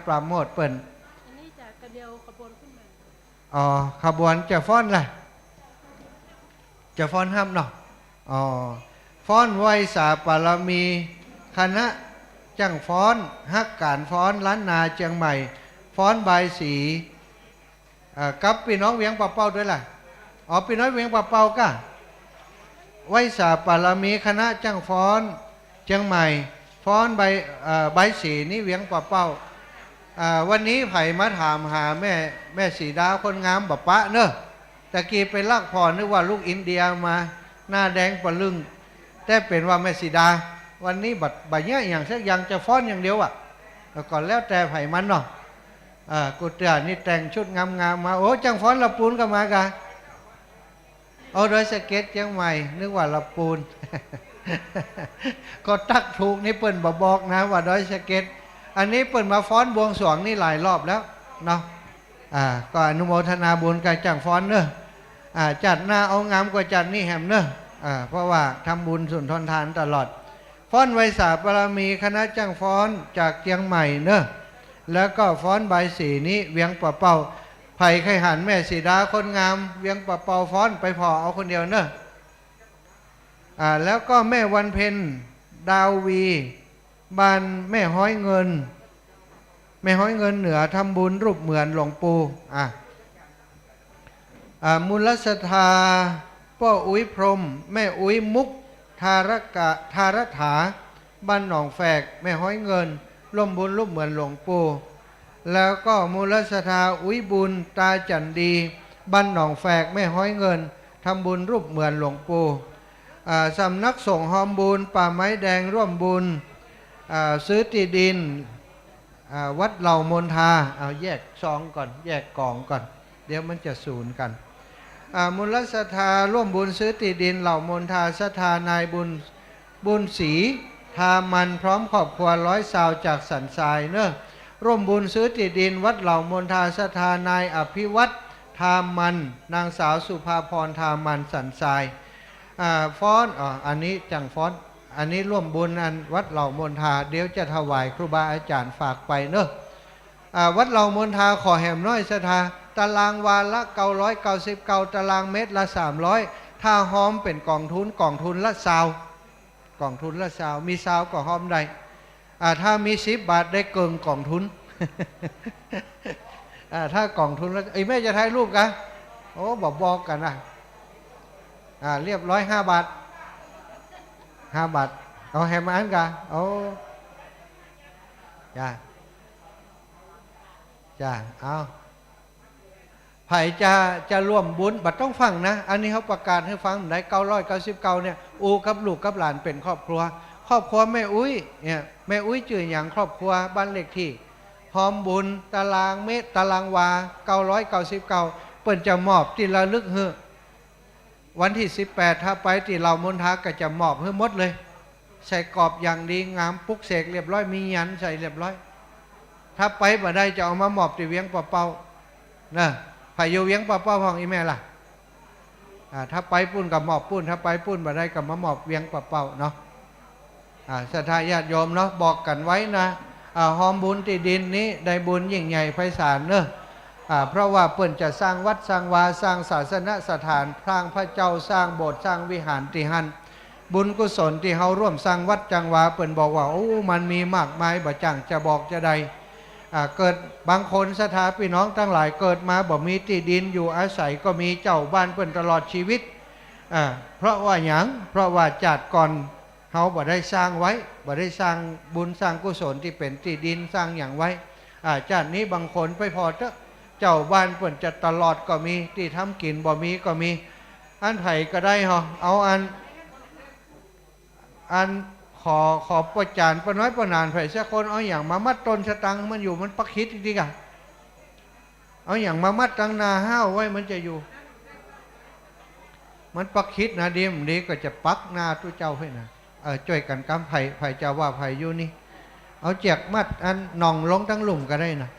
ปราโมทย์เปิ่นอันนี้จากกระเดียวขบวนขึ้นมาอ๋อขบวนจะฟ้อนล่ะจะฟ้อนห้ามเนาะอ๋อฟ้อนไหวสาปารมีคณะจังฟ้อนฮักการฟ้อนล้านนาเชียงใหม่ฟ้อนบายสีกับพี่น้องเวียงป่าเป้าด้วยล่ะอ๋อพี่น้องเวียงป่าเป้าก็ไหวสาปารมีคณะจังฟ้อนเชียงใหม่ฟ้อนใบสีนี่เวียงป่าเป้าวันนี้ไผ่มาถามหาแม่สีดาคนงามแบบปะเนอะตะกี้ไปลักพอนึกว่าลูกอินเดียมาหน้าแดงปะลึงแต่เป็นว่าแม่สีดาวันนี้บัดเนี้ยอย่างสักอย่างจะฟ้อนอย่างเดียวอ่ะก่อนแล้วแต่ไผ่มันเนาะกุฏานี่แต่งชุดงามๆมาโอ้จังฟ้อนละปูนก็มากะเอาโดยสเก็ตเชียงใหม่นึกว่าละปูน ก็ตักถูกนี่เปิ่นบอกนะว่าโดยสเก็ตอันนี้เปิ่นมาฟ้อนบวงสรวงนี่หลายรอบแล้วเนาะก็อนุโมทนาบุญกับจังฟ้อนเนอะจัดหน้าเอางามกว่าจัดนี่แหมเนอะเพราะว่าทำบุญสุนทรทานตลอดฟ้อนไวสาบารมีคณะจังฟ้อนจากเชียงใหม่เนอะแล้วก็ฟ้อนใบสีนี้เวียงป่าเป่าไผ่ไข่หันแม่สีดาคนงามเวียงป่าเป่าฟ้อนไปพอเอาคนเดียวเนอะแล้วก็แม่วันเพ็ญดาววีบ้านแม่ห้อยเงินแม่ห้อยเงินเหนือทำบุญรูปเหมือนหลวงปู่มูลศรัทธาป้ออุ้ยพรมแม่อุ้ยมุกทารถาบ้านหนองแฝกแม่ห้อยเงินร่วมบุญรูปเหมือนหลวงปู่แล้วก็มูลศรัทธาอุ้ยบุญตาจันดีบ้านหนองแฝกแม่ห้อยเงินทำบุญรูปเหมือนหลวงปู่สำนักสงฆ์หอมบุญป่าไม้แดงร่วมบุญซื้อที่ดินวัดเหล่ามนทาเอาแยกซองก่อนแยกกล่องก่อนเดี๋ยวมันจะสูญกันมูลศรัทธาร่วมบุญซื้อที่ดินเหล่ามนทาศรัทธานายบุญศรีทามันพร้อมครอบครัว100 สาวจากสันทรายเนอะร่วมบุญซื้อที่ดินวัดเหล่ามนทาศรัทธานายอภิวัตรทามันนางสาวสุภาพรทามันสันทรายฟ้อนอันนี้จังฟ้อนอันนี้ร่วมบุญอันวัดเหล่ามนทาเดี๋ยวจะถวายครูบาอาจารย์ฝากไปเนอะวัดเหล่ามนทาขอแหมน้อยศรัทธาตารางวาละ999ตารางเมตรละ300ถ้าหอมเป็นกองทุนละซาวกองทุนละซาวมีซาวก็หอมได้ถ้ามี10 บาทได้เกินกองทุน ถ้ากองทุนแล้วแม่จะถ่ายรูปกันโอ้บอกกันนะเรียบร้อย5 บาท5 บาทเอาแฮมอันกันโอ้จ้าเอาไผ่จะร่วมบุญบัดต้องฟังนะอันนี้เขาประกาศให้ฟังได้999เนี่ยอูกับลูกกับหลานเป็นครอบครัวแม่อุ้ยเนี่ยแม่อุ้ยจื่ออย่างครอบครัวบ้านเลขที่หอมบุญตารางเมตรตารางวา999เปิ่นจะมอบที่ระลึกเฮือวันที่18ถ้าไปที่เหล่ามนทาก็จะมอบให้หมดเลยใส่กรอบอย่างดีงามปุกเสกเรียบร้อยมียันใส่เรียบร้อยถ้าไปบ่ได้จะเอามามอบที่เวียงป่าเป้านะไผ่อยู่เวียงป่าเป้าของอีแม่ล่ะถ้าไปปุ้นกับมอบปุ้นถ้าไปปุ้นบ่ได้กับมามอบเวียงป่าเป้าเนาะศรัทธาญาติโยมเนาะบอกกันไว้นะหอมบุญที่ดินนี้ได้บุญยิ่งใหญ่ไพศาลเนอะเพราะว่าเปิ่นจะสร้างวัดสร้างวาสร้างศาสนสถานพระพระเจ้าสร้างโบสถ์สร้างวิหารที่หันบุญกุศลที่เฮาร่วมสร้างวัดจังหวาเปิ่นบอกว่าโอ้มันมีมากมายบ่จังจะบอกจะใดเกิดบางคนศรัทธาพี่น้องทั้งหลายเกิดมาบ่มีที่ดินอยู่อาศัยก็มีเจ้าบ้านเปิ่นตลอดชีวิตเพราะว่าหยังเพราะว่าจัดก่อนเฮาบ่ได้สร้างไว้บ่ได้สร้างบุญสร้างกุศลที่เป็นที่ดินสร้างอย่างไว้จัดนี้บางคนไปพอเจ้าบ้านเปิ่นจะตลอดก็มีที่ทำกินบ่มีก็มีอันไผ่ก็ได้เหรอเอาอันขอประจานประน้อยประนานไผ่สักคนเอาอย่างมามัดต้นสตังมันอยู่มันปักคิดจริงๆเอาอย่างมามัดตังนาห้าวไว้มันจะอยู่มันปักคิดนะดีมดีก็จะปักนาตัวเจ้าให้นะช่วยกันกำไผ่เจ้าว่าไผ่อยู่นี่เอาเจียกมัดอันหน่องลงทั้งหลุมก็ได้นะ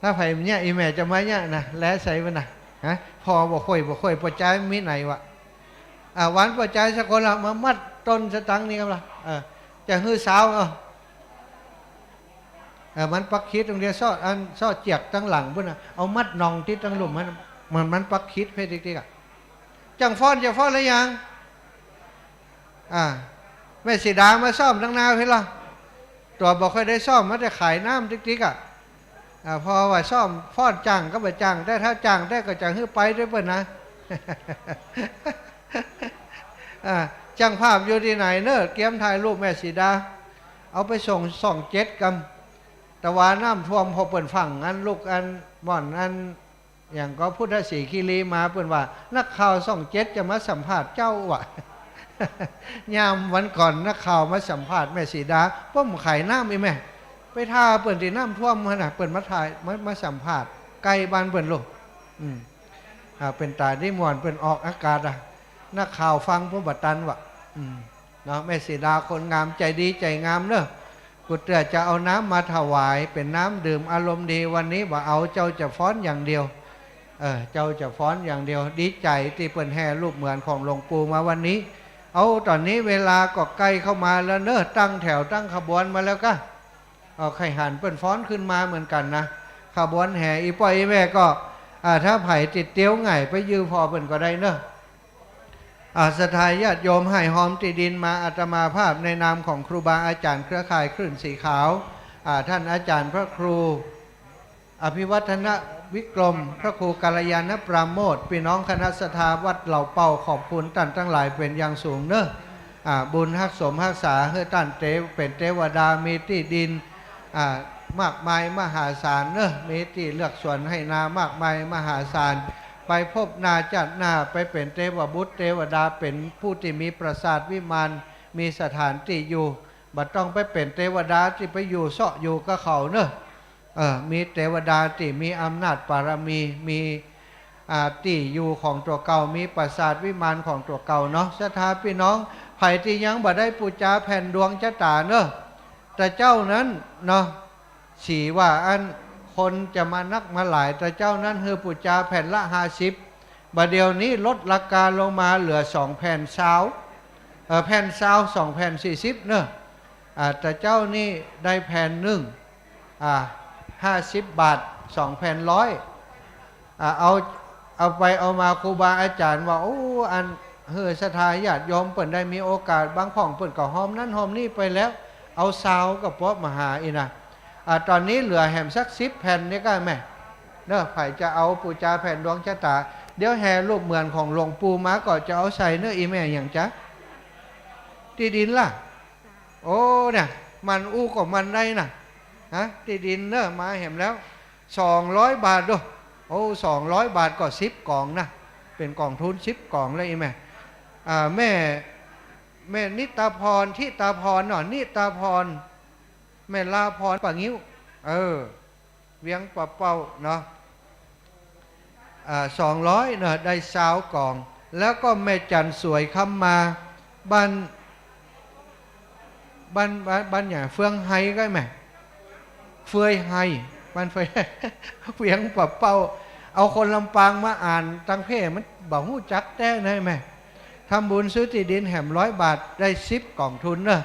ถ้าไผ่เนี่ยอีแม่จะมาเนี่ยนะแล้วใส่ไปนะฮะพอบ่ค่อยประจายมีไหนวะหวานประจายสักคนละมามัดต้นสตังนี่ครับล่ะจะฮื้อสาว มันปักคิดตรงเดียวซ่ออันซ่อเจียกตั้งหลังพุ่นน่ะเอามัดนองที่ตั้งหลุมมันปักคิดเพศติ๊กๆอ่ะจังฟ้อนจะฟ้อนหรือยังแม่สีดามาซ่อมตั้งนานเพื่อละตัวบอกเคยได้ซ่อมมาแต่ขายน้ำติ๊กๆอ่ะพอว่าซ่อมฟ้อนจังก็ไปจังได้ถ้าจังได้ก็จังให้ไปด้วยเปิ้นนะ จังภาพอยู่ที่ไหนเนอะเกียมถ่ายรูปแม่สีดาเอาไปส่ง7กำแต่ว่าน้ำท่วมพอเปิดฝั่งอันลูกอันบ่อนอันอย่างก็พุทธศรีคีรีมาเปิดว่านักข่าว27จะมาสัมภาษณ์เจ้าวะ ยามวันก่อนนักข่าวมาสัมภาษณ์แม่สีดาป้อมไข่น้ำอีแม่ไปท่าเปิดที่น้ำท่วมขนาดเปิดมาถ่ายมาสัมภาษณ์ไกลบ้านเปิดลูกเป็นตาที่มวนเป็นออกอากาศนักข่าวฟังผู้บัตตันวะเนาะแม่สีดาคนงามใจดีใจงามเนอะกุเตือจะเอาน้ำมาถวายเป็นน้ำดื่มอารมณ์ดีวันนี้ว่าเอาเจ้าจะฟ้อนอย่างเดียวเจ้าจะฟ้อนอย่างเดียวดีใจที่เปิ่นแห่รูปเหมือนของหลวงปู่มาวันนี้เอาตอนนี้เวลาก็ใกล้เข้ามาแล้วเนอะตั้งแถวตั้งขบวนมาแล้วก็เอาไข่หันเปิ่นฟ้อนขึ้นมาเหมือนกันนะขบวนแห่อีป่อยอีแม่ก็ถ้าไผ่ติดเตี้ยวไงไปยืมพอเปิ่นก็ได้เนอะสถาญาติโยมให้หอมติดินมาอาตมาภาพในนามของครูบาอาจารย์เครือข่ายคลื่นสีขาวท่านอาจารย์พระครูอภิวัฒนวิกรมพระครูกัลยาณปราโมทย์พี่น้องคณะสัทธาวัดเหล่าเป่าขอบคุณท่านทั้งหลายเป็นอย่างสูงเนอะบุญฮักสมฮักษาเฮือท่านเป็นเทวดามีที่ดินมากมายมหาศาลเนอะมีที่เลือกสวนให้นามากมายมหาศาลไปพบนาจัดหน้าไปเป็นเทวบุตรเทวดาเป็นผู้ที่มีปราสาทวิมานมีสถานที่อยู่บัดต้องไปเป็นเทวดาที่ไปอยู่เสาะอยู่กับเขาเนอะมีเทวดาที่มีอำนาจบารมีมีที่อยู่ของตัวเก่ามีปราสาทวิมานของตัวเก่าเนาะศรัทธาพี่น้องไผ่ที่ยังบ่ได้ปูจาแผ่นดวงชะตาเนอะแต่เจ้านั้นเนาะสีว่าอันคนจะมานักมาหลายแต่เจ้านั้นเฮือปูจาแผ่นละ50บัดเดี๋ยวนี้ลดราคาลงมาเหลือ2แผ่นเช้าแผ่นเช้า2แผ่น40เนอะแต่เจ้านี่ได้แผ่นหนึ่ง50 บาท2แผ่น100เอาไปเอามาครูบาอาจารย์ว่าโอ้อันเฮือศรัทธาญาติโยมเปิ่นได้มีโอกาสบางของเปิ่นก็หอมนั้นหอมนี่ไปแล้วเอาซาวกับป๊อบมาหาอีนะตอนนี้เหลือแหมสัก10 แผ่นนี่ก็แม่เนอะไผ่จะเอาปูจาแผ่นดวงชะตาเดี๋ยวแห่รูปเหมือนของหลวงปู่มาก็จะเอาใส่เนื้ออีแม่อย่างจ๊ะที่ดินล่ะโอ้เนี่ยมันอู้กับมันได้น่ะที่ดินเนอะมาเห็นแล้ว200 บาทด้วยโอ้200 บาทก็10 กล่องนะเป็นกล่องทุน10 กล่องเลยอีแม่แม่นิตาพรที่ตาพรหน่อยนิตาพรแม่ลาพรป่างิ้วเวียงป่าเป้าเนาะ200เนาะได้20 กล่องแล้วก็แม่จันสวยคำมาบ้านอย่างเฟืองไฮก็แม่เฟือยไฮบ้านเฟือยเวียงป่าเป้าเอาคนลำปางมาอ่านตังเพ่มันบอกหู้จักแต้ได้ไหมทำบุญซื้อที่ดินแหม100 บาทได้10 กล่องทุนเนอะ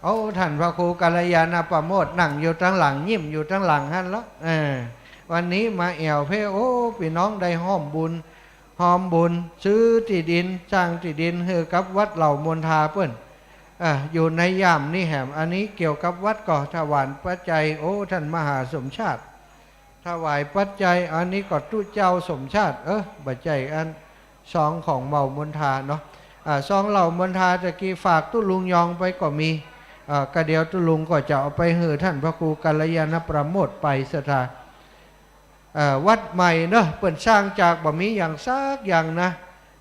เอาท่านพระครูกัลยาณปราโมทย์นั่งอยู่ตั้งหลังยิ้มอยู่ตั้งหลังฮั่นแล้ววันนี้มาแอวเพ่โอ้พี่น้องได้ห้อมบุญซื้อที่ดินสร้างที่ดินเฮือกับวัดเหล่ามนทาเปิ้นอยู่ในย่ามนี่แหมอันนี้เกี่ยวกับวัดก่อถวายปัจจัยโอ้ท่านมหาสมชาติถวายปัจจัยอันนี้ก็ตู้เจ้าสมชาติปัจจัยอัน2ของเหล่ามนทาเนาะ2เหล่ามนทาตะกี้ฝากตู้ลุงยองไปก็มีกระเดียวตุลุงก็จะเอาไปให้ท่านพระครูกัลยาณปราโมทย์ไปสถานวัดใหม่เนอะเปิดสร้างจากบะมีอย่างซักอย่างนะ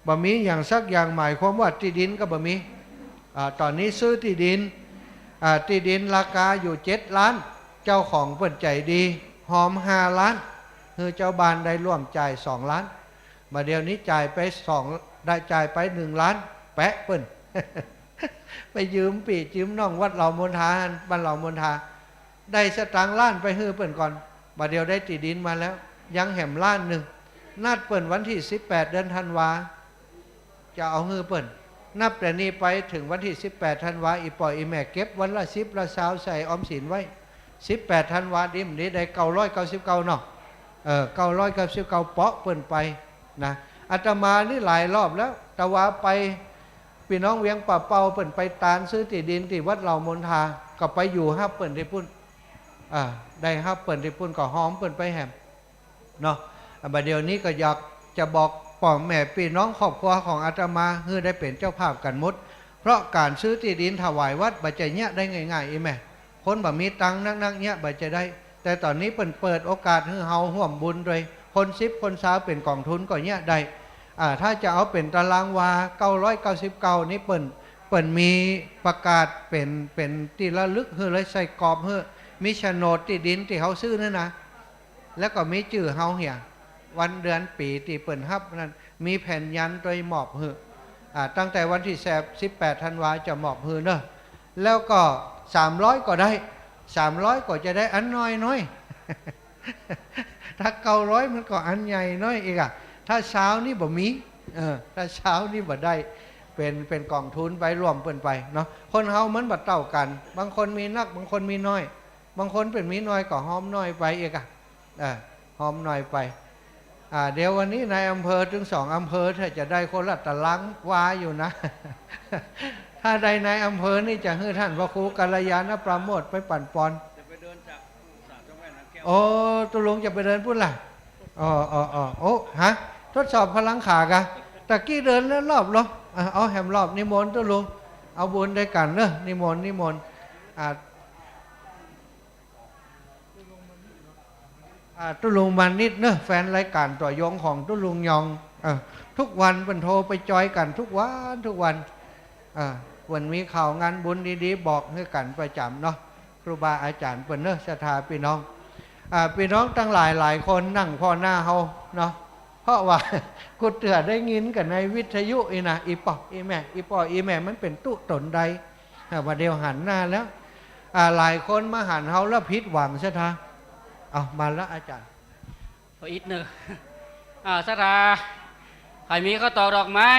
บะมีอย่างซักอย่างหมายความว่าที่ดินก็บะมีตอนนี้ซื้อที่ดินราคาอยู่7 ล้านเจ้าของเปิดใจดีหอม5 ล้านคือเจ้าบ้านได้ร่วมจ่าย2 ล้านมาเดี๋ยวนี้จ่ายไป2ได้จ่ายไป1 ล้านแปะเปิ้น ไปยืมปียืมน้องวัดเหล่ามนทาบ้านเหล่ามนทาได้สตางค์ล้านไปฮื้อเปิ้นก่อนบัดเดียวได้ที่ดินมาแล้วยังแหมล้านหนึ่งนัดเปิ้นวันที่18 เดือนธันวาจะเอาฮื้อเปิ้นนับแต่นี้ไปถึงวันที่18 ธันวาอีปล่อยอีแม่เก็บวันละ10 ละ20ใส่ออมสินไว้ 18ธันวาดิมนี้ได้999เนาะ999เปาะเปิ้นไปนะอาตมานี่หลายรอบแล้วแต่ว่าไปพี่น้องเวียงป่าเปาเปิ้นไปตานซื้อที่ดินที่วัดเหล่ามนทาก็ไปอยู่ฮับเปิ้นที่พุ่นได้ฮับเปิ้นที่พุ่นก็หอมเปิ้นไปแหมเนาะบัดเดี๋ยวนี้ก็อยากจะบอกพ่อแม่พี่น้องครอบครัวของอาตมาให้ได้เป็นเจ้าภาพกันหมดเพราะการซื้อที่ดินถวายวัดบัดจะเนี้ยได้ง่ายๆอีแม่คนบ่มีตังค์นักๆเนี้ยบัดจะได้แต่ตอนนี้เปิดโอกาสให้เฮาร่วมบุญโดยคน10คน20เป็นกองทุนก็เนี้ยได้ถ้าจะเอาเป็นตารางวา999นี่เปิ้นมีประกาศเป็นที่ระลึกเฮือเลยใส่กรอบเฮือมีโฉนดที่ดินที่เฮาซื้อนั่นนะแล้วก็มีชื่อเฮาเหี่ยวันเดือนปีที่เปิ้นฮับนั้นมีแผ่นยันโดยมอบเฮือตั้งแต่วันที่18ธันวาจะมอบเฮือเนอะแล้วก็300ก็ได้300ก็จะได้อันน้อยถ้า900มันก็อันใหญ่น้อยอีกถ้าเช้านี่บ่มีถ้าเช้านี่บ่ได้เป็นกองทุนไปรวมเปิ้นไปเนาะคนเฮามันบ่เท่ากันบางคนมีนักบางคนมีน้อยบางคนเป็นมีน้อยก็หอมน้อยไปอีกหอมน้อยไปเดี๋ยววันนี้ในอำเภอถึง2อำเภอถ้าจะได้คนละตารางวาอยู่นะ ถ้าใดในอำเภอนี่จะให้ท่านพระครูกัลยาณปราโมทย์ไปปั่นปอนจะไปเดินจากศาลเจ้าแม่นางแก้วโอ้ตุลุงจะไปเดินพุ่นล่ะโอ้ฮะทดสอบพลังขากะตะกี้เดินแล้วรอบเอาแหมรอบนิมนต์ตุลุงเอาบุญได้กันเนอะนิมนต์ตุลุงมานิดเนอะแฟนรายการตัวยงของตุลุงยองทุกวันเป็นโทรไปจอยกันทุกวันวันมีข่าวงานบุญดีๆบอกให้กันประจำเนาะครูบาอาจารย์เปิ้นเนอะศรัทธาพี่น้องพี่น้องตั้งหลายคนนั่งพ่อหน้าเฮาเนาะเพราะว่ากูเตือได้ยินกันในวิทยุอีปออีแม่มันเป็นตุตนใดว่าเดียวหันหน้าแล้วหลายคนมาหันเฮาแล้วผิดหวังซะท่าเอามาแล้วอาจารย์พออีกเนอะศรัทธาใครมีข้าวตอกดอกไม้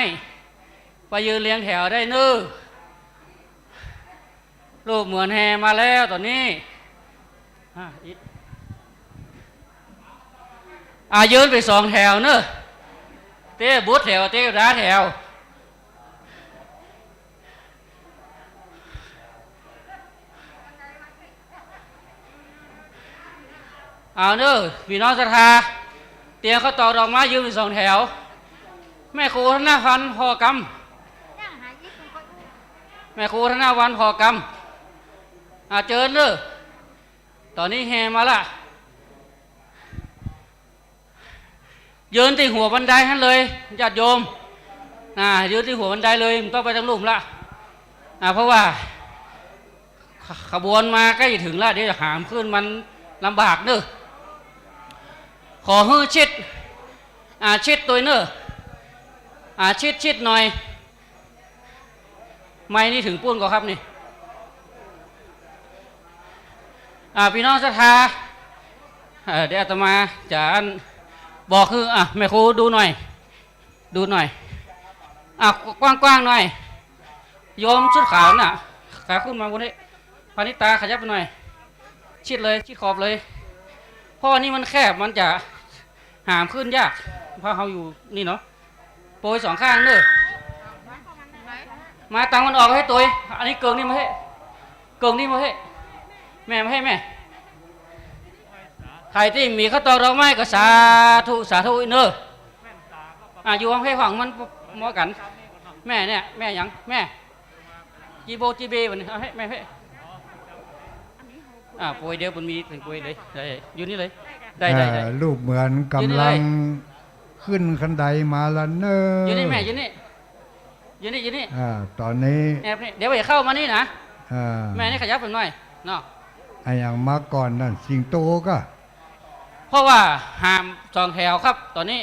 ไปยืนเรียงแถวได้นื้อรูปเหมือนแฮมาแล้วตอนนี้ยืนไป2แถวเนอะเต้บุตรแถวเต้ร้าแถวเนอะพี่น้องศรัทธาเตียงข้าวตอกดอกไม้ยืนไป2แถวแม่ครูธนพันธ์พอกรรมแม่ครูธนวันพอกรรมเจอเนอะตอนนี้แฮมาละยืนที่หัวบันไดท่านเลยญาติโยมยืนที่หัวบันไดเลยมันต้องไปทั้งลุ่มละเพราะว่าขบวนมาใกล้ถึงแล้วเดี๋ยวจะหามขึ้นมันลำบากเนอะขอฮื้อชิดตัวเนอะชิดหน่อยไม่นี่ถึงปุ้นก็ครับนี่พี่น้องศรัทธาเดี๋ยวอาตมาจะบอกคือแม่ครูดูหน่อยกว้างหน่อยโยมชุดขาวน่ะขาขึ้นมาบนนี้พานิตาขยับไปหน่อยชิดเลยชิดขอบเลยเพราะนี่มันแคบมันจะหามขึ้นยากเพราะเขาอยู่นี่เนาะโปรย2ข้างเนอะมาตังมันออกให้ตัวอันนี้เกิงนี่มาให้แม่มาให้แม่ใครที่มีข้าวตอกดอกไม้ก็สาธุเนอะอยู่ห้องให้ฝั่งมันมอกันแม่เนี่ยแม่ยังแม่จีเบวันนี้เอาให้แม่ให้ป่วยเดียวมันมีถึงป่วยเลยได้อยู่นี่เลยได้รูปเหมือนกำลังขึ้นคันไดมาแล้วเนอะอยู่นี่แม่อยู่นี่ตอนนี้แอบนี่เดี๋ยวไปเข้ามานี่นะแม่นี่ขยับไปหน่อยเนาะอย่างมาก่อนนั่นสิงโตก็เพราะว่าหาม2แถวครับตอนนี้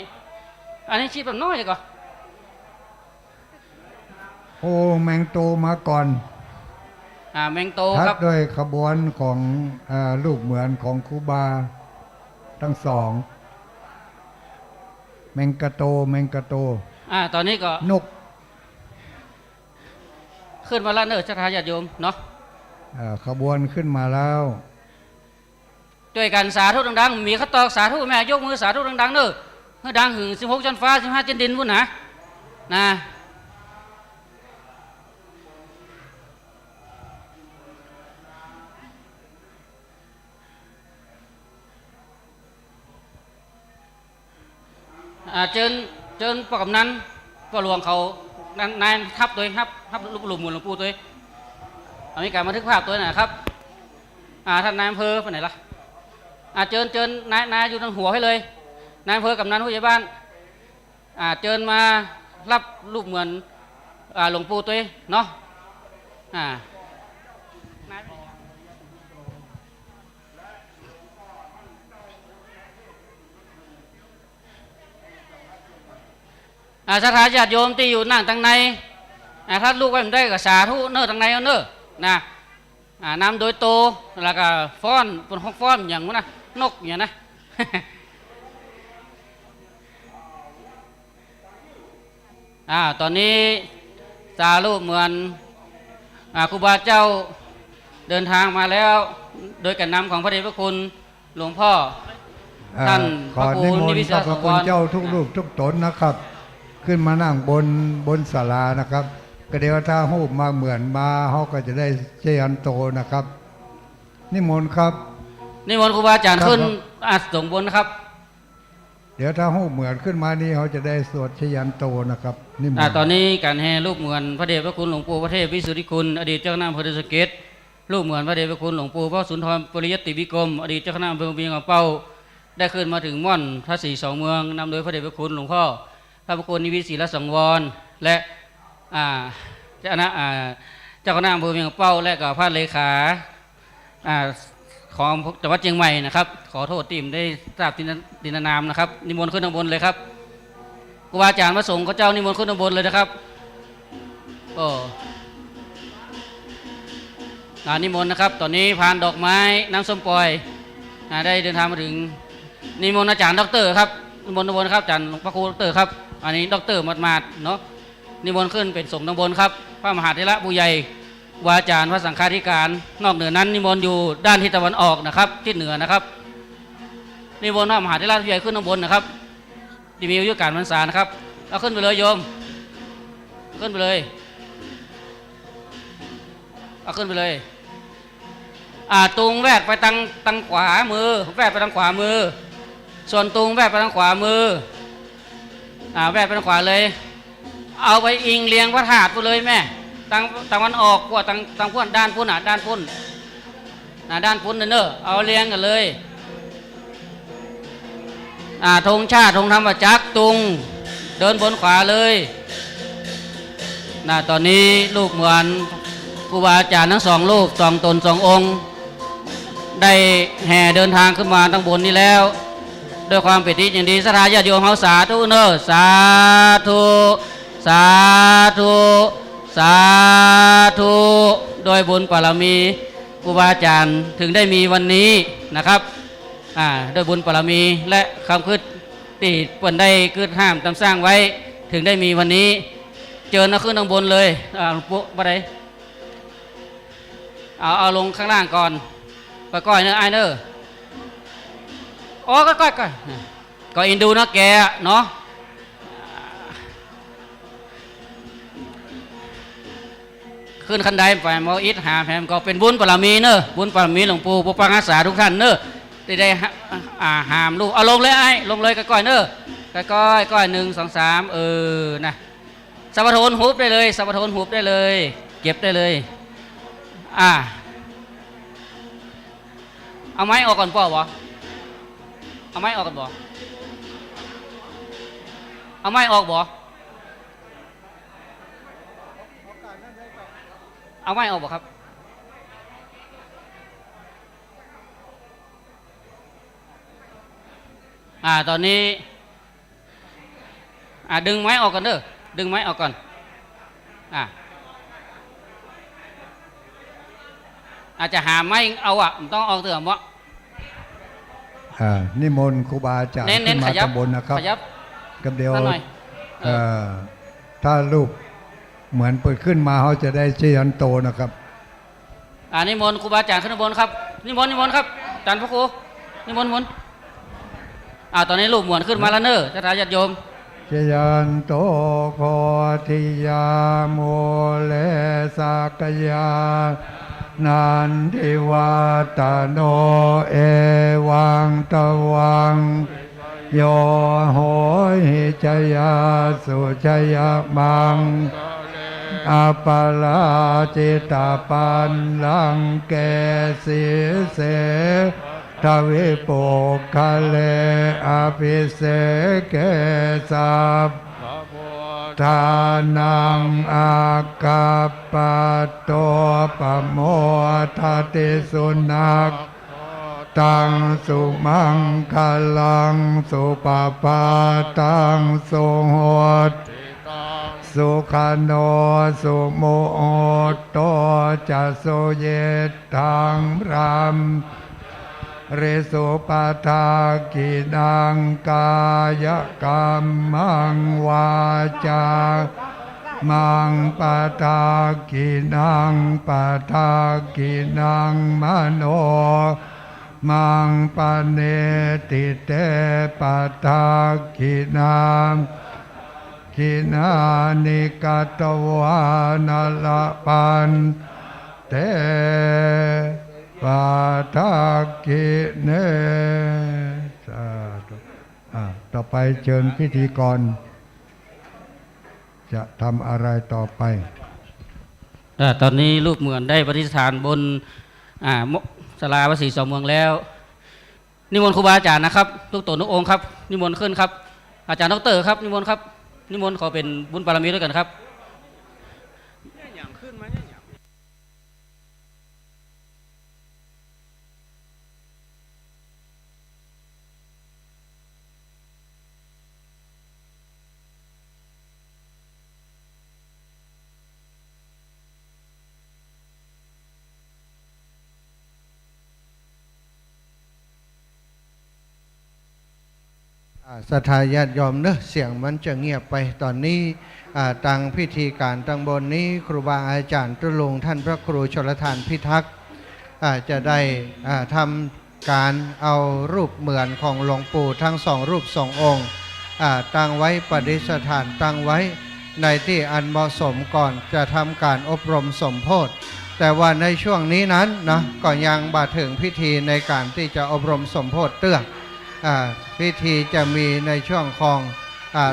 อันนี้ชิดแบบน้อยเลยก่อนโอ้แมงโตมาก่อนแมงโตครับโดยขบวนของรูปเหมือนของครูบาทั้ง2แมงกะโตตอนนี้ก็นกขึ้นมาแล้วเนอะศรัทธาญาติโยมเนาะขบวนขึ้นมาแล้ว ช่วยกันสาธุดังๆมีข้าตอกสาธุแม่ยกมือสาธุดังๆเด้อเฮ้ดังหึง16ชั้นฟ้า15ชั้นดินพุ่นนะเจิญปกำนั้นก็หลวงเขานายทับตัวทับลูกหลุมหมุนหลวงปู่ตัวมีการบันทึกภาพตัวนะครับท่านนายอำเภอไปไหนล่ะเจิญนายอยู่ทางหัวให้เลยนายอำเภอกำนันผู้ใหญ่บ้านเจิญมารับรูปเหมือนหลวงปู่ตัวเนาะศรัทธาญาติโยมที่อยู่นั่งทางในถ้าลูกไว้มันได้กับสาธุเนอทางในเอาเนอนะนำโดยโตแล้วก็ฟ้อนบนห้องฟ้อนอย่างนั้นนะนกอย่างนะ ตอนนี้สารูปเหมือนครูบาเจ้าเดินทางมาแล้วโดยการนำของพระเดชพระคุณหลวงพ่อท่านพระครูนิวิศาสกรเจ้าทุกรูปทุกตนนะครับขึ้นมานั่งบนศาลานะครับก็เดี๋ยวถ้าหูปมาเหมือนมาเขาก็จะได้เจยันโตนะครับนิมนต์ครับนิมนต์ครูบาอาจารย์ขึ้นส่งบนนะครับเดี๋ยวถ้าหูปเหมือนขึ้นมานี่เขาจะได้สวดเจยันโตนะครับนิมนต์ตอนนี้การแห่รูปเหมือนพระเดชพระคุณหลวงปู่พระเทพวิสุทธิคุณอดีตเจ้าคณะอำเภอสะเก็ดรูปเหมือนพระเดชพระคุณหลวงปู่พระสุนทรปริยัติวิกรมอดีตเจ้าคณะอำเภอเวียงเป้าได้ขึ้นมาถึงม่อนพระศรีสองเมืองนำโดยพระเดชพระคุณหลวงพ่อพระคุณนิวิศิลสังวรและเจ้าคณะอำเภอเวียงเป้าและกับพระเลขาของจังหวัดเชียงใหม่นะครับขอโทษทีมได้ทราบตินานามนะครับนิมนต์ขึ้นข้างบนเลยครับครูบาอาจารย์พระสงฆ์เจ้านิมนต์ขึ้นข้างบนเลยนะครับนิมนต์นะครับตอนนี้พานดอกไม้น้ำส้มปล่อยได้เดินทางมาถึงนิมนต์อาจารย์ดร.ครับนิมนต์ครับอาจารย์พระครูดร.ครับอันนี้ดร.มาดเนาะนิมนต์ขึ้นเป็นสงฆ์ตำบลครับพระมหาเถระผู้ใหญ่วาจารย์พระสังฆาธิการนอกเหนือนั้นนิมนต์อยู่ด้านทิศตะวันออกนะครับทิศเหนือนะครับนิมนต์พระมหาเถระผู้ใหญ่ขึ้นตำบลนะครับที่มีอายุการพรรษานะครับเอาขึ้นไปเลยโยมขึ้นไปเลยเอาขึ้นไปเลยตุงแวดไปทางขวามือแวดไปทางขวามือส่วนตุงแวดไปทางขวามือแวดไปทางขวาเลยเอาไปอิงเลียงพระธาตุไปเลยแม่ทางวันออกกว่าทางพุ่นด้านพุ่นด้านพุ่นด้านพุ่นเนอะเอาเลียงกันเลยธงชาติธงธรรมจักรตุงเดินบนขวาเลยตอนนี้ลูกเหมือนครูบาอาจารย์ทั้งสองรูปสองตนสององค์ได้แห่เดินทางขึ้นมาตั้งบนนี้แล้วด้วยความปิติยินดีศรัทธาญาติโยมเฮาสาธุเนอะสาธุสาธุสาธุโดยบุญบารมีครูบาอาจารย์ถึงได้มีวันนี้นะครับโดยบุญบารมีและคำคิดที่เปิ่นได้คิดห้ามตามสร้างไว้ถึงได้มีวันนี้เจอขึ้นข้างบนเลยหลวงปู่บ่ได้เอาลงข้างล่างก่อนก้อยเนอะไอเนอะก้อยก็อินดูนะแกเนาะขึ้นคันไดไปมออิดหาแผมก็เป็นบุญบารมีเนอะบุญบารมีหลวงปู่ปกปักรักษาทุกท่านเนอะได้หามลูกเอาลงเลยไอ้ลงเลยก้อยเนอะก้อย1 2 3นะสัพพโทนหุบได้เลยสัพพโทนหุบได้เลยเก็บได้เลยเอาไม้ออกก่อนป่าวะเอาไม้ออกก่อนบ่เอาไม้ออกบ่เอาไม้ออกบ่ครับตอนนี้ดึงไม้ออกก่อนเด้อดึงไม้ออกก่อนอาจจะหาไม้เอาต้องออกเตือนวะนิมนต์ครูบาอาจารย์ขึ้นมาตำบลนะครับกับเดียวถ้ารูปเหมือนเปิดขึ้นมาเขาจะได้เจยันโตนะครับนิมนต์ครูบาอาจารย์ขึ้นบนครับนิมนต์ครับอาจารย์พระครู นิมนต์หมุนตอนนี้ลูกหมวนขึ้นมาแล้วเนอะจะทาญาติโยม ชยันโตโพธิยาโมเลสักยานันทิวาตโนเอวังตวังโยโหหิจยาสุจยมังอาปาลาจิตาปันลังเกสิเสทวิปุคะเลอภิเสเกสัพทานังอากาปะโตปะโมทติสุนักตังสุมังคลังสุปปาตังสุโหตสุขโนสุโมโตจะสุเยตังรามริสุปทากินังกายกรรมังวาจามังปทากินังปทากินังมโนมังปเนติเตปทากินังกินานิกตวานละปันเตปาทากิเนสาธุต่อไปเชิญพิธีกรจะทำอะไรต่อไปตอนนี้ลูกเหมือนได้ปฏิสถานบนศาลาวัดศรีสองเมืองแล้วนิมนต์ครูบาอาจารย์นะครับลูกโตนุองค์ครับนิมนต์ขึ้นครับอาจารย์ดรครับนิมนต์ครับนิมนต์ขอเป็นบุญบารมีด้วยกันครับศรัทธาญาติโยมเนอะเสียงมันจะเงียบไปตอนนี้ตังพิธีการตังบนนี้ครูบาอาจารย์ตุลงท่านพระครูชลทานพิทักษ์จะได้ทำการเอารูปเหมือนของหลวงปู่ทั้งสองรูปสององค์ตั้งไว้ประดิษฐานตั้งไว้ในที่อันเหมาะสมก่อนจะทำการอบรมสมโพธิแต่ว่าในช่วงนี้นั้นนะก็ยังบ่ถึงพิธีในการที่จะอบรมสมโพธิเตื้อพิธีจะมีในช่วงของ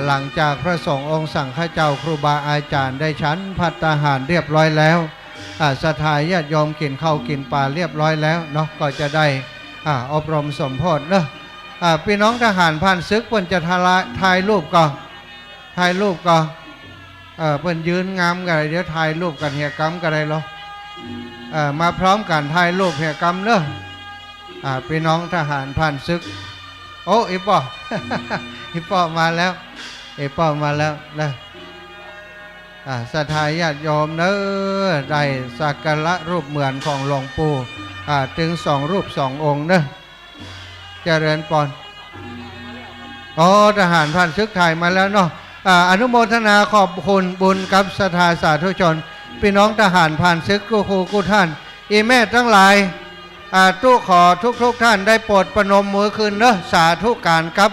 หลังจากพระสงฆ์องค์สังฆเจ้าครูบาอาจารย์ได้ฉันภัตตาหารเรียบร้อยแล้วศรัทธาญาติโยมกินข้าวกินปลาเรียบร้อยแล้วเนาะก็จะได้อบรมสมโพธิเนาะพี่น้องทหารผ่านศึกเพิ่นจะถ่ายรูปก่อนเพิ่นยืนงามกันเดี๋ยวถ่ายรูปกันเฮียกรรมกันเลยเหรอมาพร้อมกันถ่ายรูปเฮียกรรมเนาะพี่น้องทหารผ่านศึกโอ้อีป่อ อีป่อมาแล้วอีป่อมาแล้วนะศรัทธาญาติโยมเนอะได้สักการะรูปเหมือนของหลวงปู่ถึงสองรูปสององค์เนอะเจริญปอนทหารผ่านศึกถ่ายมาแล้วเนาะอนุโมทนาขอบคุณบุญกับศรัทธาสาธุชนพี่น้องทหารผ่านศึกกูครูกูท่านอีแม่ทั้งหลายตู้ขอทุกท่านได้โปรดประนมมือขึ้นเนอะสาธุการครับ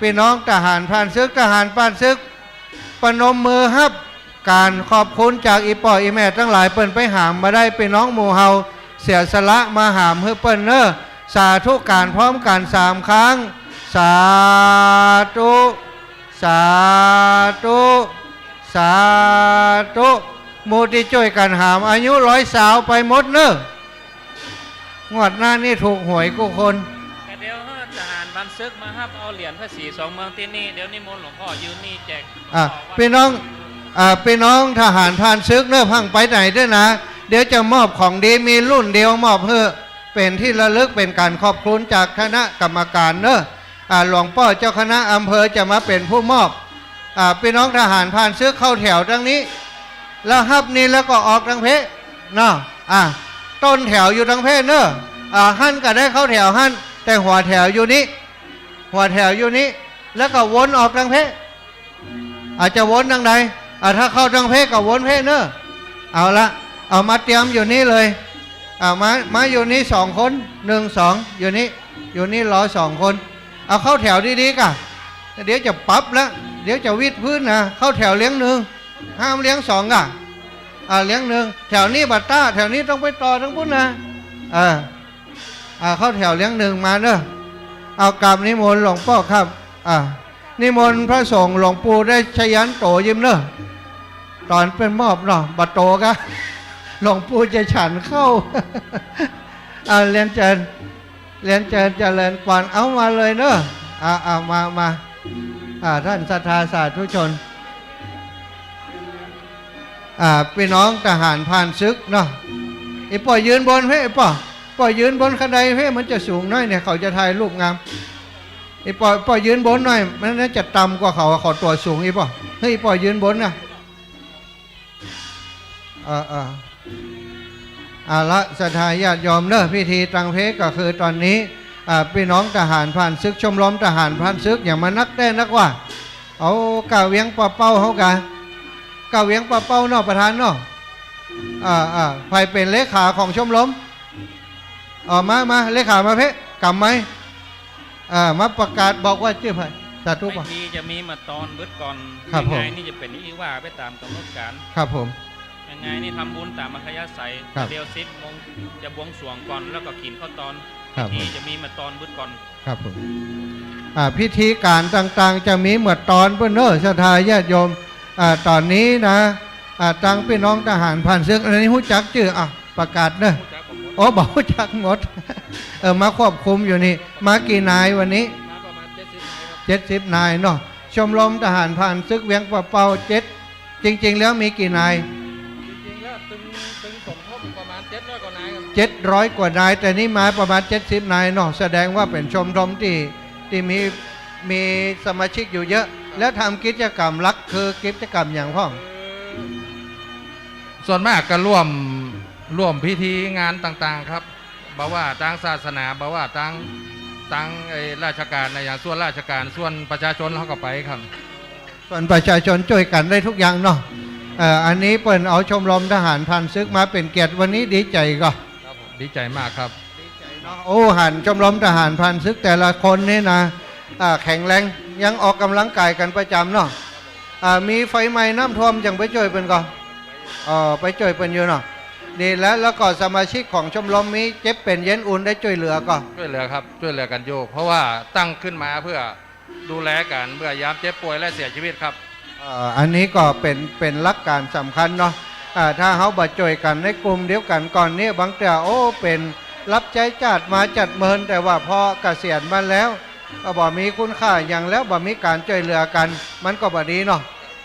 พี่น้องทหารผ่านศึกทหารผ่านศึกประนมมือฮับการขอบคุณจากอีป่ออีแม่ทั้งหลายเปิ้นไปหามมาได้พี่น้องหมู่เฮาเสียสละมาหามเพื่อเปิ้นเนอะสาธุการพร้อมกัน3 ครั้งสาธุสาธุสาธุมูที่ช่วยกันหามอายุ100 สาวไปหมดเนอะงวดหน้านี่ถูกหวยกูคนเดี๋ยวทหารบันซึกมาครับเอาเหรียญภาษี2 เมืองที่นี่เดี๋ยวนิมนต์หลวงพ่อยืนนี่แจกพี่น้องทหารผ่านซึกเนอะพังไปไหนด้วยนะเดี๋ยวจะมอบของดีมีรุ่นเดียวมอบเพื่อเป็นที่ระลึกเป็นการขอบคุณจากคณะกรรมการเนอะหลวงพ่อเจ้าคณะอำเภอจะมาเป็นผู้มอบพี่น้องทหารผ่านซึกเข้าแถวดังนี้แล้วฮับนี้แล้วก็ออกดังเพเนาะต้นแถวอยู่ทางเพศเนอะหั่นก็ได้เข้าแถวหั่นแต่หัวแถวอยู่นี้แล้วก็วนออกทางเพศอาจจะวนทางใดถ้าเข้าทางเพศก็วนเพศเนอะเอาละเอามาเตรียมอยู่นี่เลย มาอยู่นี่2 คน1 2อยู่นี่รอ2 คนเอาเข้าแถวดีๆก่ะเดี๋ยวจะปรับแล้วเดี๋ยวจะวิดพื้นนะเข้าแถวเลี้ยง1ห้ามเลี้ยง2ก่ะเลี้ยง1แถวนี้บัตต้าแถวนี้ต้องไปต่อทั้งพุ่นนะเข้าแถวเลี้ยง1มาเนอะเอากราบนิมนต์หลวงพ่อครับนิมนต์พระสงฆ์หลวงปู่ได้ชยันโตยิ้มเนอะตอนเป็นมอบเนาะบัตโตกะหลวงปู่จะฉันเข้า เรียนเชิญเจริญพรเอามาเลยเนอะมาท่านศรัทธาสาธุชนพี่น้องทหารผ่านศึกเนาะไอ้ป่อยืนบนเพ่ไอ้ป่อยืนบนคันไดเพ่มันจะสูงน้อยเนี่ยเขาจะถ่ายรูปงามไอ้ป่อยืนบนหน่อยมันน่าจะต่ำกว่าเขาตัวสูงไอ้ป่อเฮ้ยป่อยืนบนนะละศรัทธาญาติโยมเนอะพิธีตังเพก็คือตอนนี้พี่น้องทหารผ่านศึกชมรมทหารผ่านศึกอย่างมานักเต้นนักว่าเอากาเวียงปะเป้าเขากันกาเวียงปะเป้าเนาะประธานเนาะใครเป็นเลขาของชมรมมาเลขามาเพ่กำไหมมาประกาศบอกว่าชื่อใครสาธุป่ะพิธีจะมีมาตอนเบิดก่อนยังไงนี่จะเป็นอีว่าไปตามกำหนดการครับผมยังไงนี่ทำบุญตามอัธยาศัยเดียว10 โมงจะบวงสรวงก่อนแล้วก็กินข้าวตอนพิธีจะมีมาตอนเบิดก่อนครับผมพิธีการต่างๆจะมีเมื่อตอนเพื่อนเนอศรัทธาญาติโยมตอนนี้นะตั้งพี่น้องทหารผ่านศึกอันนี้หู้จักชื่อประกาศเนอะบอกหู้จักหมดมาควบคุมอยู่นี่มากี่นายวันนี้มาประมาณ70 นายเนาะชมรมทหารผ่านศึกเวียงปะเปา7จริงๆแล้วมีกี่นายจริงๆแล้วตึงสมทบประมาณ700 กว่านาย700 กว่านายแต่นี่มาประมาณ70 นายเนาะแสดงว่าเป็นชมรมที่มีสมาชิกอยู่เยอะแล้วทำกิจกรรมลักคือกิจกรรมอย่างพ่องส่วนมากก็ร่วมพิธีงานต่างๆครับบอกว่าตั้งศาสนาบอกว่าตั้งราชการในอย่างส่วนราชการส่วนประชาชนเขาก็ไปครับส่วนประชาชนช่วยกันได้ทุกอย่างเนาะอันนี้เปิดเอาชมรมทหารผ่านศึกมาเป็นเกียรติวันนี้ดีใจก็ดีใจมากครับดีใจเนาะโอ้หันชมรมทหารผ่านศึกแต่ละคนนี่นะแข็งแรงยังออกกำลังกายกันประจำเนาะมีไฟไหม้น้ำท่วมยังไปช่วยเป็นก็ไปช่วยเป็นอยู่เนาะดีแล้วก็สมาชิกของชมรมมีเจ็บเป็นเย็นอุ่นได้ช่วยเหลือก็ช่วยเหลือครับช่วยเหลือกันโยกเพราะว่าตั้งขึ้นมาเพื่อดูแลกันเมื่อยามเจ็บป่วยและเสียชีวิตครับอันนี้ก็เป็นหลักการสำคัญเนาะถ้าเขาบาดจ่วยกันในกลุ่มเดียวกันก่อนนี้บางแต่เป็นรับใจจัดมาจัดเมินแต่ว่าพอเกษียณมาแล้วก็บ่มีคุณค่าอย่างแล้วบ่มีการช่วยเหลือกันมันก็บ่ดีเนาะ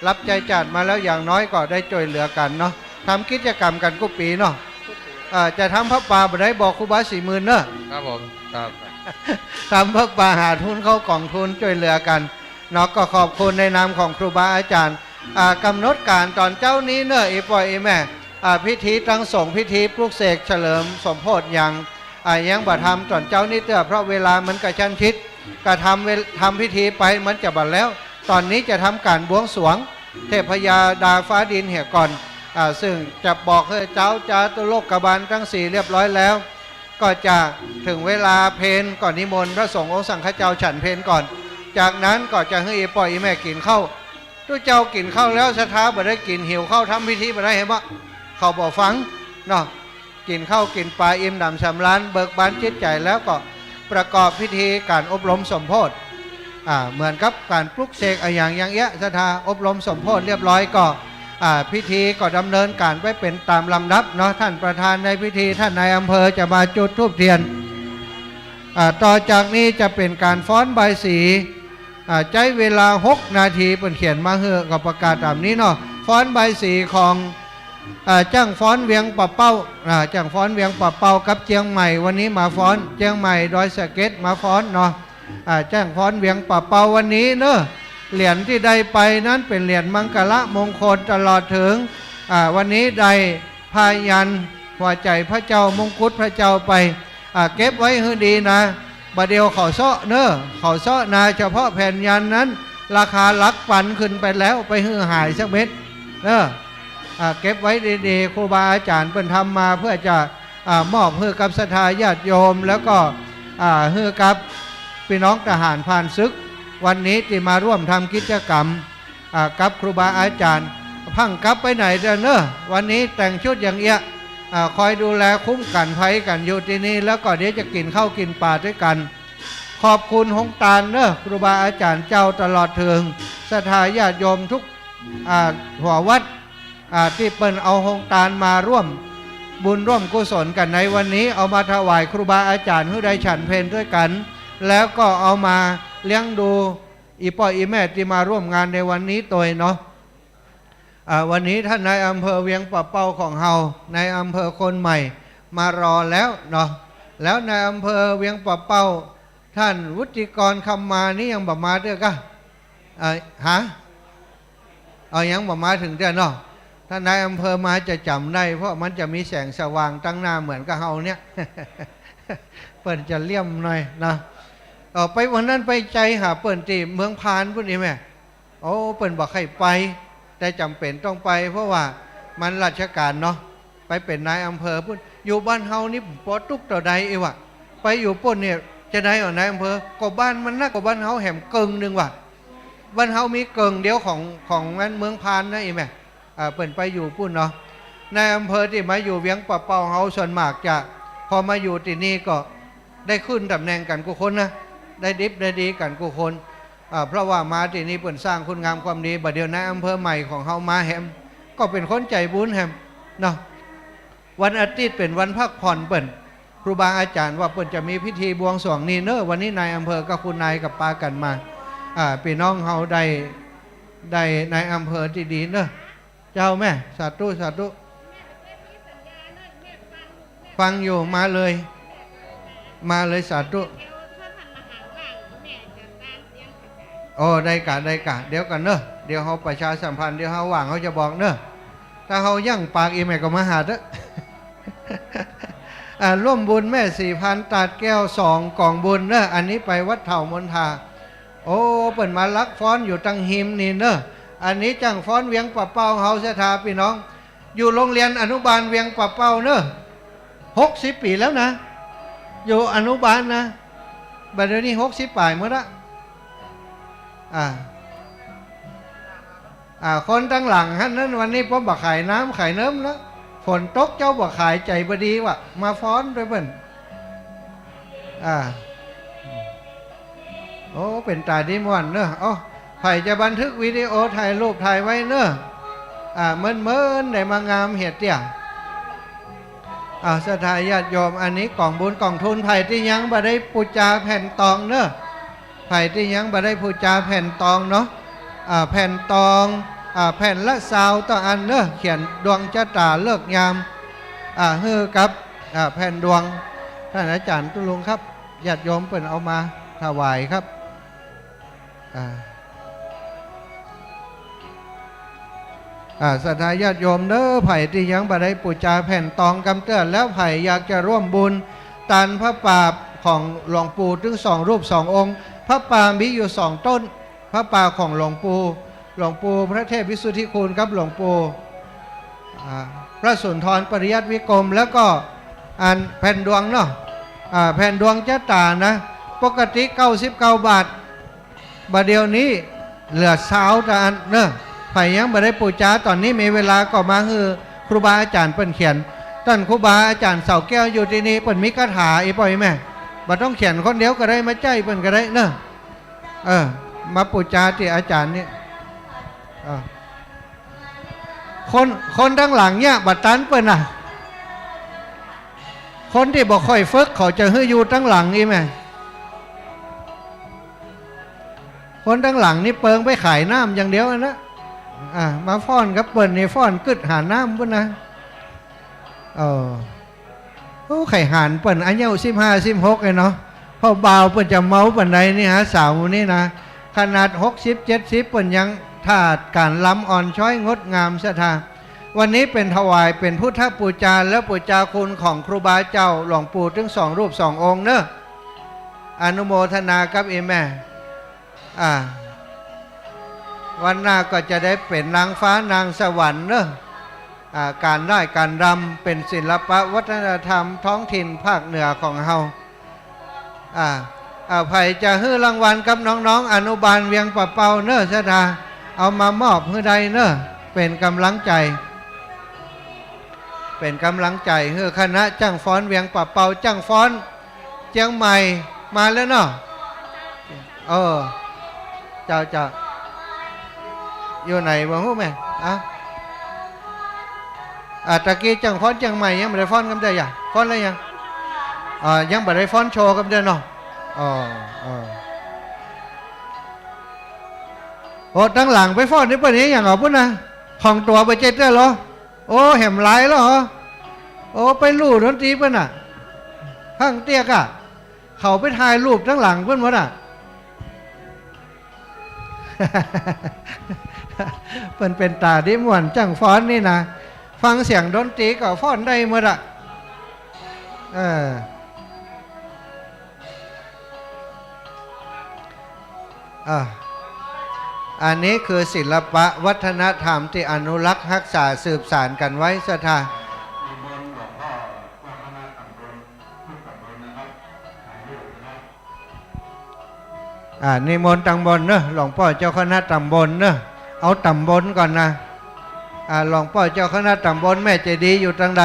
รับใจจัดมาแล้วอย่างน้อยก็ได้ช่วยเหลือกันเนาะทำกิจกรรมกันทุกปีเนาะจะทำพระป่าบ่ได้บอกครูบา40,000เนอะครับผมครับทำพระป่าหาทุนเข้ากองทุนช่วยเหลือกันเนาะก็ขอบคุณในนามของครูบาอาจารย์กำหนดการตอนเจ้านี้เนอะอีปอยอีแม่พิธีตั้งสงฆ์พิธีปลุกเสกเฉลิมสมโภชยังบ่ทำตอนเจ้านี้เตอเพราะเวลามันกระชั้นชิดก็ทำพิธีไปมันจะบัดแล้วตอนนี้จะทำการบวงสรวงเทพยาดาฟ้าดินเหี่ยก่อนซึ่งจะบอกให้เจ้าจาตุโลกบาลทั้ง4เรียบร้อยแล้วก็จะถึงเวลาเพลก่อนนิมนต์พระสงฆ์องค์สังฆเจ้าฉันเพลก่อนจากนั้นก็จะให้ปล่อยแม่กินข้าวตัวเจ้ากินข้าวแล้วสถาบ่ได้กินหิวข้าวทำพิธีบ่ได้เห็นปะเขาบอกฟังเนาะกินข้าวกินปลาอิ่มดำสำราญเบิกบานจิตใจแล้วก็ประกอบพิธีการอบรมสมโภชเหมือนกับการปลุกเสกอย่างเงี้ยสถาอบรมสมโภชเรียบร้อยก็พิธีก็ดำเนินการไปเป็นตามลำดับเนาะท่านประธานในพิธีท่านนายอำเภอจะมาจุดธูปเทียนต่อจากนี้จะเป็นการฟ้อนใบสีใช้เวลา6 นาทีเป็นเขียนมาเฮือกับประกาศตามนี้เนาะฟ้อนใบสีของจ้างฟ้อนเวียงปะเป้าจ้างฟ้อนเวียงปะเป้ากับเจียงใหม่วันนี้มาฟ้อนเจียงใหม่ดอยสะเก็ดมาฟ้อนเนาะจ้างฟ้อนเวียงปะเป้าวันนี้เนอะเหรียญที่ได้ไปนั้นเป็นเหรียญมังกรมงคลตลอดถึงวันนี้ได้พายันหัวใจพระเจ้ามงกุฎพระเจ้าไปเก็บไว้ให้ดีนะบาเดียวเขาเซาะเนอะเขาเซาะนาเฉพาะแผ่นยันนั้นราคาหลักพันขึ้นไปแล้วไปหื้อหายสักเม็ดเนอะเก็บไว้ดีๆครูบาอาจารย์เพิ่นทำมาเพื่อจะ มอบให้กับศรัทธาญาติโยมแล้วก็ให้กับพี่น้องทหารผ่านศึกวันนี้ที่มาร่วมทำกิจกรรมกับครูบาอาจารย์พังกลับไปไหนเด้อเนอะวันนี้แต่งชุดอย่างเอี้ยคอยดูแลคุ้มกันภัยกันอยู่ที่นี่แล้วก็เดี๋ยวจะกินข้าวกินปลาด้วยกันขอบคุณหงตาลเนอะครูบาอาจารย์เจ้าตลอดถึงศรัทธาญาติโยมทุกหัววัดที่เปิ้นเอาหงตาลมาร่วมบุญร่วมกุศลกันในวันนี้เอามาถวายครูบาอาจารย์ให้ได้ฉันเพลด้วยกันแล้วก็เอามาเลี้ยงดูอีพ่ออีแม่ที่มาร่วมงานในวันนี้ตัวเนาะวันนี้ท่านนายอำเภอเวียงป่าเป้าของเฮาในอำเภอคนใหม่มารอแล้วเนาะแล้วในอำเภอเวียงป่าเป้าท่านวุฒิกรคำมานี่ยังบ่มาเด้อก็เอายังบ่มาถึงเด้อเนาะท่านนายอำเภอมาจะจำได้เพราะมันจะมีแสงสว่างตั้งหน้าเหมือนกับเฮาเนี่ย เปิ่นจะเลี่ยมหน่อยนะไปวันนั้นไปใจหาเปิ่นที่เมืองพานพุ่นนี่แม่โอ้เปิ่นบอกให้ไปแต่จำเป็นต้องไปเพราะว่ามันราชการเนาะไปเป็นนายอำเภอพุ่นอยู่บ้านเฮานี่ปอตุกต่อใดเอวะไปอยู่ปุ่นเนี่ยจะได้นายอำเภอก็บ้านมันนักกว่าบ้านเฮาแหมเกิงนึงว่ะบ้านเฮามีเกิงเดียวของนั้นเมืองพานนะอีแม่เปิ่นไปอยู่ปุ่นเนาะนายอำเภอที่มาอยู่เวียงป่าเป้าเฮาส่วนมากจะพอมาอยู่ที่นี่ก็ได้ขึ้นตำแหน่งกันกุคนนะได้ดิบได้ดีกันกุคนเพราะว่ามาที่นี่เปิ่นสร้างคุณงามความดีบัดเดียวนายอำเภอใหม่ของเฮามาแฮมก็เป็นคนใจบุญแฮมเนาะวันอาทิตย์เป็นวันพักผ่อนเปิ่นครูบาอาจารย์ว่าเปิ่นจะมีพิธีบวงสรวงนี่เนอะวันนี้นายอำเภอกับคุณนายกับปากันมาพี่น้องเฮาได้นายอำเภอที่ดีเนอะเจ้าแม่สาธุสาธุฟังอยู่มาเลยสาธุโอ้ได้กะเดี๋ยวกันเนอะเดี๋ยวเขาประชาสัมพันธ์เดี๋ยวเขาว่างเขาจะบอกเนอะถ้าเขายั่งปากอีแม่ก็มาหาเด้อร่วมบุญแม่4,000ตัดแก้ว2กล่องบุญเนอะอันนี้ไปวัดเถ่ามนทาโอ้เปิ่นมาลักฟ้อนอยู่ตั้งหิมนี่เนอะอันนี้จังฟ้อนเวียงป่าเป้าเฮาเสถาพี่น้องอยู่โรงเรียนอนุบาลเวียงป่าเป้าเนอะ60 ปีแล้วนะอยู่อนุบาลนะบัดเดี๋ยวนี้60 ปลายเมื่อละคนตั้งหลังฮะนั้นวันนี้ผมบอกขายน้ำขายเนิ้มแล้วฝนตกเจ้าบอกขายใจบดีว่ะมาฟ้อนด้วยเบิ่นโอ้เป็นตาดีม่วนเนอะอ๋อไผ่จะบันทึกวิดีโอถ่ายรูปถ่ายไว้เนอะเมินได้มางามเหตุเนี่ยศรัทธาญาติโยมอันนี้กล่องบุญกล่องทุนไผ่ที่ยังบ่ได้ปูจาแผ่นตองเนอะไผ่ที่ยังบ่ได้ปูจาแผ่นตองเนาะแผ่นตองแผ่นละซาวต่ออันเนอะเขียนดวงชะตาเลิกยามฮือกับแผ่นดวงท่านอาจารย์ตุลุงครับญาติโยมเปิ่นเอามาถวายครับศรัทธาญาติโยมเด้อไผ่ที่ยังบ่ได้ปูจาแผ่นตองกำเตือนแล้วไผ่อยากจะร่วมบุญตันพระป่าของหลวงปู่ถึง2 รูป 2 องค์พระป่ามีอยู่2 ต้นพระป่าของหลวงปู่พระเทพวิสุทธิคุณครับหลวงปู่พระสุนทรปริยัติวิกรมแล้วก็อันแผ่นดวงเนาะแผ่นดวงเจ้าตานะปกติ99 บาทบัดเดียวนี้เหลือ20แต่อันเนอะไผ่ยังบ่ได้ปูจาตอนนี้มีเวลาก็มาคือครูบาอาจารย์เปิ้นเขียนท่านครูบาอาจารย์เสาแก้วอยู่ที่นี่เปิ้นมีคาถาอีปล่อยแม่บ่ต้องเขียนคนเดียวก็ได้มาใจเปิ้นก็ได้เนอะมาปูจาที่อาจารย์นี่คนทั้งหลังเนี่ยบัดตันเปิ้นคนที่บ่ค่อยฝึกเขาจะให้อยู่ทั้งหลังอีแม่คนทั้งหลังนี่เปิงไปขายน้ำอย่างเดียวนะมาฟ้อนกับเปิ้นนี่ฟ้อนกึดหาน้ำพุ่นนะโอ้ไข่หานเปิ้นอายุ15 16ไอ้เนาะพอบ่าวเปิ้นจะเมาปานใดนี่ฮะสาวนี่นะขนาด60 70เปิ้นยังถาดการล้ำอ่อนช้อยงดงามศรัทธาวันนี้เป็นถวายเป็นพุทธปูจาและปูจาคุณของครูบาเจ้าหลวงปู่ถึง2 รูป 2 องค์เนอะอนุโมทนากับแม่วันหน้าก็จะได้เป็นนางฟ้านางสวรรค์เนอะ การได้การรำเป็นศิลปะวัฒนธรรมท้องถิ่นภาคเหนือของเฮาไผ่จะฮื้อรางวัลกับน้องๆอนุบาลเวียงป่าเปาเนอะชะดาเอามามอบฮื้อใดเนอะเป็นกำลังใจฮื้อคณะจ้างฟ้อนเวียงป่าเปาจ้างฟ้อนเชียงใหม่มาแล้วเนาะเจ้าอยู่ไหนบ่ฮู้แม่ตะกี้จังฟ้อนเชียงใหม่ยังไม่ได้ฟ้อนกันได้ยังฟ้อนอะไรยังยังไม่ได้ฟ้อนโชว์กันได้เนาะโอ้ตั้งหลังไปฟ้อนนี่เปิ้นนี้อย่างพุ่นนะของตัวไปเจ็ดได้เหรอโอ้แหมหลายแล้วเหรอโอ้ไปลู่ดนตรีเปิ้นน่ะข้างเตี้ยกะเขาไปถ่ายรูปทั้งหลังเปิ้นหมดอ่ะ เปิ้นเป็นตาดิม่วนจังฟ้อนนี่นะฟังเสียงดนตรีก็ฟ้อนได้หมดอ่ะอันนี้คือศิลปะวัฒนธรรมที่อนุรักษ์รักษาสืบสานกันไว้ศรัทธานิมนต์ตำบลเนอะหลวงพ่อเจ้าคณะตำบลเนอะเอาตำบลก่อนนะหลวงพ่อเจ้าคณะตำบลแม่เจดีย์อยู่ทางใด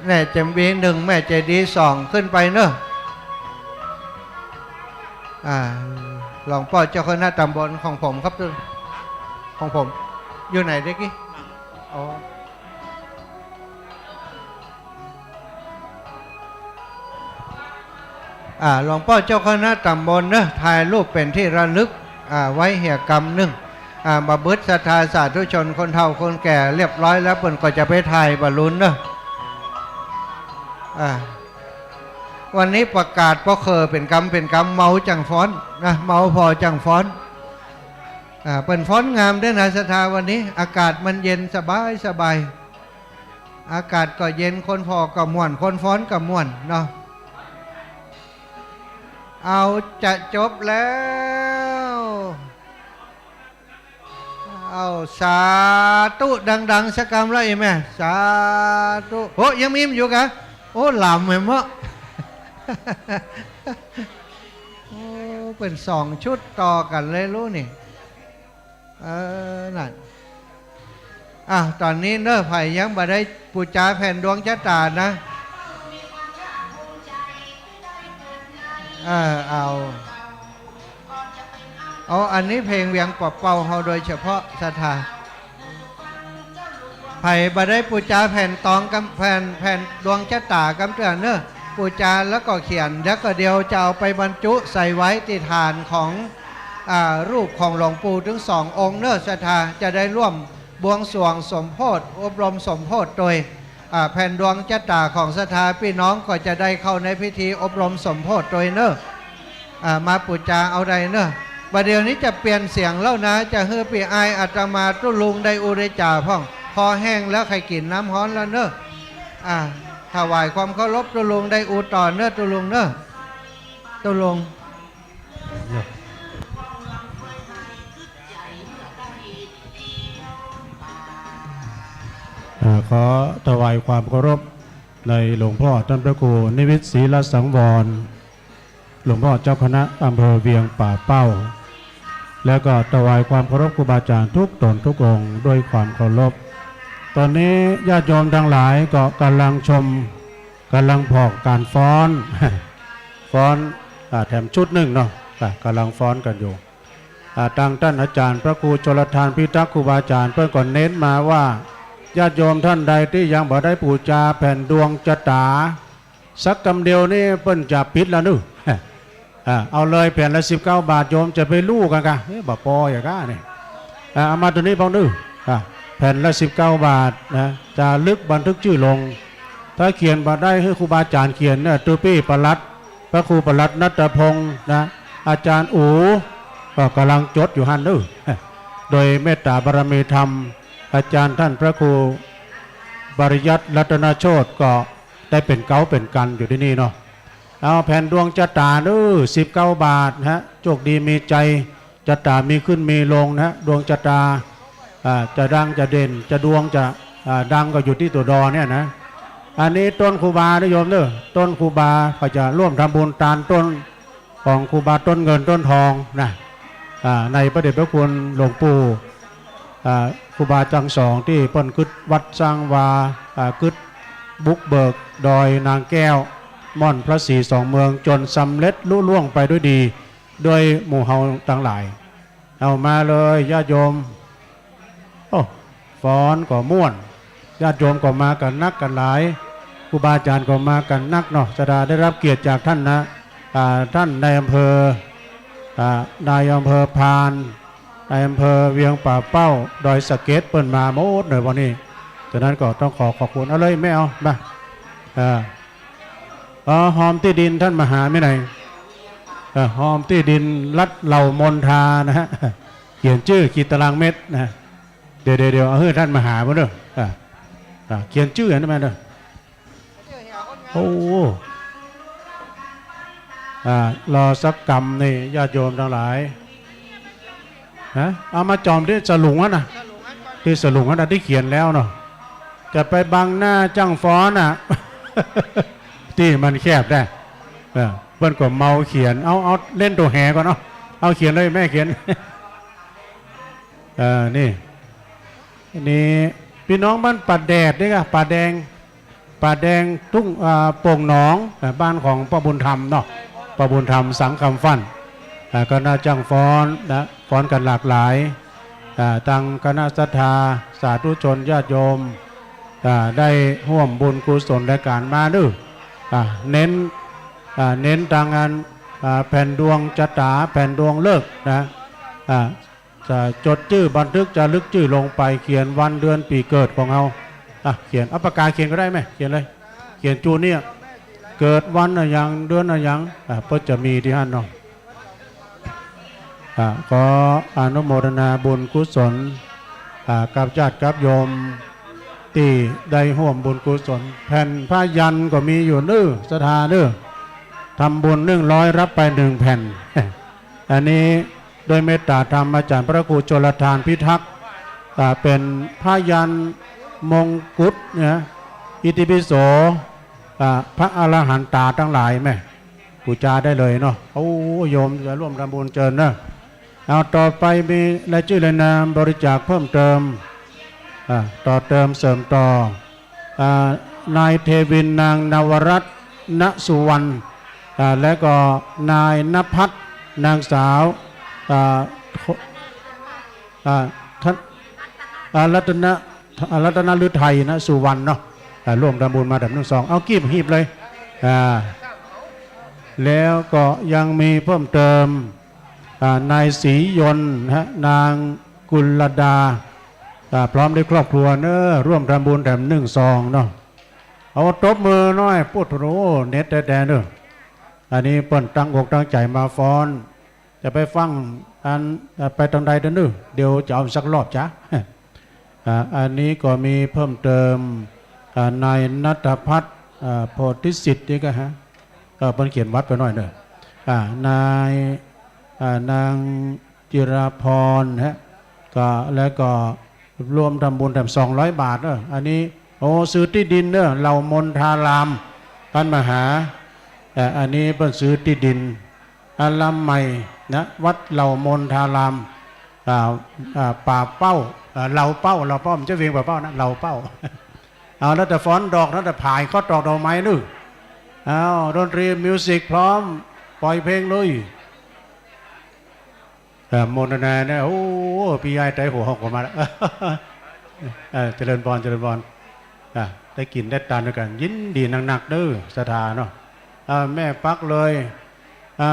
แม่เจดีย์1แม่เจดีย์2ขึ้นไปเนอะหลวงพ่อเจ้าคณะตำบลของผมครับของผมอยู่ไหนเด็กกี้หลวงพ่อเจ้าคณะตำบลนะถ่ายรูปเป็นที่ระลึกไว้เหี่ยกรรมหนึ่งบบึษศรัทธาสาธุชนคนเฒ่าคนแก่เรียบร้อยแล้วเพิ่นก็จะไปถ่ายบอลลูนนะวันนี้ประกาศพ่อเคอเป็นกรรมเมาจังฟ้อนนะเมาพอจังฟ้อนเป็นฟ้อนงามด้วยนะศรัทธาวันนี้อากาศมันเย็นสบายอากาศก็เย็นคนพอก็ม่วนคนฟ้อนก็ม่วนเนาะเอาจะจบแล้วเอาสาธุดังๆสักคำแล้วอีแม่สาธุโอ้ยังมีอยู่กะโอ้หลำเหมือนมั้งโอ้เป็น2 ชุดต่อกันเลยรู้นี่นั่นตอนนี้เนอะไผ่ยังบ่ได้ปูจาแผ่นดวงชะตานะเอาอันนี้เพลงเวียงปอบเป่าเฮาโดยเฉพาะศรัทธาไผ่บ่ได้ปูจาแผ่นตองกำแผ่นดวงชะตากำเตือนเนอะปูจาแล้วก็เขียนแล้วก็เดียวจะเอาไปบรรจุใส่ไว้ที่ฐานของรูปของหลวงปู่ถึง2 องค์เนอะศรัทธาจะได้ร่วมบวงสรวงสมโภชอบรมสมโภชโดยแผ่นดวงชะตาของศรัทธาพี่น้องก็จะได้เข้าในพิธีอบรมสมโภชโดยเนอะมาปูจาเอาใดเนอะประเดี๋ยวนี้จะเปลี่ยนเสียงแล้วนะจะเฮือปีอายอาตมาตุลุงได้อุเรจ่าพ่องคอแห้งแล้วใครกินน้ำฮ้อนแล้วเนอะถวายความเคารพตุลุงได้อุต่อเนอะตุลุงเนอะตุลุงขอถวายความเคารพในหลวงพ่อท่านพระครูนิวิตศรีลสังวรหลวงพ่อเจ้าคณะอำเภอเวียงป่าเป้าแล้วก็ถวายความเคารพครูบาอาจารย์ทุกตนทุกองค์ด้วยความเคารพตอนนี้ญาติโยมทั้งหลายก็กำลังชมกำลังพอกการฟ้อนแถมชุดหนึ่งเนาะกำลังฟ้อนกันอยู่ทางท่านอาจารย์พระครูชลทานพิทักษ์ครูบาอาจารย์เพื่อนก่อนเน้นมาว่าญาติโยมท่านใดที่ยังบ่ได้ปูจาแผ่นดวงชะตาสักคำเดียวนี่เปิ้นจะปิดแล้วนึเอาเลยแผ่นละ19 บาทโยมจะไปลู่กันกะบ่ปออย่างก้าเนี่ยเอามาตัวนี้พอนึแผ่นละ19 บาทนะจะลึกบันทึกชื่อลงถ้าเขียนบ่ได้ให้ครูบาอาจารย์เขียนเนี่ยตัวปี้ปลัดพระครูปลัดณัฐพงศ์นะอาจารย์อู๋ก็กำลังจดอยู่หันโดยเมตตาบารมีธรรมอาจารย์ท่านพระครูบริยัติรัตนโชติก็ได้เป็นเก้าเป็นกันอยู่ที่นี่เนาะเอาแผ่นดวงชะตา19 บาทฮะโชคดีมีใจชะตามีขึ้นมีลงนะดวงชะตา จะดังจะเด่นจะดวงจะดังก็อยู่ที่ตัวดอเนี่ยนะอันนี้ต้นครูบานิยมเด้อต้นครูบาก็จะร่วมทำบุญตามต้นของครูบาต้นเงินต้นทองนะในพระเดชพระคุณหลวงปู่ครูบาจังสองที่เปิ้นกึดวัดสร้างวากึดบุกเบิกดอยนางแก้วม่อนพระศรีสองเมืองจนสำเร็จลุล่วงไปด้วยดีด้วยหมู่เฮาต่างหลายเอามาเลยญาติโยมโอ้ฟ้อนก็ม่วนญาติโยมก็มากันนักกันหลายครูบาอาจารย์ก็มากันนักเนาะจะได้รับเกียรติจากท่านนะท่านนายอำเภอนายอำเภอพานนายอำเภอเวียงป่าเป้าดอยสะเก็ดเปิ่นมาโมดเลยวันนี้ฉะนั้นก็ต้องขอบคุณเอาเลยไม่เอามาหอมที่ดินท่านมหาไม่ไหนหอมที่ดินรัดเหล่ามนทานะฮะเขียนชื่อขีดตารางเม็ดนะเดี๋ยวเอาให้ท่านมหามาเด้อเขียนชื่อนั่นมาเด้อโอ้รอสักกรรมนี่ญาติโยมทั้งหลายเอามาจอมที่สลุงนะที่สลุงนะที่เขียนแล้วเนาะจะไปบังหน้าจ้างฟ้อนที่มันแคบได้เพื่อนก็เมาเขียนเอาเล่นตัวแห่ก่อนเอาเขียนเลยแม่เขียนนี่พี่น้องบ้านป่าแดดนี่ก็ป่าแดงทุ่งโป่งหนองบ้านของป้าบุญธรรมเนาะป้าบุญธรรมสังคำฟันก็น่าจ้างฟ้อนนะฟ้อนกันหลากหลายตั้งคณะศรัทธาสาธุชนญาติโยมได้ร่วมบุญกุศลในการมาด้วยเน้นทางงานแผ่นดวงจตาแผ่นดวงเลิกนะจะจดชื่อบันทึกจะลึกชื่อลงไปเขียนวันเดือนปีเกิดของเราเขียนเอาปากกาเขียนก็ได้ไหมเขียนเลยเขียนจูเนี่ยเกิดวันอะไรอย่างเดือนอะไรอย่างเพื่อจะมีที่ฮั่นเนาะขออนุโมทนาบุญกุศลกับญาติกับโยมที่ได้ร่วมบุญกุศลแผ่นพระยันก็มีอยู่สถาทำบุญ100รับไป1แผ่นอันนี้โดยเมตตาธรรมอาจารย์พระครูชลทานพิทักษ์เป็นพระยันมงกุฎเนี่ยอิติปิโสพระอรหันตาทั้งหลายแม่ปูจาได้เลยเนาะโอ้โยมจะร่วมทำบุญเจิญนะเอาต่อไปมีรายชื่อรายนามบริจาคเพิ่มเติมต่อเติมเสริมต่อนายเทวินนางนวรัตนสุวรรณและก็นายณภัทรนางสาวรัตนฤทัยนะสุวรรณเนาะร่วมทำบุญมาดับ1-2เอากีบหีบเลยแล้วก็ยังมีเพิ่มเติมนายศรียนต์นางกุลดาพร้อมด้วยครอบครัวร่วมทำบุญแต่1-2เนาะเอาตบมือหน่อยพูดโอ้เน็ตแต่เด้ออันนี้เปิ้นตั้งอกตั้งใจมาฟ้อนจะไปฟังไปทางใดเด้อเดี๋ยวจะเอาสักรอบจ้ะอันนี้ก็มีเพิ่มเติมนายณัฐพัฒน์โพธิสิทธิ์นี่ก็เพิ่นเขียนวัดไปหน่อยนางจิราพรก็แล้วก็รวมทำบุญ200 บาทอันนี้ซื้อที่ดินเหล่ามนทารามท่านมหาอันนี้เพิ่นซื้อที่ดินอารามใหม่นะวัดเหล่ามนทารามป่าเป้าเหล่าเป้ามันจะเวียงป่าเป้านะเหล่าเป้าเอาแล้วแต่ฟ้อนดอกแล้วแต่ผายก็ดอกไม้เอาดนตรีมิวสิกพร้อมปล่อยเพลงเลยโมนนาเนี่ยโอ้พี่ยายใจหัวหอกออกมาแล้วเจริญพรได้กินได้ทานด้วยกันยินดีหนักสถานเนาะแม่ปักเลย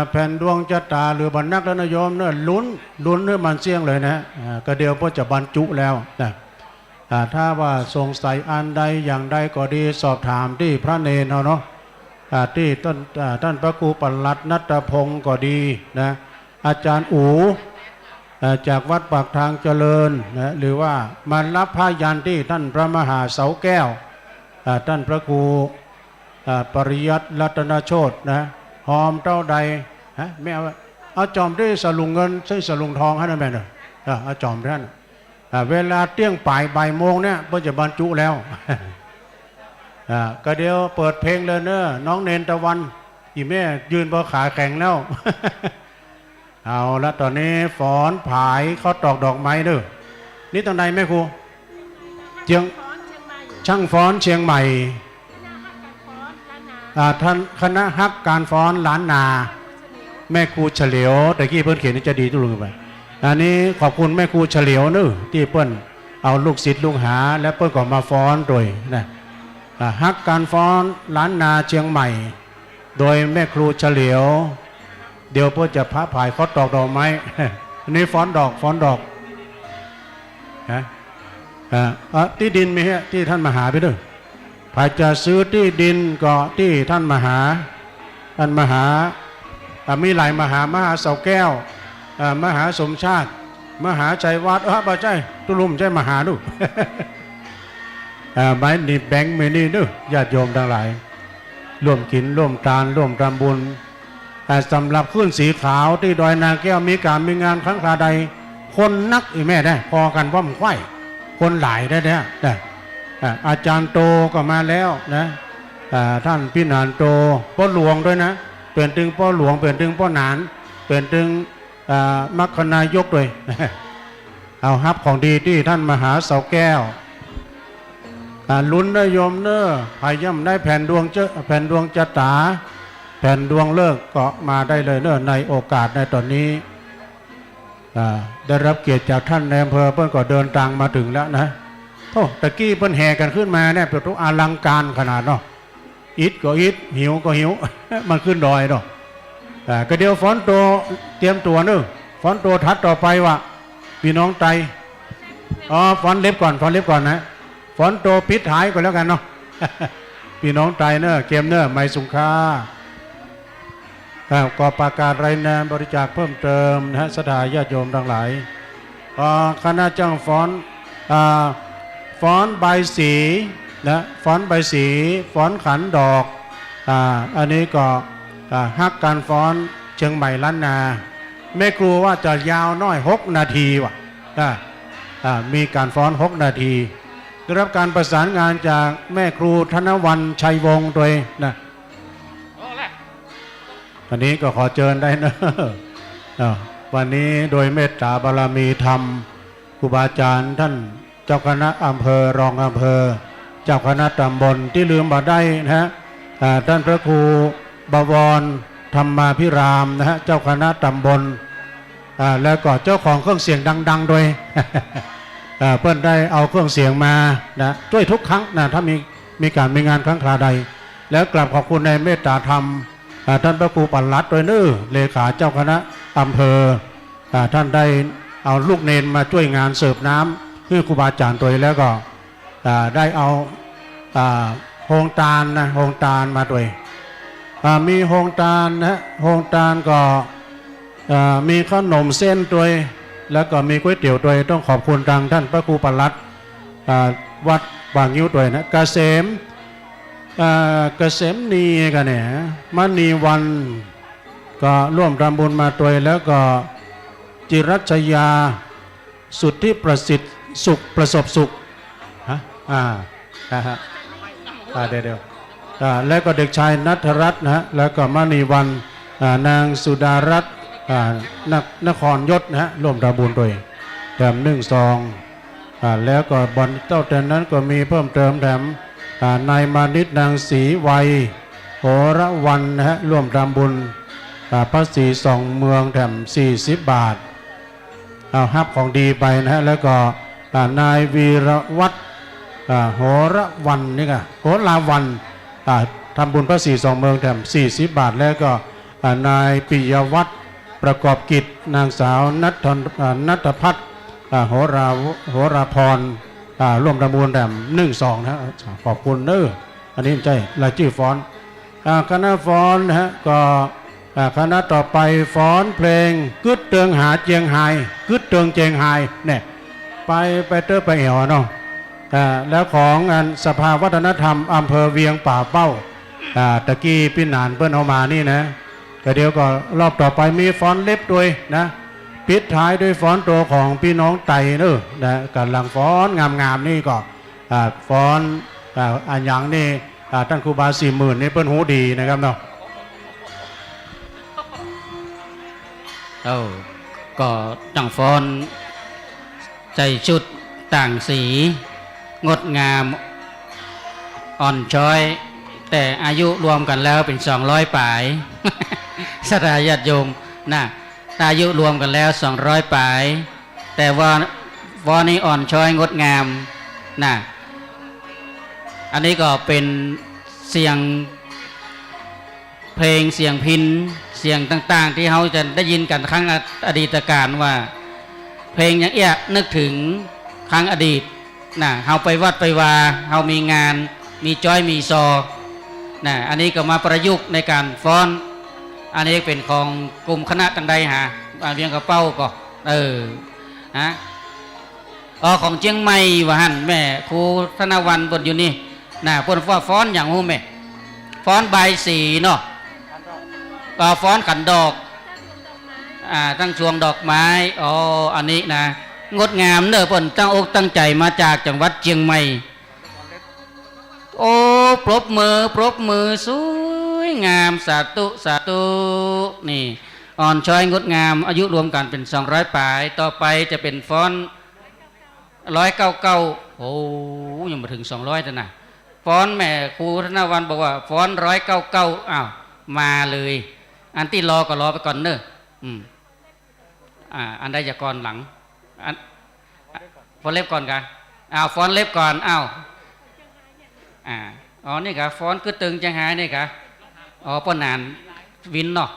แผ่นดวงจตาหรือบรรณักแล้วนะโยมลุ้นมันเสี่ยงเลยนะก็เดียวก็จะบรรจุแล้วนะถ้าว่าสงสัยอันใดอย่างใดก็ดีสอบถามที่พระเนรเนาะที่ท่านพระครูปลัดณัฐพงศ์ก็ดีนะอาจารย์อู๋จากวัดปากทางเจริญนะหรือว่ามารับพระยันที่ท่านพระมหาเสาแก้วท่านพระครูปริยัติรัตนโชตินะหอมเต้าใดไม่เอาจอมด้วยสลุงเงินซึ่งสลุงทองให้นั่นแม่เอาจอมท่าน เวลาเที่ยงบ่ายโมงเนี่ยเพิ่นจะบรรจุแล้ว ก็เดี๋ยวเปิดเพลงเลยเนอะน้องเนนตะวันอีแม่ยืนบนขาแข็งแล้ว เอาละตอนนี้ฝอนผายเขาตอกดอกไม้เด้อนี่ตรงไหนแม่ครูเจียง ฟ้อนเชียงใหม่ ช่างฟ้อนเชียงใหม่ หน้าฮักการฟ้อนล้านนา ท่านคณะฮักการฟ้อนล้านนา เฉลียว แม่ครูเฉลียวแต่กี้เพิ่นเขียนนี่จะดีทุกลุงไปอันนี้ขอบคุณแม่ครูเฉลียวเนอะที่เพิ่นเอาลูกศิษย์ลูกหาและเพิ่นก็มาฟ้อนโดยนะฮักการฟ้อนล้านนาเชียงใหม่ โดยแม่ครูเฉลียวเดี๋ยวเพื่อจะพระผายเขาตอกดอกไม้ อันนี้ฟ้อนดอกนะที่ดินมีฮะที่ท่านมหาไปด้วยผายจะซื้อที่ดินก็ที่ท่านมหามีหลายมหาเสาแก้วมหาสมชาติมหาชัยวัฒน์บ่ใช่ตุลุมใช่มหาดู ไม้นี่แบงค์ไม่นี่ดูญาติโยมทั้งหลายร่วมกินร่วมทานร่วมทำบุญสำหรับขึ้นสีขาวที่ดอยนางแก้วมีการมีงานครั้งคราใดคนนักอีแม่ได้พอกันว่ำไข่คนหลายได้เนี่ยอาจารย์โตก็มาแล้วนะท่านพี่นานโตพ่อหลวงด้วยนะเปลี่ยนถึงพ่อหลวงเปลี่ยนถึงพ่อหนานเปลี่ยนถึงมัคคณายกด้วย เอาฮับของดีที่ท่านมหาเสาแก้วลุ้นได้โยมเนอพาย่ำได้แผ่นดวงจตาแผ่นดวงเลิกก็มาได้เลยเนอในโอกาสในตอนนี้ได้รับเกียรติจากท่านในอำเภอเพิ่นก็เดินทางมาถึงแล้วนะโอ้ตะกี้เพิ่นแห่กันขึ้นมาเนี่ยเป็นทุกอลังการขนาดเนาะอิดก็อิดหิวก็หิว มันขึ้นดอยเนาะก็เดี๋ยวฝนโตเตรียมตัวเนอฝนโตทัดต่อไปว่าพี่น้องไตฝนเล็บก่อนนะฝนโตพิษหายก่อนแล้วกันเนาะ พี่น้องไตเนอะเกมเนอะไม่สุงค่าก็ประกาศรายนามบริจาคเพิ่มเติมนะฮะศรัทธาญาติโยมทั้งหลายคณะจ้างฟ้อนใบสีนะฟ้อนใบสีฟ้อนขันดอกอันนี้ก็ฮักการฟ้อนเชียงใหม่ล้านนาแม่ครูว่าจะยาวน้อย6 นาทีว่ะมีการฟ้อน6 นาทีได้รับการประสานงานจากแม่ครูธนวรรณชัยวงศ์โดยนะวันนี้ก็ขอเชิญได้นะ วันนี้โดยเมตตาบารมีธรรมครูบาอาจารย์ท่านเจ้าคณะอำเภอรองอำเภอเจ้าคณะตำบลที่ลืมบ่ได้นะฮะท่านพระครูบวรธรรมาภิรามนะฮะเจ้าคณะตำบลแล้วก็เจ้าของเครื่องเสียงดังๆโดย เพื่อนได้เอาเครื่องเสียงมานะช่วยทุกครั้งนะถ้ามีการมีงานครั้งคราใดแล้วกราบขอบคุณในเมตตาธรรมท่านพระครูปัลลัดโดยนื้อเลขาเจ้าคณะอำเภอท่านได้เอาลูกเนนมาช่วยงานเสิร์ฟน้ำเพื่อครูบาอาจารย์ตัวแล้วก็ได้เอาโฮงตาลนะโฮงตาลมาด้วยมีโฮงตาลนะโฮงตาลก็มีขนมเส้นด้วยแล้วก็มีก๋วยเตี๋ยวด้วยต้องขอบคุณทางท่านพระครูปัลลัดวัดบางยิ้วด้วยนะเกษมนีกันเนี่ยมณีวันก็ร่วมทำบุญมาตัวแล้วก็จิรัชยาสุทธิประสิทธิ์สุขประสบสุขเดี๋ยวแล้วก็เด็กชายณัฐรัตน์นะแล้วก็มณีวันนางสุดารัตน์นครยศนะร่วมทำบุญด้วยแถม1 2แล้วก็บอลเต้าแต่นั้นก็มีเพิ่มเติมแถมนายมานิตนางศรีวัยโหระวันนะฮะร่วมทำบุญพระศรีสองเมืองแถม40 บาทเอาฮับของดีไปนะฮะแล้วก็นายวีรวัฒน์โหระวันนี่ค่ะโหราวันทำบุญพระศรีสองเมืองแถม40 บาทแล้วก็นายปิยวัฒน์ประกอบกิจนางสาวนัทพัฒน์โหราพรร่วมทำบุญแถม1 2นะขอบคุณเนอะอันนี้ใช่รายชื่อฟ้อนคณะฟ้อนนะฮะก็คณะต่อไปฟ้อนเพลงกึดเตืองหาเจียงไฮกึดเตืองเจียงไฮเนี่ยไปเตอร์ไปเอวเนาะแล้วของงานสภาวัฒนธรรมอำเภอเวียงป่าเป้าตะกี้พี่หนานเปิ้นเอามานี่นะแต่เดี๋ยวก็รอบต่อไปมีฟ้อนเล็บด้วยนะ ปิดท้ายด้วยฟ้อนตัวของพี่น้องไตเนอะนะกำลังฟ้อนงามๆนี่ก็ฟ้อนอันยังนี่ท่านครูบา40,000นี่เปิ้นหูดีนะครับเนาะ ก็จังฟ้อนใส่ชุดต่างสีงดงามอ่อนช้อย แต่อายุรวมกันแล้วเป็น200 ปลาย สถาญาติโยมนะอายุรวมกันแล้ว200 ปลาย แต่ว่านี้อ่อนช้อยงดงามนะอันนี้ก็เป็นเสียงเพลงเสียงพิณเสียงต่างๆที่เขาจะได้ยินกันครั้งอดีตการว่าเพลงอย่างเอี้ยนึกถึงครั้งอดีตนะเขาไปวัดไปวาเขามีงานมีจ้อยมีซอนะอันนี้ก็มาประยุกต์ในการฟ้อนอันนี้เป็นของกลุ่มคณะตังใดหาเวียงกระเป้าก็ฮะของเชียงใหม่ว่าหันแม่ครูธนวันบนอยู่นี่นะเพิ่นว่าฟ้อนอย่างหูแม่ฟ้อนใบสีเนาะก็ฟ้อนขันดอกตั้งช่วงดอกไม้อันนี้นะงดงามเนอะเพิ่นตั้งอกตั้งใจมาจากจังหวัดเชียงใหม่ปรบมือสวยงามสาธุนี่อ่อนช้อยงดงามอายุรวมกันเป็น200 ปลายต่อไปจะเป็นฟ้อน199ยังมาถึง200แต่นะฟ้อนแม่ครูธนวันบอกว่าฟ้อน199อ้าวมาเลยอันที่รอก็รอไปก่อนเนอะอันใดจะก่อนหลังฟ้อนเล็บก่อนกันฟ้อนเล็บก่อนนี่กะฟ้อนกึดตึงจังหายนี่กะป้อนนานวินเนาะ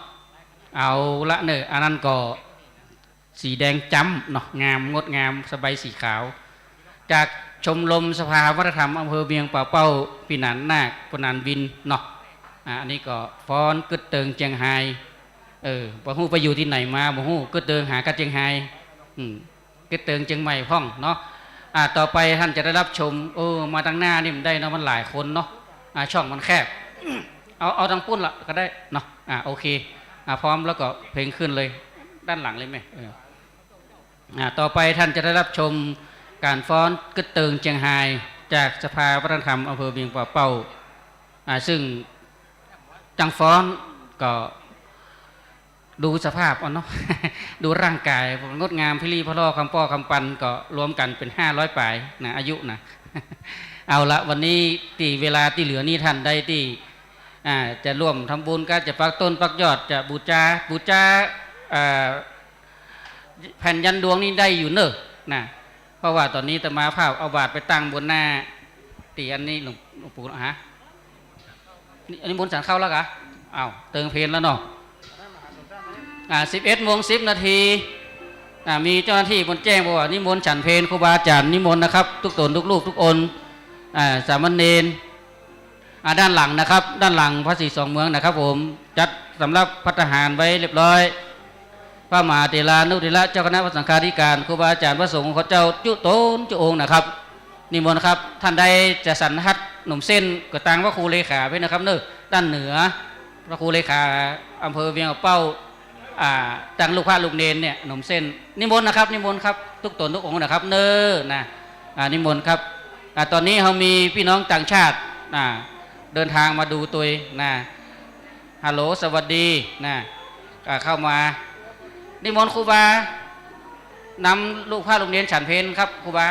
เอาละเนอะอันนั้นก็สีแดงจ้ำเนาะงามงดงามสบายสีขาวจากชมรมสภาวัฒนธรรมอำเภอเวียงป่าเป้าปีนันนาคปนานวินเนาะอันนี้ก็ฟ้อนกึดเติงเจียงไฮ้บ่ฮู้ไปอยู่ที่ไหนมาบ่ฮู้กึดเติงหากะเจียงไฮ้กึดเติงเจียงใหม่พ่องเนาะต่อไปท่านจะได้รับชมมาทางหน้านี่มันได้เนาะมันหลายคนเนาะช่องมันแคบเอาทางปุ้นละก็ได้เนาะโอเคพร้อมแล้วก็เพลงขึ้นเลยด้านหลังเลยไหมต่อไปท่านจะได้รับชมการฟ้อนกึดเติงเจียงไฮ้จากสภาวัฒนธรรมอำเภอเวียงป่าเป้าซึ่งจังฟ้อนก็ดูสภาพเนาะ ดูร่างกายงดงามพิรีพะล่อคำป้อคำปันก็รวมกันเป็น500 ปลายนะอายุนะ เอาละวันนี้ที่เวลาที่เหลือนี้ท่านได้ที่จะร่วมทำบุญก็จะปักต้นปักยอดจะบูชาแผ่นยันดวงนี้ได้อยู่เนอะนะเพราะว่าตอนนี้ตมาภาพเอาบาทไปตั้งบนหน้าตีอันนี้หลวงปู่ฮะอันนี้มนต์ฉันเข้าแล้วกะเติงเพลนแล้วเนาะ11:10 นาทีมีเจ้าหน้าที่บนแจ้งบอกว่านิมนต์ฉันเพลครูบาอาจารย์นิมนต์นะครับทุกตนทุกลูกทุกอนสามเณรด้านหลังนะครับด้านหลังพระศรีสองเมืองนะครับผมจัดสำหรับภัตตาหารไว้เรียบร้อยพระมหาเถรานุเถระเจ้าคณะพระสังฆาธิการครูบาอาจารย์พระสงฆ์ของเจ้าจุโตนจุองค์นะครับนิมนต์ครับท่านใดจะสันทัดหนุ่มเส้นก็ตังพระครูเลขาไว้นะครับเนอะด้านเหนือพระครูเลขาอำเภอเวียงเป้าตังลูกพระลูกเนนเนี่ยหนุ่มเส้นนิมนต์นะครับนิมนต์ครับทุกตนทุกองค์นะครับเนอนะนิมนต์ครับตอนนี้เขามีพี่น้องต่างชาติเดินทางมาดูตัวนะฮัลโหลสวัสดีนะเข้ามานิมนต์ครูบานำลูกพระลูกเนนฉันเพลครับครูบา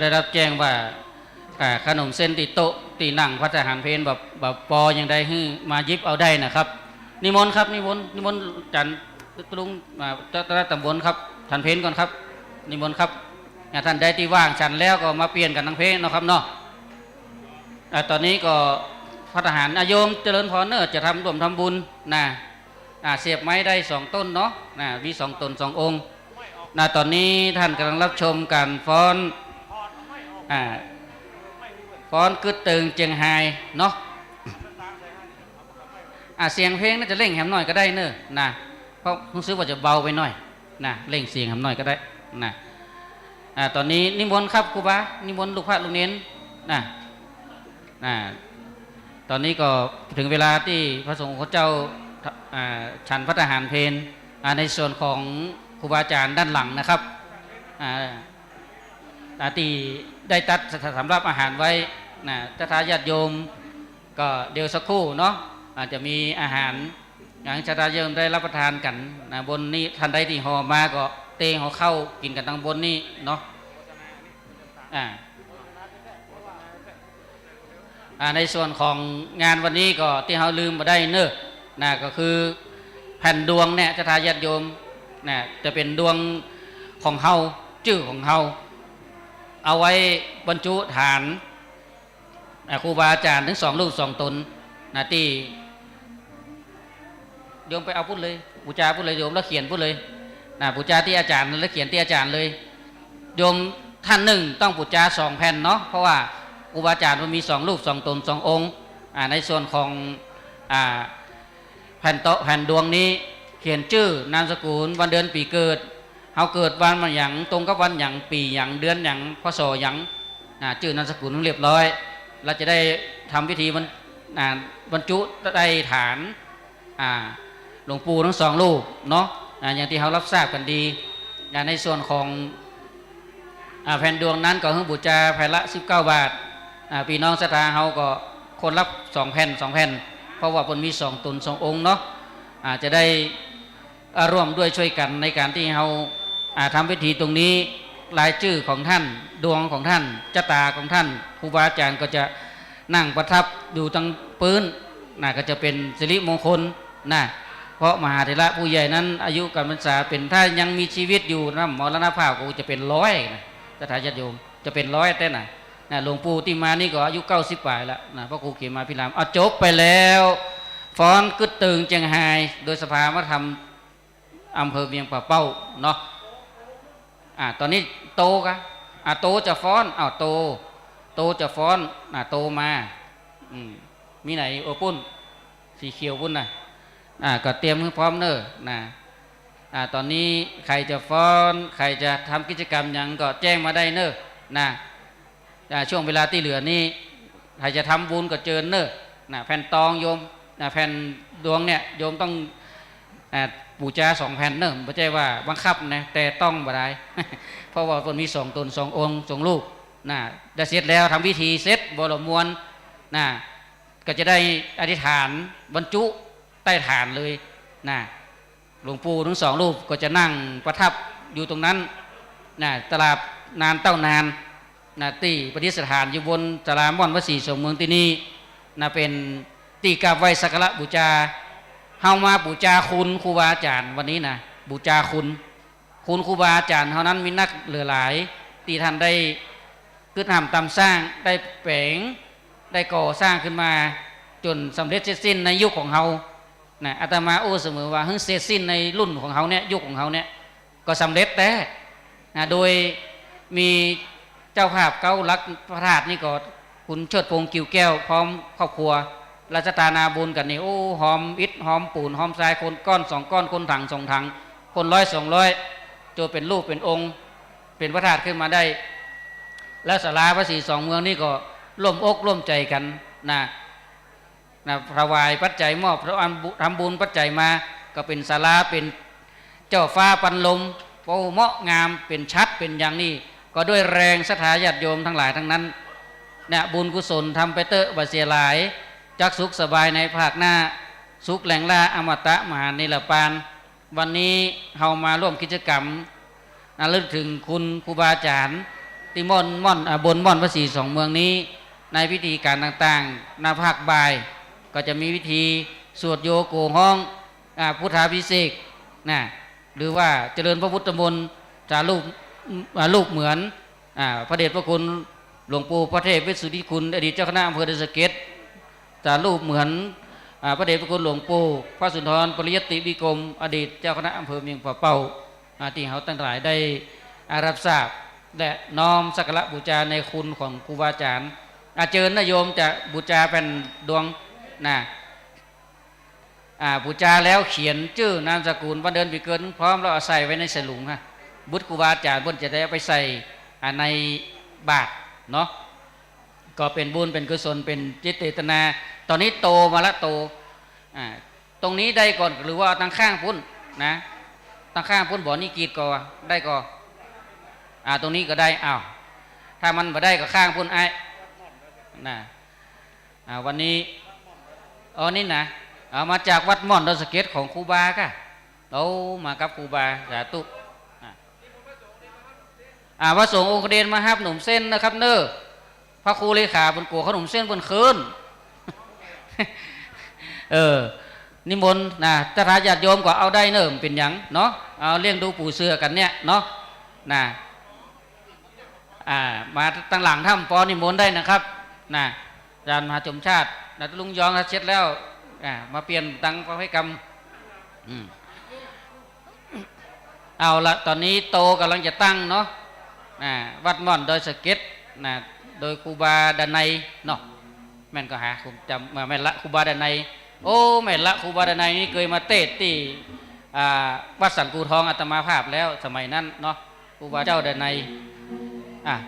ได้รับแจ้งว่าขนมเส้นติโต๊ะตีหนังพระทหารเพลแบบปอยังได้ให้มายิบเอาได้นะครับนิมนต์ครับนิมนต์จันลุงเจ้าตำบลครับฉันเพลก่อนครับนิมนต์ครับท่านได้ที่ว่างฉันแล้วก็มาเปลี่ยนกันทั้งเพลนะครับเนาะตอนนี้ก็พระทหารโยมเจริญพรเนอจะทำร่วมทำบุญนะเสียบไม้ได้2 ต้นเนาะมี2 ต้น2 องค์ตอนนี้ท่านกำลังรับชมการฟ้อนฟ้อนกึดเติงเจียงไฮ้เนาะเสียงเพลงน่าจะเล่งแหมหน่อยก็ได้เนอะนะ เพราะรู้สึกว่าจะเบาไปหน่อยนะเร่งเสียงทำหน่อยก็ได้นะตอนนี้นิมนต์ครับครูบานิมนต์ลูกพระลูกเน้นนะตอนนี้ก็ถึงเวลาที่พระสงฆ์ของเจ้าฉันพระทหารเพลในส่วนของครูบาอาจารย์ด้านหลังนะครับที่ได้ตัดสำหรับอาหารไว้นะถ้าญาติโยมก็เดี๋ยวสักครู่เนาะอาจจะมีอาหารอย่างญาติโยมได้รับประทานกันนะบนนี้ท่านใดที่ห่อมาก็เตงห่อเข้ากินกันทางบนนี้เนาะในส่วนของงานวันนี้ก็ที่เราลืมมาได้เนอะนะก็คือแผ่นดวงเนี่ยจะทายาทโยมนะจะเป็นดวงของเฮาชื่อของเฮาเอาไว้บรรจุฐานครูบาอาจารย์ถึง2 รูป 2 ตนนะที่โยมไปเอาพูดเลยบูชาพูดเลยโยมแล้วเขียนพูดเลยนะบูชาที่อาจารย์แล้วเขียนที่อาจารย์เลยโยมท่านหนึ่งต้องบูชา2 แผ่นเนาะเพราะว่าครูบาอาจารย์มันมี2 รูป 2 ตน 2 องค์ในส่วนของแผ่นดวงนี้เขียนชื่อนามสกุลวันเดือนปีเกิดเขาเกิดวันมาอย่างตรงกับวันอย่างปีอย่างเดือนอย่างพศอย่างชื่อนามสกุลเรียบร้อยเราจะได้ทำพิธีบรรจุได้ฐานหลวงปู่ทั้ง2 รูปเนาะอย่างที่เขารับทราบกันดีในส่วนของแผ่นดวงนั้นก็ให้บูชาแผ่นละ19 บาทพี่น้องศรัทธาเขาก็คนรับ2 แผ่น 2 แผ่นเพราะว่ามันมี2 ตน 2 องค์เนาะจะได้ร่วมด้วยช่วยกันในการที่เราทำพิธีตรงนี้รายชื่อของท่านดวงของท่านชะตาของท่านครูบาอาจารย์ก็จะนั่งประทับอยู่ตั้งปื้นก็จะเป็นสิริมงคลเพราะมหาเถระผู้ใหญ่นั้นอายุการพรรษาเป็นถ้ายังมีชีวิตอยู่นะมรณภาพก็จะเป็น100นะสถาญาติโยมจะเป็น100แต่หลวงปู่ที่มานี่ก็อายุ90 ปลายแล้วพระครูเขมาพิรามจบไปแล้วฟ้อนกึดตึงเจียงไฮ้โดยสภาวัฒนธรรมอำเภอเวียงป่าเป้าเนาะตอนนี้โตกันโตจะฟ้อนโตจะฟ้อนโตมามีไหนโอปุ้นสีเขียวปุ้นก็เตรียมพร้อมเนอะตอนนี้ใครจะฟ้อนใครจะทำกิจกรรมยังก็แจ้งมาได้เนอะช่วงเวลาที่เหลือนี้ใครจะทำบุญก็เจิญเนอะแผ่นตองโยมแผ่นดวงเนี่ยโยมต้องบูชา2 แผ่นเนอะไม่ใช่ว่าบังคับนะแต่ต้องบ่ได้ เพราะว่าคนมี2 ตน 2 องค์ 2 ลูกได้เสร็จแล้วทำพิธีเสร็จบรมวลก็จะได้อธิษฐานบรรจุใต้ฐานเลยหลวงปู่ทั้ง2 รูปก็จะนั่งประทับอยู่ตรงนั้นตลาดนานเต้านานที่ประดิษฐานอยู่บนศาลาม่อนวัดศรีสมเมืองที่นี่เป็นที่กราบไหว้สักการะบูชาเฮามาบูชาคุณครูบาอาจารย์วันนี้บูชาคุณครูบาอาจารย์เท่านั้นมีนักเหลือหลายที่ท่านได้ขึ้นทำตามสร้างได้แปลงได้ก่อสร้างขึ้นมาจนสำเร็จเสร็จสิ้นในยุคของเฮาอาตมาโอ้เสมอว่าเสร็จสิ้นในรุ่นของเฮาเนี่ยยุคของเฮาเนี่ยก็สำเร็จแต่โดยมีเจ้าภาพเก้าลักพระธาตุนี่ก็คุณเชิดพงษ์กิ่วแก้วพร้อมครอบครัวราชตานาบุญกันนี่โอ้หอมอิฐหอมปูนหอมทรายคนก้อน2 ก้อนคนถัง2 ถังคน100 200จนเป็นรูปเป็นองค์เป็นพระธาตุขึ้นมาได้แล้วศาลาพระศรี2 เมืองนี่ก็ร่วมอกร่วมใจกันถวายปัจจัยมอบพระอันทำบุญปัจจัยมาก็เป็นศาลาเป็นเจ้าฟ้าปันลมโปเหมาะงามเป็นชัดเป็นอย่างนี้ก็ด้วยแรงศรัทธาญาติโยมทั้งหลายทั้งนั้นบุญกุศลทำไปเตอะบาเสียหลายจักสุขสบายในภาคหน้าสุขแหล่งล่าอมตะมหานิลปานวันนี้เฮามาร่วมกิจกรรมระลึกถึงคุณครูบาอาจารย์ที่บนม่อนพระศรี2 เมืองนี้ในพิธีการต่างๆในภาคบ่ายก็จะมีพิธีสวดโยโกห้องพุทธาภิเษกหรือว่าเจริญพระพุทธมนต์จารูปเหมือนพระเดชพระคุณหลวงปู่พระเทพวิสุทธิคุณอดีตเจ้าคณะอำเภอดอยสะเก็ดจารูปเหมือนพระเดชพระคุณหลวงปู่พระสุนทรปริยติวิกรมอดีตเจ้าคณะอำเภอเมียงป่าเป้าที่เขาตั้งหลายได้รับทราบและน้อมสักการะบูชาในคุณของครูบาอาจารย์เจิญโยมจะบูชาเป็นดวง ปูจาแล้วเขียนชื่อนามสกุลวันเดือนปีเกิดพร้อมแล้วเอาใส่ไว้ในสลุงฮะบุตรครูบาอาจารย์เพิ่นจะได้เอาไปใส่ในบาตรเนาะก็เป็นบุญเป็นกุศลเป็นจิตเจตนาตอนนี้โตมาละโตตรงนี้ได้ก่อนหรือว่าตั้งข้างพุ่นนะตั้งข้างพุ่นบ่อนี่กีดก่อได้ก่อตรงนี้ก็ได้อ้าวถ้ามันบ่ได้ก็ข้างพุ่นไอ้นะวันนี้นี่นะเอามาจากวัดม่อนดอนสะเก็ดของครูบาค่ะเรามากับครูบาสาธุพระสงฆ์องค์เดนมาฮับหนุ่มเส้นนะครับเนอพระครูเลขาบนกัวขนมเส้นบนคืนนิมนต์นะถ้าทายาติโยมก็เอาได้เนอะเป็นหยังเนาะเอาเลี้ยงดูปู่เสือกันเนี่ยเนาะนะมาตั้งหลังถ้ำปอนิมนต์ได้นะครับนะอาจารย์มหาชมชาตินะลุงยองเช็ดแล้วมาเปลี่ยนตังพระให้กรรมเอาละตอนนี้โตกำลังจะตั้งเนาะวัดม่อนโดยสเก็ตนะโดยครูบาดานัยเนาะแม่นก็หาผมจำแม่นละครูบาดานัยโอ้แม่นละครูบาดานัยนี่เคยมาเตะที่วัดสันกูทองอาตมาภาพแล้วสมัยนั้นเนาะครูบาเจ้าดานัย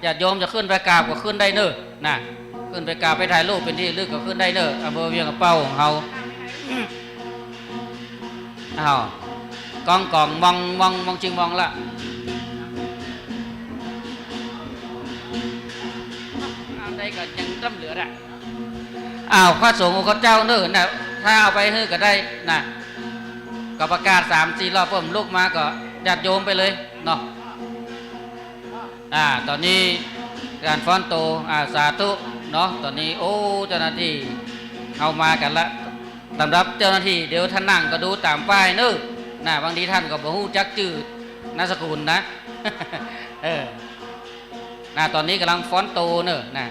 ญาติโยมจะขึ้นไปกราบก็ขึ้นได้เนอะนะขึ้นไปกราบไปถ่ายรูปเป็นที่ลึกก็ขึ้นได้เนอะอำเภอเวียงกระเป้าของเขากองมองจริงมองละได้ก็ยังร่ำเหลืออ่ะพระสงฆ์องค์เจ้าเนอะนะถ้าเอาไปให้ก็ได้นะก็ประกาศ3-4 รอบเพิ่มลูกมาก็ญาติโยมไปเลยเนาะตอนนี้การฟ้อนโตสาธุเนาะตอนนี้โอ้เจ้าหน้าที่เอามากันละลำดับเจ้าหน้าที่เดี๋ยวท่านนั่งก็ดูตามป้ายเนอะนะบางทีท่านก็บ่ฮู้จักชื่อนามสกุลนะตอนนี้กำลังฟ้อนโตเนอะนะ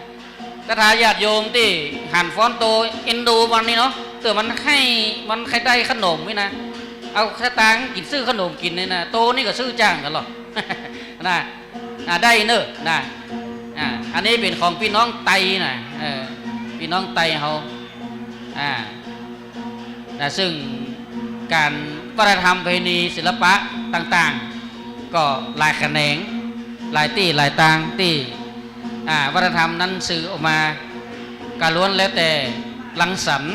ถ้าทายาติโยมที่หันฟ้อนโตเอ็นดูวันนี้เนาะเตือมันใครได้ขนมไหมนะเอาสตางค์กินซื้อขนมกินเนี่ยนะโตนี่ก็ซื้อจ้างกันหรอกนะได้เนอะนะอันนี้เป็นของพี่น้องไตนะพี่น้องไตเขาซึ่งการวัฒนธรรมประเพณีศิลปะต่างๆก็หลายแขนงหลายตี้หลายต่างที่วัฒนธรรมนั้นสื่อออกมาการล้วนแล้วแต่รังสรรค์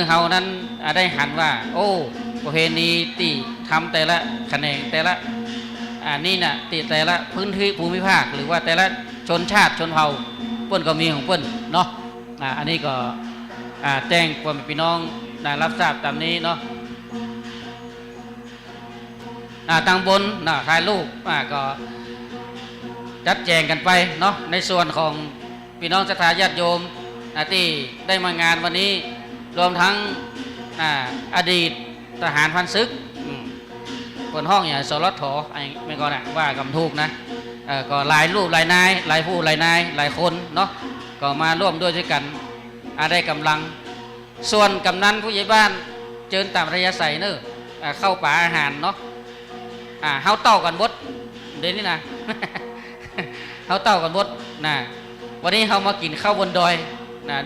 เฮานั้นได้หันว่าโอ้ประเพณีที่ทำแต่ละแขนงแต่ละนี่นะติแต่ละพื้นที่ภูมิภาคหรือว่าแต่ละชนชาติชนเผ่าเปิ้นก็มีของเปิ้นเนาะอันนี้ก็แจ้งความพี่น้องรับทราบตามนี้เนาะตั้งบนถ่ายรูปก็จัดแจงกันไปเนาะในส่วนของพี่น้องศรัทธาญาติโยมที่ได้มางานวันนี้รวมทั้งอดีตทหารพันศึกคนห้องอย่างสรทไม่ก็ว่ากำทูกนะก็หลายรูปหลายนายหลายผู้หลายนายหลายคนเนาะก็มาร่วมด้วยกันได้กำลังส่วนกำนันผู้ใหญ่บ้านเจิญตามระยะใส่เนอะเข้าป่าอาหารเนาะเฮาเต้ากันบดเดี๋ยวนี้นะ เฮาเต้ากันบดนะวันนี้เฮามากินข้าวบนดอย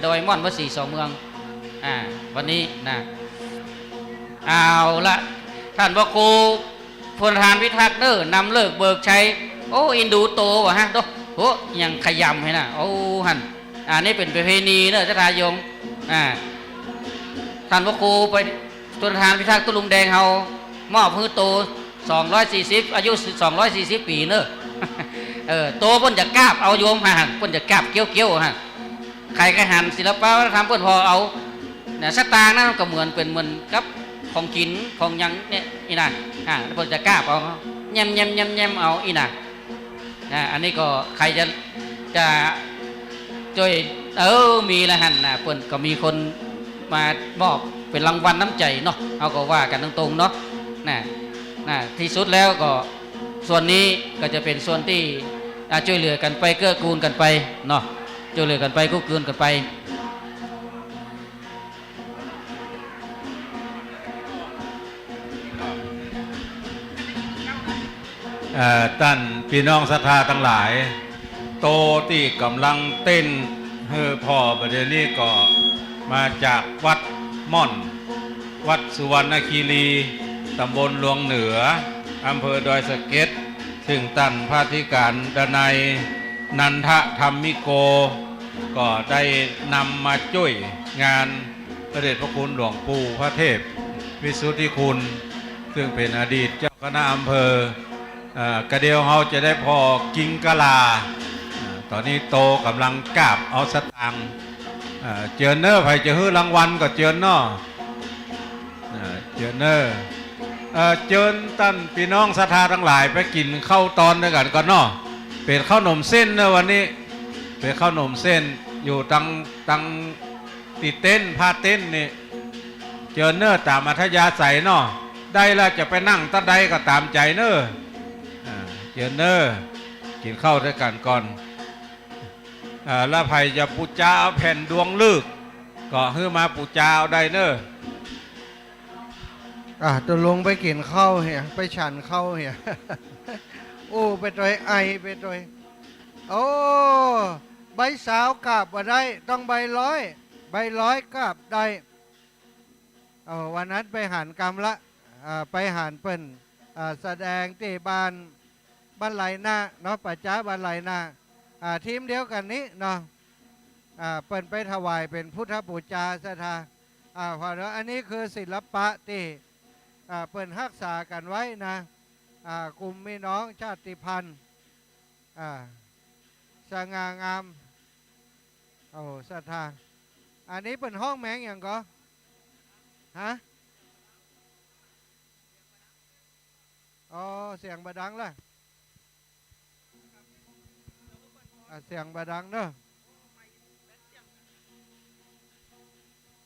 ดอยม่อนวัดศรีสองเมืองวันนี้นะเอาละท่านพระครูพลทหารพิทักษ์เนอะนำเลิกเบิกชัยโอ้อินดูโตวะฮะดูโอ้ยังขยำให้นะโอ้หันนี่เป็นประเพณีเนอะท่านทายงท่านพระครูไปพลทหารพิทักษ์ตุลุงแดงเฮามอบพื้นโต240อายุ240 ปีเนอะโตเพิ่นจะกราบเอาโยมหันเพิ่นจะกราบเกี้ยวฮะใครก็หันศิลปะวัฒนธรรมเพิ่นพอเอาสตางค์นั่นก็เหมือนเป็นเหมือนกับของกินของยังเนี่ยอีน่ะเพิ่นจะกราบเอาแยมเอาอีน่ะอันนี้ก็ใครจะช่วยมีละหันเพิ่นก็มีคนมามอบเป็นรางวัลน้ำใจเนาะเอาก็ว่ากันตรงๆเนาะที่สุดแล้วก็ส่วนนี้ก็จะเป็นส่วนที่ช่วยเหลือกันไปเกื้อกูลกันไปเนาะช่วยเหลือกันไปกู้กูลกันไปท่านพี่น้องศรัทธาทั้งหลายโตที่กำลังเต้นพ่อประเดี๋ยวนี้ก็มาจากวัด ม่อน วัดสุวรรณคีรีตำบลหลวงเหนืออำเภอดอยสะเก็ดซึ่งตั้นพระธิการดนัยนันทธรรมิโก ก็ได้นำมาช่วยงานพระเดชพระคุณหลวงปู่พระเทพวิสุทธิคุณ ซึ่งเป็นอดีตเจ้าคณะอำเภอกระเดียวเขาจะได้พอกิงกะลาตอนนี้โตกำลังกราบเอาสตังค์เจอเนอร์ใครจะฮื้อรางวัลก็เจอเนอเจอเนอร์เจิญตั้นพี่น้องศรัทธาทั้งหลายไปกินข้าวตอนด้วยกันก่อนเนาะเป็นข้าวหนมเส้นเนอะวันนี้เป็นข้าวหนมเส้นอยู่ตังติดเต้นพาเต้นนี่เจอเนอร์ตามอัธยาศัยเนาะได้แล้วจะไปนั่งตั้งใดก็ตามใจเนอเจอเนอร์กินข้าวด้วยกันก่อนแล้วไผ่จะปูจาเอาแผ่นดวงลึกก็ฮื้อมาปูจาเอาได้เนอตัวลงไปกินข้าวเหี่ยไปฉันข้าวเหี่ย โอ้ไปตัวไอไปตัวโอ้ใบสาวกาบว่าได้ต้องใบร้อยกาบได้วันนั้นไปหันกรรมละไปหันเปิ้นแสดงที่บ้านไหลนาเนาะปัจจ้าบ้านไหลนาทีมเดียวกันนี้เนาะเปิ้นไปถวายเป็นพุทธบูชาศรัทธาพอแล้วอันนี้คือศิลปะที่เปิ้นรักษากันไว้นะกลุ่มพี่น้องชาติพันธุ์สง่างามโอ้ศรัทธาอันนี้เป็นห้องแมงอย่างก็ฮะอ๋อเสียงบดังล่ะเสียงบดังเนอะ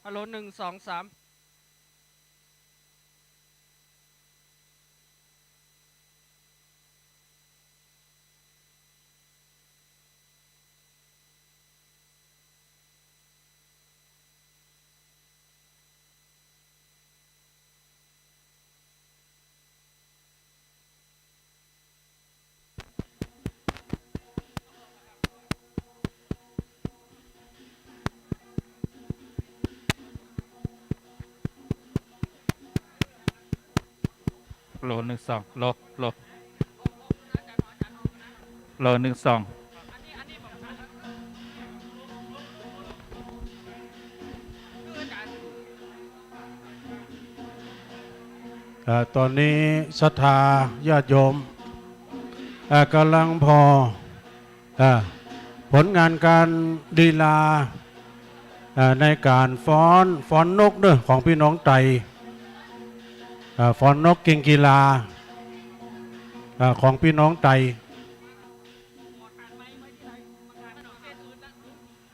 ฮัลโหล1 2 3โล12โล12ตอนนี้ศรัทธาญาติโยมกำลังพอผลงานการดีลาในการฟ้อนนกเด้อของพี่น้องไตฟ้อนนกเก่งกีฬาของพี่น้องไต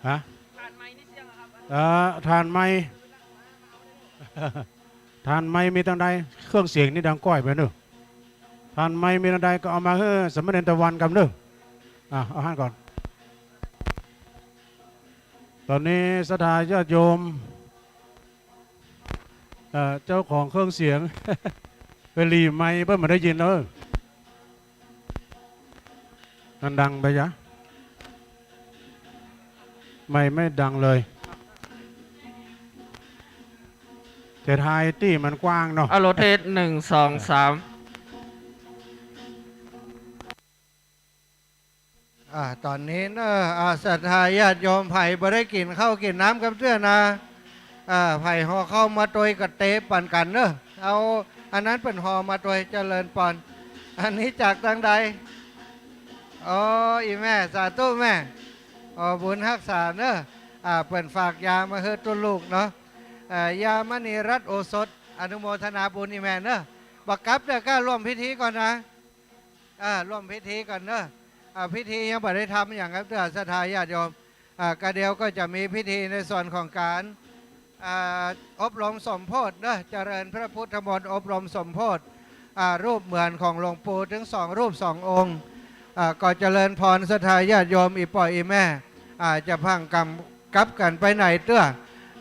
ฮะทานไม้ทานไม้มีตั้งใดเครื่องเสียงนี่ดังก้อยไปเนอะทานไม้มีตั้งใดก็เอามาสมณเณรตะวันกันเนอะเอาให้ก่อนตอนนี้ศรัทธาญาติโยมเจ้าของเครื่องเสียง ไปรีไม้เพื่อมาได้ยินเลยมันดังไปยะไม่ดังเลยแต่ไทยที่มันกว้างเนาะฮัลโหลเทส1 2 3ตอนนี้เนอะศรัทธาญาติโยมไผ่บ่ได้กินข้าวกินน้ำกับเสื้อนะไผ่ห่อเข้ามาโดยกระเตะปั่นกันเนอะเอาอันนั้นเป็นห่อมาโดยเจริญปอนอันนี้จากทางใดอ๋ออีแม่สาธุแม่บุญรักษาเนอะเปิ่นฝากยามาเฮือตัวลูกเนาะยามณีรัตน์โอสถอนุโมทนาบุญอีแม่เนอะบักกับเดี๋ยวก็ร่วมพิธีก่อนนะร่วมพิธีก่อนเนอะพิธียังไม่ได้ทำอย่างครับเพื่อศรัทธาญาติโยมกระเดียวก็จะมีพิธีในส่วนของการอบรมสมโพธิเนอะเจริญพระพุทธมนต์อบรมสมโพธิรูปเหมือนของหลวงปู่ถึง2 รูป 2 องค์ก็เจริญพรศรัทธาญาติโยมอีป่อยอีแม่จะพังกรรมกับกันไปไหนเตื้อ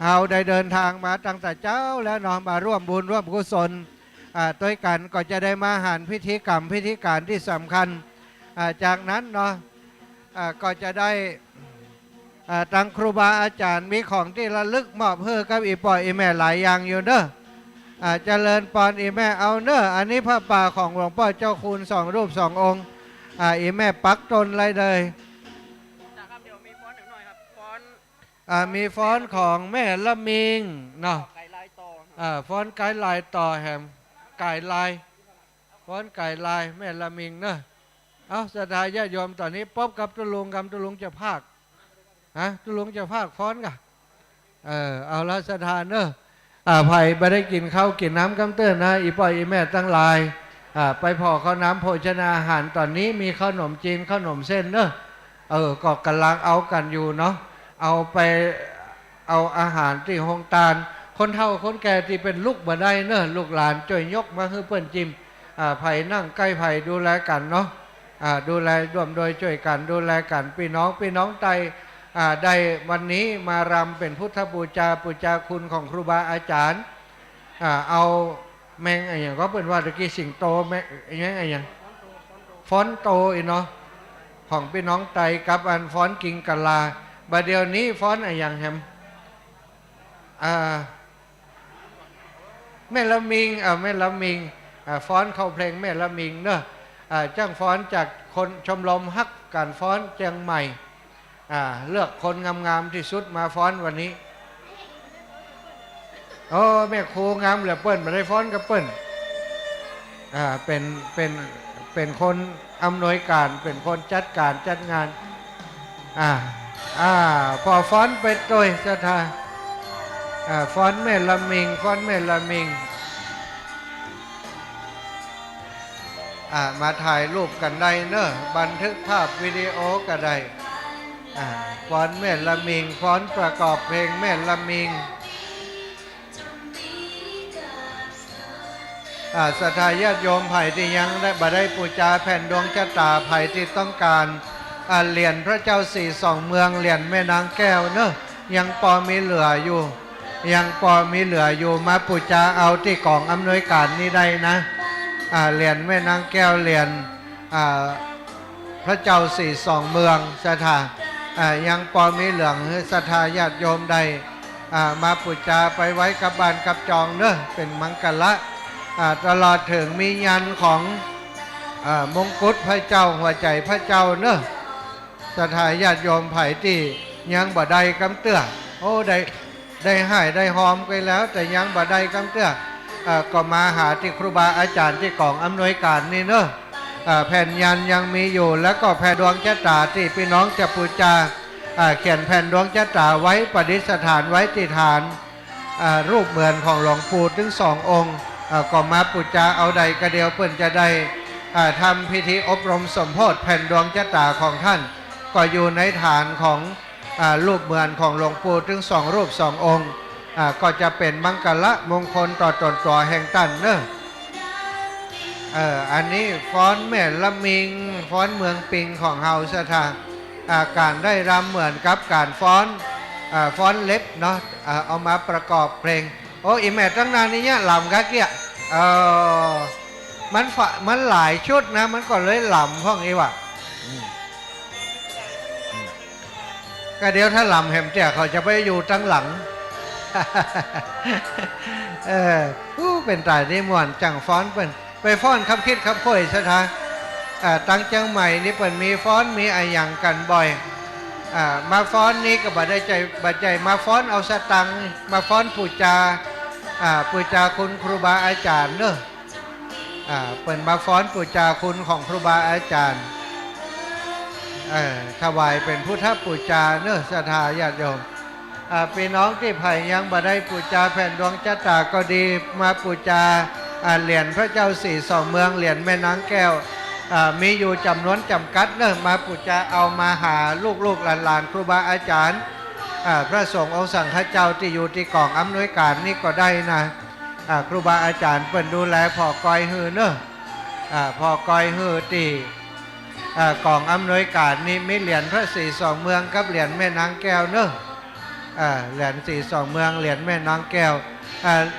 เอาได้เดินทางมาตั้งแต่เจ้าแล้วเนาะมาร่วมบุญร่วมกุศลด้วยกันก็จะได้มาหันพิธีกรรมพิธีการที่สำคัญจากนั้นเนาะก็จะได้ ทางครูบาอาจารย์มีของที่ระลึกมอบเพื่อกับอีปอยอีแม่หลายอย่างอยู่เด้อเจริญปอนอีแม่เอาเด้ออันนี้พระป่าของหลวงพ่อเจ้าคุณ2 รูป 2 องค์อีแม่ปักตนไรเลยนะครับเดี๋ยวมีฟ้อนหนึ่งหน่อยครับฟ้อน มีฟ้อนของแม่ละมิงเนาะ ไก่ลายต่อ ฟ้อนไก่ลายต่อแหมไก่ลายฟ้อนไก่ลายแม่ละมิงเนอะเอาศรัทธาญาติโยมตอนนี้พบกับตุลุงจะภาคตุลุงจะภาคฟ้อนกะเอาละศรัทธาเนอะไผ่ไปได้กินข้าวกินน้ำกำเตื้อนนะอีปอยอีแม่ตั้งหลายไปพอข้าวน้ำโภชนาอาหารตอนนี้มีขนมจีนขนมเส้นเนอะก็กำลังเอากันอยู่เนาะเอาไปเอาอาหารที่ห้องตาลคนเฒ่าคนแก่ที่เป็นลูกบ่ได้เนอะลูกหลานช่วยยกมาให้เปิ้นจิมไผ่นั่งใกล้ไผ่ดูแลกันเนาะดูแลร่วมโดยช่วยกันดูแลกันพี่น้องไตได้วันนี้มารำเป็นพุทธบูชาคุณของครูบาอาจารย์เอาแมงอะไรอย่างก็เป็นว่าตะกี้สิงโตแมงอะไรอย่างฟ้อนโตอีเนาะของพี่น้องไตกับอันฟ้อนกิงกะลาบัดเดี๋ยวนี้ฟ้อนอะไรอย่างแฮมแม่ละมิงแม่ละมิงฟ้อนเข้าเพลงแม่ละมิงเนอะจ้างฟ้อนจากคนชมรมฮักการฟ้อนเชียงใหม่เลือกคนงามๆที่สุดมาฟ้อนวันนี้โอ้แม่ครูงามเหลือเปิ้ลมาได้ฟ้อนกับเปิ้ลเป็นคนอำนวยการเป็นคนจัดการจัดงานพอฟ้อนไปโดยศรัทธาฟ้อนแม่ละมิงฟ้อนแม่ละมิงมาถ่ายรูปกันได้เนอะบันทึกภาพวิดีโอก็ได้ฟ้อนแม่ละมิงฟ้อนประกอบเพลงแม่ละมิงศรัทธาญาติโยมไผ่ที่ยังได้ปูชาแผ่นดวงชะตาไผ่ที่ต้องการเหรียญพระเจ้าสี่สองเมืองเหรียญแม่นางแก้วเนอะยังพอมีเหลืออยู่มาปูชาเอาที่กองอำนวยการนี้ได้นะเหรียญแม่นางแก้วเหรียญพระเจ้าสี่สองเมืองศรัทธายังพอมีเหลืองศรัทธาญาติโยมได้มาปูชาไปไว้กับบ้านกับจองเนอะเป็นมังกรตลอดถึงมียันของมงกุฎพระเจ้าหัวใจพระเจ้าเนอะศรัทธาญาติโยมไผ่ที่ยังบ่ได้กำเตื้อโอ้ได้ให้ได้หอมไปแล้วแต่ยังบ่ได้กำเตื้อก็มาหาที่ครูบาอาจารย์ที่กองอำนวยการนี่เนอะแผ่นยันยังมีอยู่แล้วก็แผ่นดวงชะตาที่พี่น้องจะปูชาเขียนแผ่นดวงชะตาไว้ประดิษฐานไว้ที่ฐานรูปเหมือนของหลวงปู่ถึง2 องค์ก็มาปูชาเอาใดกระเดียวเพื่อนจะได้ทำพิธีอบรมสมโภชแผ่นดวงชะตาของท่านก็อยู่ในฐานของรูปเหมือนของหลวงปู่ถึง2 รูป 2 องค์ก็จะเป็นมังกรมงคลต่อตนตัวแห่งตันเนอะอันนี้ฟ้อนแม่ละมิงฟ้อนเมืองปิงของเฮาศรัทธาการได้รำเหมือนกับการฟ้อนเล็บเนาะเอามาประกอบเพลงโอ้อีแม่ตั้งนานนี้เนี่ยลำกะเกียมันหลายชุดนะมันก็เลยลำพ่องนี้ว่ะก็เดี๋ยวถ้าลำแหมเตี่ยเขาจะไปอยู่ตั้งหลังเป็นตายที่ม่วนจังฟ้อนเป็นไปฟ้อนคับคิดคับค่อยศรัทธาตั้งเชียงใหม่นี่เปิ่นมีฟ้อนมีอะไรอย่างกันบ่อยมาฟ้อนนี้ก็บ่ได้ใจมาฟ้อนเอาสตังมาฟ้อนปูชาคุณครูบาอาจารย์เนอะเปิ่นมาฟ้อนปูชาคุณของครูบาอาจารย์ถวายเป็นพุทธปูชาเนอะศรัทธาญาติโยมพี่น้องที่ไผ่ยังบ่ได้ปูชาแผ่นดวงชะตาก็ดีมาปูชาเหรียญพระเจ้าสี่สองเมืองเหรียญแม่นางแก้วมีอยู่จำนวนจำกัดเนอะมาปูชาเอามาหาลูกหลานครูบาอาจารย์พระสงฆ์องค์สังฆเจ้าที่อยู่ที่กองอำนวยการนี่ก็ได้นะครูบาอาจารย์เปิ่นดูแลพอกอยฮือเนอะพอกอยฮือที่กองอำนวยการนี่มีเหรียญพระสี่สองเมืองกับเหรียญแม่นางแก้วเนอะเหรียญสี่สองเมืองเหรียญแม่นางแก้ว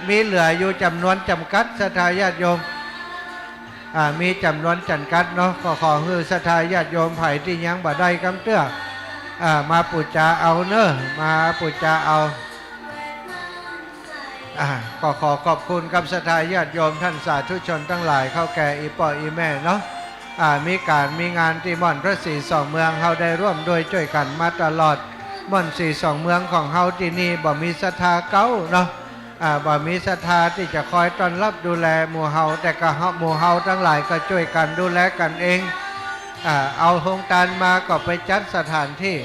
มีเหลืออยู่จำนวนจำกัดศรัทธาญาติโยมมีจำนวนจำกัดเนาะขอฮือศรัทธาญาติโยมไผ่ที่ยังบ่ได้กำเตื้อ มาปูจาเอาเนอะมาปูจาเอาก็ขอขอบคุณกับศรัทธาญาติโยมท่านสาธุชนทั้งหลายเข้าแก่อีป่ออีแม่เนาะมีการมีงานที่ม่อนพระศรีสองเมืองเฮาได้ร่วมโดยช่วยกันมาตลอดม่อนศรีสองเมืองของเฮาที่นี่บ่มีศรัทธาเก่าเนาะบ่มีศรัทธาที่จะคอยต้อนรับดูแลหมู่เฮาแต่ก็หมู่เฮาทั้งหลายก็ช่วยกันดูแลกันเองเอาโครงการมาก็ไปจัดสถานที่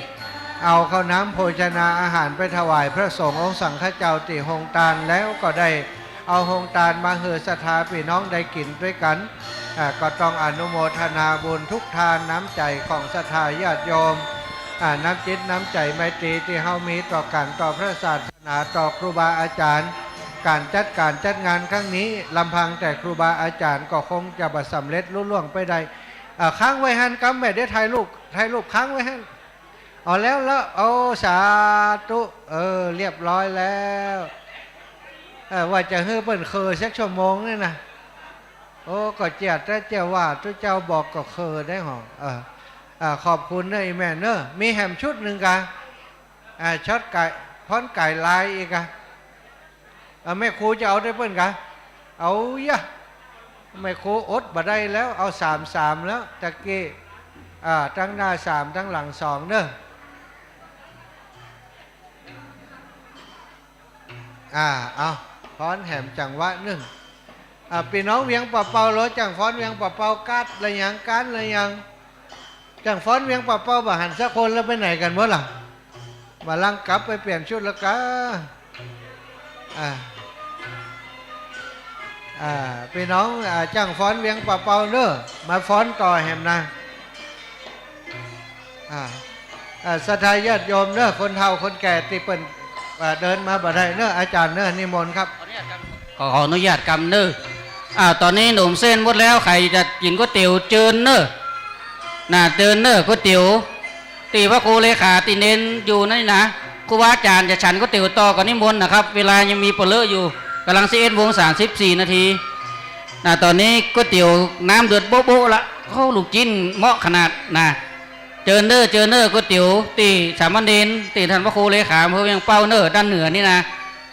เอาข้าวน้ำโภชนาอาหารไปถวายพระสงฆ์องค์สังฆเจ้าติโฮงตานแล้วก็ได้เอาโฮงตานมาเหือศรัทธาพี่น้องได้กินด้วยกันก็ต้องอนุโมทนาบุญทุกทานน้ำใจของศรัทธาญาติโยมน้ำจิตน้ำใจไมตรีที่เฮามีต่อกันต่อพระศาสนาต่อครูบาอาจารย์การจัดงานครั้งนี้ลำพังแต่ครูบาอาจารย์ก็คงจะบ่สำเร็จลุล่วงไปได้ค้างไว้หันกำแม่ได้ถ่ายรูปค้างไว้หันเอาแล้วเอาสาธุเรียบร้อยแล้วว่าจะเฮ้เปิ้นเคยสักชั่วโมงนี่นะโอ้ก็เจียดแต่เจ้าว่าทุกเจ้าบอกก็เคยได้หรอขอบคุณเนอะแม่เนอะมีแฮมชุดหนึ่งกันช็อตไก่พ้อนไก่ลายอีกกันแม่ครูจะเอาได้เปิ้นกันเอายะแม่ครูอดบ่ได้แล้วเอา3แล้วตะกี้ทั้งหน้า3ทั้งหลัง2เนอะเอาฟ้อนแหมจังหวะหนึ่งพี่น้องเวียงป่าเปารถจังฟ้อนเวียงป่าเปากัดอะไรอย่างกันอะไรอย่างจังฟ้อนเวียงป่าเปาบ่หันสักคนแล้วไปไหนกันวะล่ะมาลังกลับไปเปลี่ยนชุดแล้วกะพี่น้องจังฟ้อนเวียงป่าเปาเนอะมาฟ้อนต่อแหมนะศรัทธาญาติโยมเนอะคนเฒ่าคนแก่ที่เปิ่นเดินมาบ่ได้เนอะอาจารย์เนอะนิมนต์ครับขออนุญาตกำเนอะตอนนี้หนุ่มเส้นหมดแล้วใครจะกินก๋วยเตี๋ยวเจิญเนอะเจิญเนอะก๋วยเตี๋ยวตีพระครูเลขาตีเน้นอยู่นั่นนะครูบาอาจารย์จะฉันก๋วยเตี๋ยวต่อกับนิมนต์นะครับเวลายังมีเปลืออยู่กำลัง11:34 นาทีตอนนี้ก๋วยเตี๋ยวน้ำเดือดโบ๊ะละเขาลูกจิ้นเหมาะขนาดเจอเนอก๋วยเตี๋ยวตีสามเณรตีท่านพระครูเลขาเพื่อยังเป้าเนอด้านเหนือนี่นะ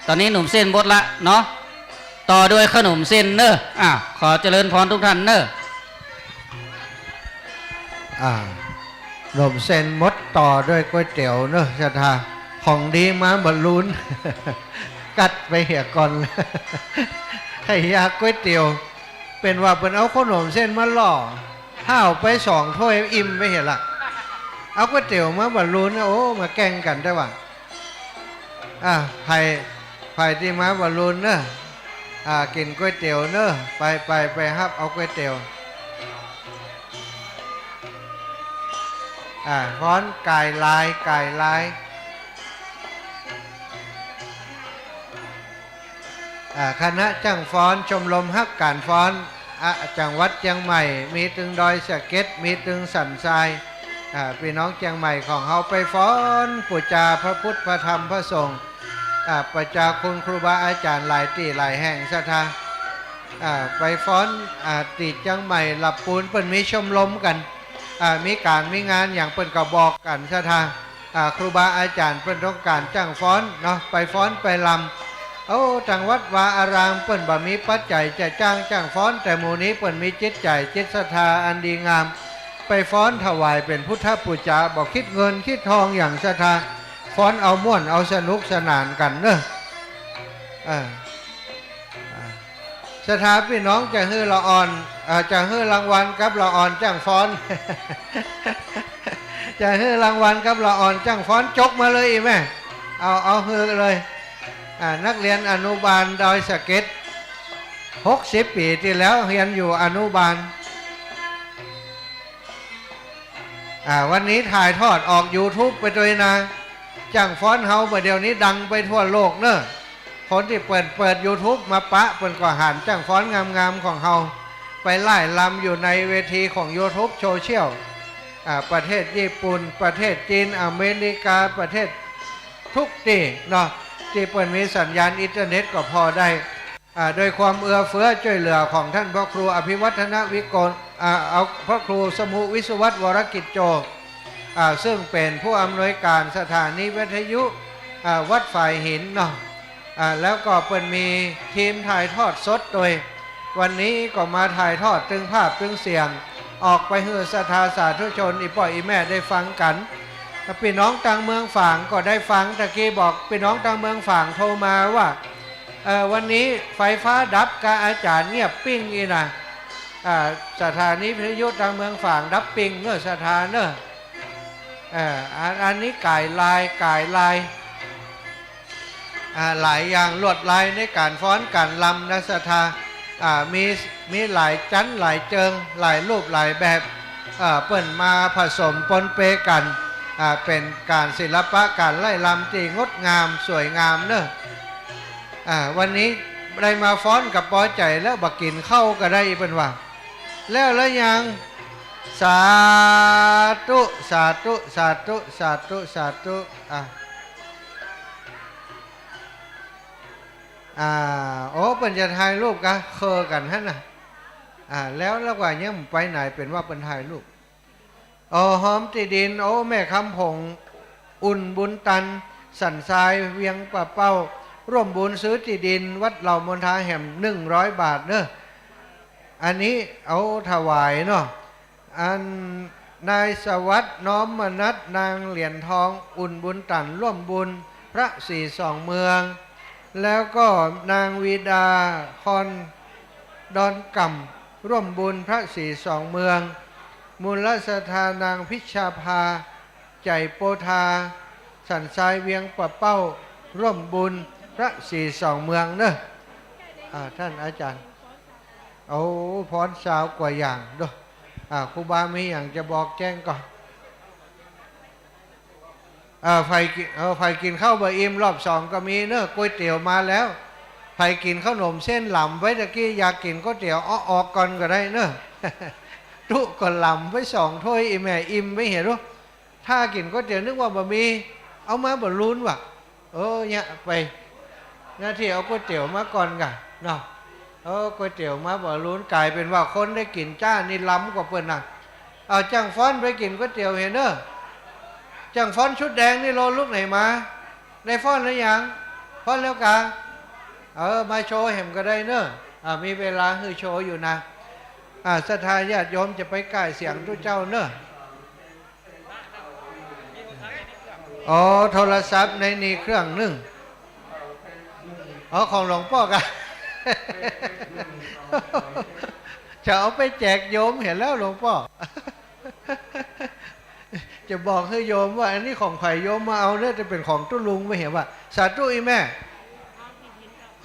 ตอนนี้หนุ่มเส้นหมดละเนาะต่อด้วยขนมเส้นเนอขอเจริญพรทุกท่านเนอขนมเส้นมดต่อด้วยก๋วยเตี๋ยวเนอะศรัทธาของดีมาบรรลุน กัดไปเหี่ยก่อนให้ยาก๋วยเตี๋ยวเป็นว่าเป็นเอาขนมเส้นมาล่อห้าวไป2 ถ้วยอิ่มไปเห็นละเอาก๋วยเตี๋ยวมาบรรลุนโอ้มาแกงกันได้ว่ะไผ่ที่มาบรรลุนเนอะกินก๋วยเตี๋ยวเนอะไปฮับเอาก๋วยเตี๋ยวฟ้อนไก่ลายคณะจ้างฟ้อนชมรมฮักการฟ้อนจังหวัดเชียงใหม่มีตึงดอยสะเก็ดมีตึงสันทรายพี่น้องเชียงใหม่ของเขาไปฟ้อนปูจาพระพุทธพระธรรมพระสงฆ์ประจาคุณครูบาอาจารย์หลายที่หลายแห่งศรัทธาไปฟ้อนติเชียงใหม่หลับปูนเปิ้นมีชมรมกันมีการมีงานอย่างเปิ้นก็บอกกันศรัทธาครูบาอาจารย์เปิ้นต้องการจ้างฟ้อนเนาะไปฟ้อนไปลำจังวัดวาอารามเปิ้นบ่มีปัจจัยจะจ้างฟ้อนแต่หมู่นี้เปิ้นมีจิตใจจิตศรัทธาอันดีงามไปฟ้อนถวายเป็นพุทธปูจาบอกคิดเงินคิดทองอย่างศรัทธาฟ้อนเอาม่วนเอาสนุกสนานกันเนอะศรัทธาพี่น้องจะฮื้อละอ่อนจะฮื้อรางวัลกับละอ่อนจ้างฟ้อน จะฮื้อรางวัลกับละอ่อนจ้างฟ้อนจกมาเลยอีแม่เอาฮื้อเลยนักเรียนอนุบาลดอยสะเก็ด60 ปีที่แล้วเรียนอยู่อนุบาลวันนี้ถ่ายทอดออก YouTube ไปด้วยนะจ้างฟ้อนเฮาเดี๋ยวนี้ดังไปทั่วโลกเนอะคนที่เปิด YouTube มาปะเปิดก็หันจ้างฟ้อนงามๆของเฮาไปไล่ลำอยู่ในเวทีของ YouTube โซเชียลประเทศญี่ปุ่นประเทศจีนอเมริกาประเทศทุกที่เนาะที่เปิดมีสัญญาณอินเทอร์เน็ตก็พอได้โดยความเอื้อเฟื้อช่วยเหลือของท่านพระครูอภิวัฒนวิโกลเอาพระครูสมุวิศวัตวรกิจโจ ซึ่งเป็นผู้อำนวยการสถานีวิทยุวัดฝ่ายหินเนาะแล้วก็เปิดมีทีมถ่ายทอดสดโดยวันนี้ก็มาถ่ายทอดตึงภาพตึงเสียงออกไปให้ศรัทธาสาธุชนอีป่อยอีแม่ได้ฟังกันพี่น้องต่างเมืองฝางก็ได้ฟังตะกี้บอกพี่น้องต่างเมืองฝางโทรมาว่าวันนี้ไฟฟ้าดับกาอาจารย์เงียบปิ้งอีนะสถานีวิทยุต่างเมืองฝางดับปิ้งเนอะสถานเนอะอันนี้ก่ายลายหลายอย่างลวดลายในการฟ้อนการลำนะศรัทธามีหลายชั้นหลายเจิงหลายรูปหลายแบบเปิ่นมาผสมปนเปกันเป็นการศิลปะการไล่ลำที่งดงามสวยงามเนอะวันนี้ได้มาฟ้อนกับปอใจแล้วบักกินเข้าก็ได้เป็นว่าแล้วยังสาธุสาธุสาธุสาธุสาธุโอ้เป็นจะถ่ายรูปกันเคอกันฮะนะแล้วว่ายังไปไหนเป็นว่าเป็นถ่ายรูปหอมติดินโอ้แม่คำผงอุ่นบุญตันสันทรายเวียงป่าเป้าร่วมบุญซื้อติดินวัดเหล่ามณฑาแห่ม100 บาทเนอะอันนี้เอาถวายเนาะอันนายสวัสดิ์น้อมมนัสนางเหรียญทองอุ่นบุญตันร่วมบุญพระสี่สองเมืองแล้วก็นางวีดาคอนดอนกำร่วมบุญพระสี่สองเมืองมูลศรัทธานางพิชาภาใจโปธาสันทรายเวียงป่าเป้าร่วมบุญพระสี่สองเมืองเนอะท่านอาจารย์เอาพรสาวกว่าอย่างด้วยครูบามีอย่างจะบอกแจ้งก่อนไฟกินข้าวบะอิ่มรอบ2ก็มีเนอะก๋วยเตี๋ยวมาแล้วไฟกินข้าวหนมเส้นหล่ำไว้ตะกี้อยากกินก๋วยเตี๋ยวออกก่อนก็ได้เนอะทุกคนหล่ำไว้2 ถ้วยอีแม่อิ่มไม่เห็นหรอถ้ากินก๋วยเตี๋ยวนึกว่าบะมีเอามาบะลุ้นว่ะเนี่ยไปหน้าที่เอาก๋วยเตี๋ยวมาก่อนกันเนาะก๋วยเตี๋ยวมาบะลุ้นกลายเป็นว่าคนได้กินจ้านี่ล้ำกว่าเปิ้นน่ะเอาจังฟ้อนไปกินก๋วยเตี๋ยวเห็นเนอะจังฟ้อนชุดแดงนี่โลลูกไหนมาได้ฟ้อนหรือยังฟ้อนแล้วกะมาโชว์เห็มก็ได้เนอะมีเวลาให้โชว์อยู่นะศรัทธาญาติโยมจะไปใกล้เสียงทุกเจ้าเนอะโทรศัพท์ในนี้เครื่องหนึ่งของหลวงพ่อกัน จะเอาไปแจกโยมเห็นแล้วหลวงพ่อ จะบอกให้โยมว่าอันนี้ของไผ่โยมมาเอาเนี่ยจะเป็นของตุ้ลุงไม่เห็นว่าสาธุอีแม่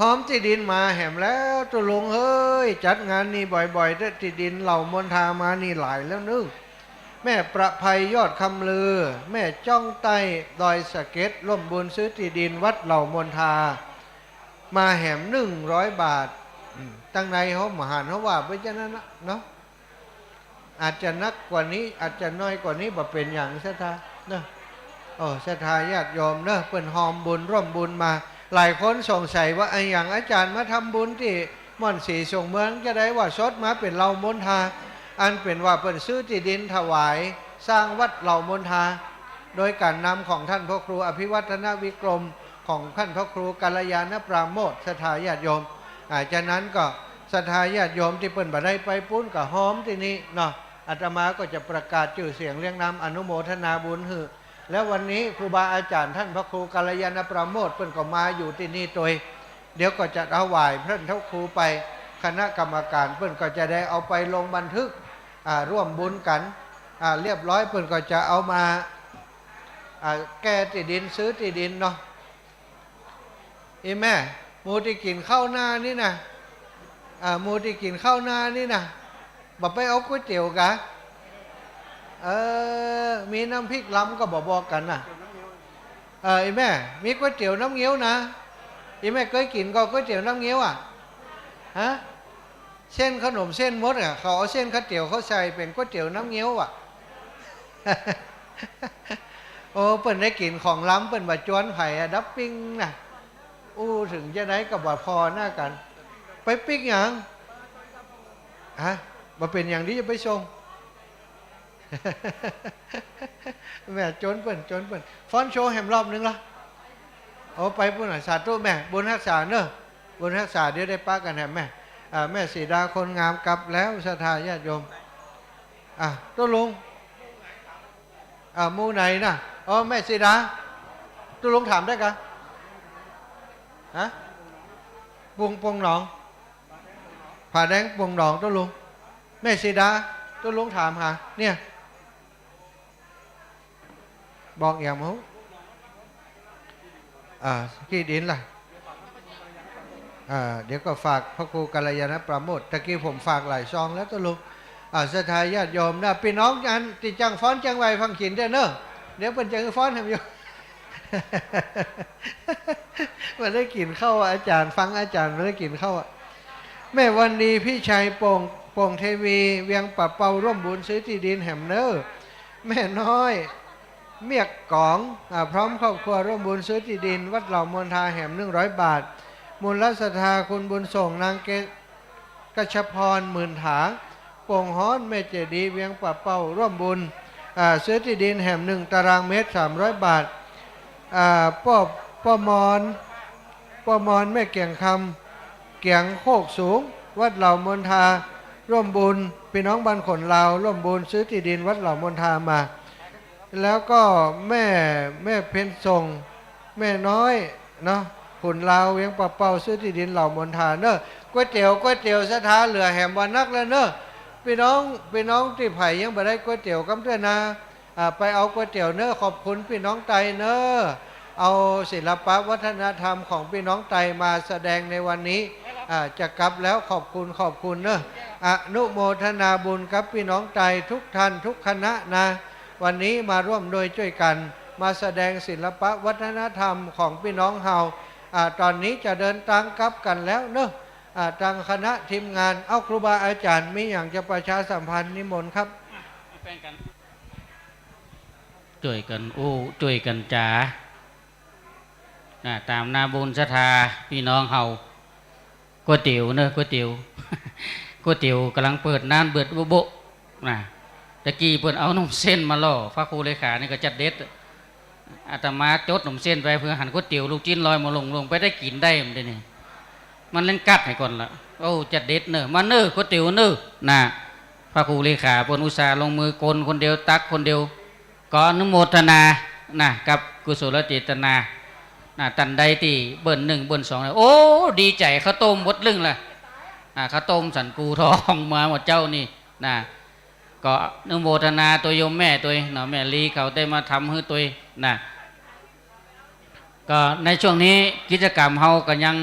หอมที่ดินมาแหมแล้วตุ้ลุงเฮ้ยจัดงานนี้บ่อยๆที่ดินเหล่ามณฑามานี่หลายแล้วนึกแม่ประภัยยอดคำลือแม่จ้องไต้ดอยสะเก็ดร่วมบุญซื้อที่ดินวัดเหล่ามณฑามาแหม100 บาทตั้งในเขามหาเขาว่าไปจะนั้นเนาะอาจจะนักกว่านี้อาจจะน้อยกว่านี้บ่เป็นอย่างศรัทธาเนอะศรัทธาญาติโยมเนอะเป็นหอมบุญร่วมบุญมาหลายคนสงสัยว่าอย่างอาจารย์มาทำบุญที่ม่อนสีส่งเมืองจะได้ว่าสดมาเป็นเหล่ามณฑาอันเป็นว่าเป็นซื้อที่ดินถวายสร้างวัดเหล่ามณฑาโดยการนำของท่านพระครูอภิวัฒนวิกรมของท่านพระครูกัลยาณปราโมทย์ศรัทธาญาติโยมจากนั้นก็ศรัทธาญาติโยมที่เปิ้นบ่ได้ไปปุ้นกับหอมที่นี่เนาะอาตมาก็จะประกาศชื่อเสียงเรียงนามอนุโมทนาบุญหือแล้ววันนี้ครูบาอาจารย์ท่านพระครูกัลยาณปราโมทย์เปิ้นก็มาอยู่ที่นี่โดยเดี๋ยวก็จะถวายพระเจ้าครูไปคณะกรรมการเปิ้นก็จะได้เอาไปลงบันทึกร่วมบุญกันเรียบร้อยเปิ้นก็จะเอามาแก้ที่ดินซื้อที่ดินเนาะแม่หมูที่กินข้าวหน้านี่นะหมูที่กินข้าวหน้านี่นะบอกไปเอาก๋วยเตี๋ยวกะมีน้ำพริกล้ำก็บอกกันนะแม่มีก๋วยเตี๋ยวน้ำเงี้ยวนะแม่เคยกินก็ก๋วยเตี๋ยวน้ำเงี้ยวฮะเส้นขนมเส้นมดเขาเอาเส้นข้าวเตี๋ยวเขาใส่เป็นก๋วยเตี๋ยวน้ำเงี้ยวโอ้เปิ้นได้กินของล้ำเปิ้นบะจวนไผ่ดับปิ้งนะถึงจะได้กับบ่พอหน้ากันไปปิ้งอย่างบ่เป็นอย่างนี้จะไปชง แม่จนเปิ่นจนเปิ่นฟ้อนโชว์แหมรอบนึงละเอาไปปุ่นสาธุแม่บุญรักษาเนอะบุญรักษาเดี๋ยวได้ป้ากันแหมแม่แม่สีดาคนงามกลับแล้วศรัทธาญาติโยมตัวลุงหมู่ไหนน่ะแม่สีดาตัวลุงถามได้กะฮะปงหนองผ่าแดงปงหนองตัวลุงแม่สีดาตัวลุงถามหาเนี่ยบอกอย่างมั้งกี่ดินล่ะเดี๋ยวก็ฝากพระครูกัลยาณประโมทตะกี้ผมฝากหลายซองแล้วตัวลุงศรัทธาญาติโยมนะพี่น้องอันติจังฟ้อนจังไวฟังขินเด้อเนอะเดี๋ยวเป็นจังฟ้อนทำอยู่ มันได้กินเข้าอาจารย์ฟังอาจารย์มันได้กินเข้าแม่วันดีพี่ชัยโป่งเทวีเวียงปะเปาร่วมบุญซื้อที่ดินแหมเนอแม่น้อยเมียกกองพร้อมครอบครัวร่วมบุญซื้อที่ดินวัดเหล่ามนทาแหม100 บาทมูลศรัทธาคุณบุญส่งนางกชพรหมื่นถาโป่งฮ้อนแม่เจดีเวียงปะเปาร่วมบุญซื้อที่ดินแหม1 ตารางเมตร300 บาทป้อมอนแม่เกียงคำเกียงโคกสูงวัดเหล่ามนทาร่วมบุญพี่น้องบ้านขนลาวร่วมบุญซื้อที่ดินวัดเหล่ามนทามาแล้วก็แม่เพ็ญทรงแม่น้อยเนาะขนลาวเวียงปะเป่าซื้อที่ดินเหล่ามนทาเนอะก๋วยเตี๋ยวสถานเหลือแหมวันนักแล้วเนอะพี่น้องที่ไผ่ยังบ่ได้ก๋วยเตี๋ยวกำเตือนนะไปเอาก๋วยเตี๋ยวเนอะขอบคุณพี่น้องไตเนอะเอาศิลปะวัฒนธรรมของพี่น้องไตมาแสดงในวันนี้จะกลับแล้วขอบคุณเนอะอนุโมทนาบุญกับพี่น้องไตทุกท่านทุกคณะนะวันนี้มาร่วมโดยช่วยกันมาแสดงศิลปะวัฒนธรรมของพี่น้องเฮาตอนนี้จะเดินทางกลับกันแล้วเนอะทางคณะทีมงานเอาครูบาอาจารย์มีอย่างจะประชาสัมพันธ์นิมนต์ครับช่วยกันช่วยกันจ๋าตามนาบุญศรัทธาพี่น้องเฮาก๋วยเตี๋ยวเนอะก๋วยเตี๋ยวกำลังเปิดนานเบิดโบะนะตะกี้เพิ่นเอานมเส้นมาล่อพระครูเลขานี่ก็จัดเด็ดอาตมาจดนมเส้นไปเพื่อหันก๋วยเตี๋ยวลูกชิ้นลอยมาลงไปได้กินได้มันนี่มันเล่นกัดให้ก่อนละจัดเด็ดเนอะมาเนอะก๋วยเตี๋ยวเนอะนะพระครูเลขาเพิ่นอุตส่าห์ลงมือกลคนเดียวตักคนเดียวก็อนุโมทนานะกับกุศลเจตนาตันใดที่เบิ้ล1เบิ้ล2เลยดีใจข้าวต้มบดลึงละข้าวต้มสันกูทองมาหมดเจ้านี่นะก็อนุโมทนาตัวโยมแม่ตัวเนาะแม่ลีเขาได้มาทำให้ตัวนะก็ในช่วงนี้กิจกรรมเฮาก็ยัง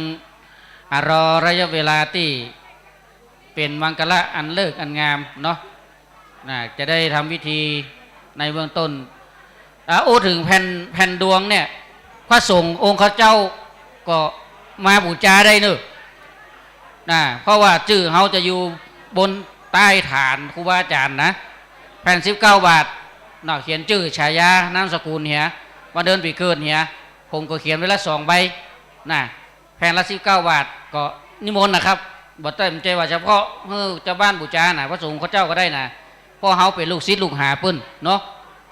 รอระยะเวลาที่เป็นมังกรอันเลิกอันงามเนาะจะได้ทำพิธีในเบื้องต้นถึงแผ่นดวงเนี่ยพระสงฆ์องค์ข้าเจ้าก็มาบูชาได้เนอะเพราะว่าชื่อเขาจะอยู่บนใต้ฐานครูบาอาจารย์นะแผ่น19 บาทเขียนชื่อฉายานามสกุลเหียว่าเดินปีเกิดเหียผมก็เขียนไว้ละ2 ใบแผ่นละ19 บาทก็นิมนต์นะครับบ่ได้ใจว่าเฉพาะเจ้าบ้านบูชาพระสงฆ์ข้าเจ้าก็ได้นะเพราะเขาเป็นลูกศิษย์ลูกหาปื้นเนาะ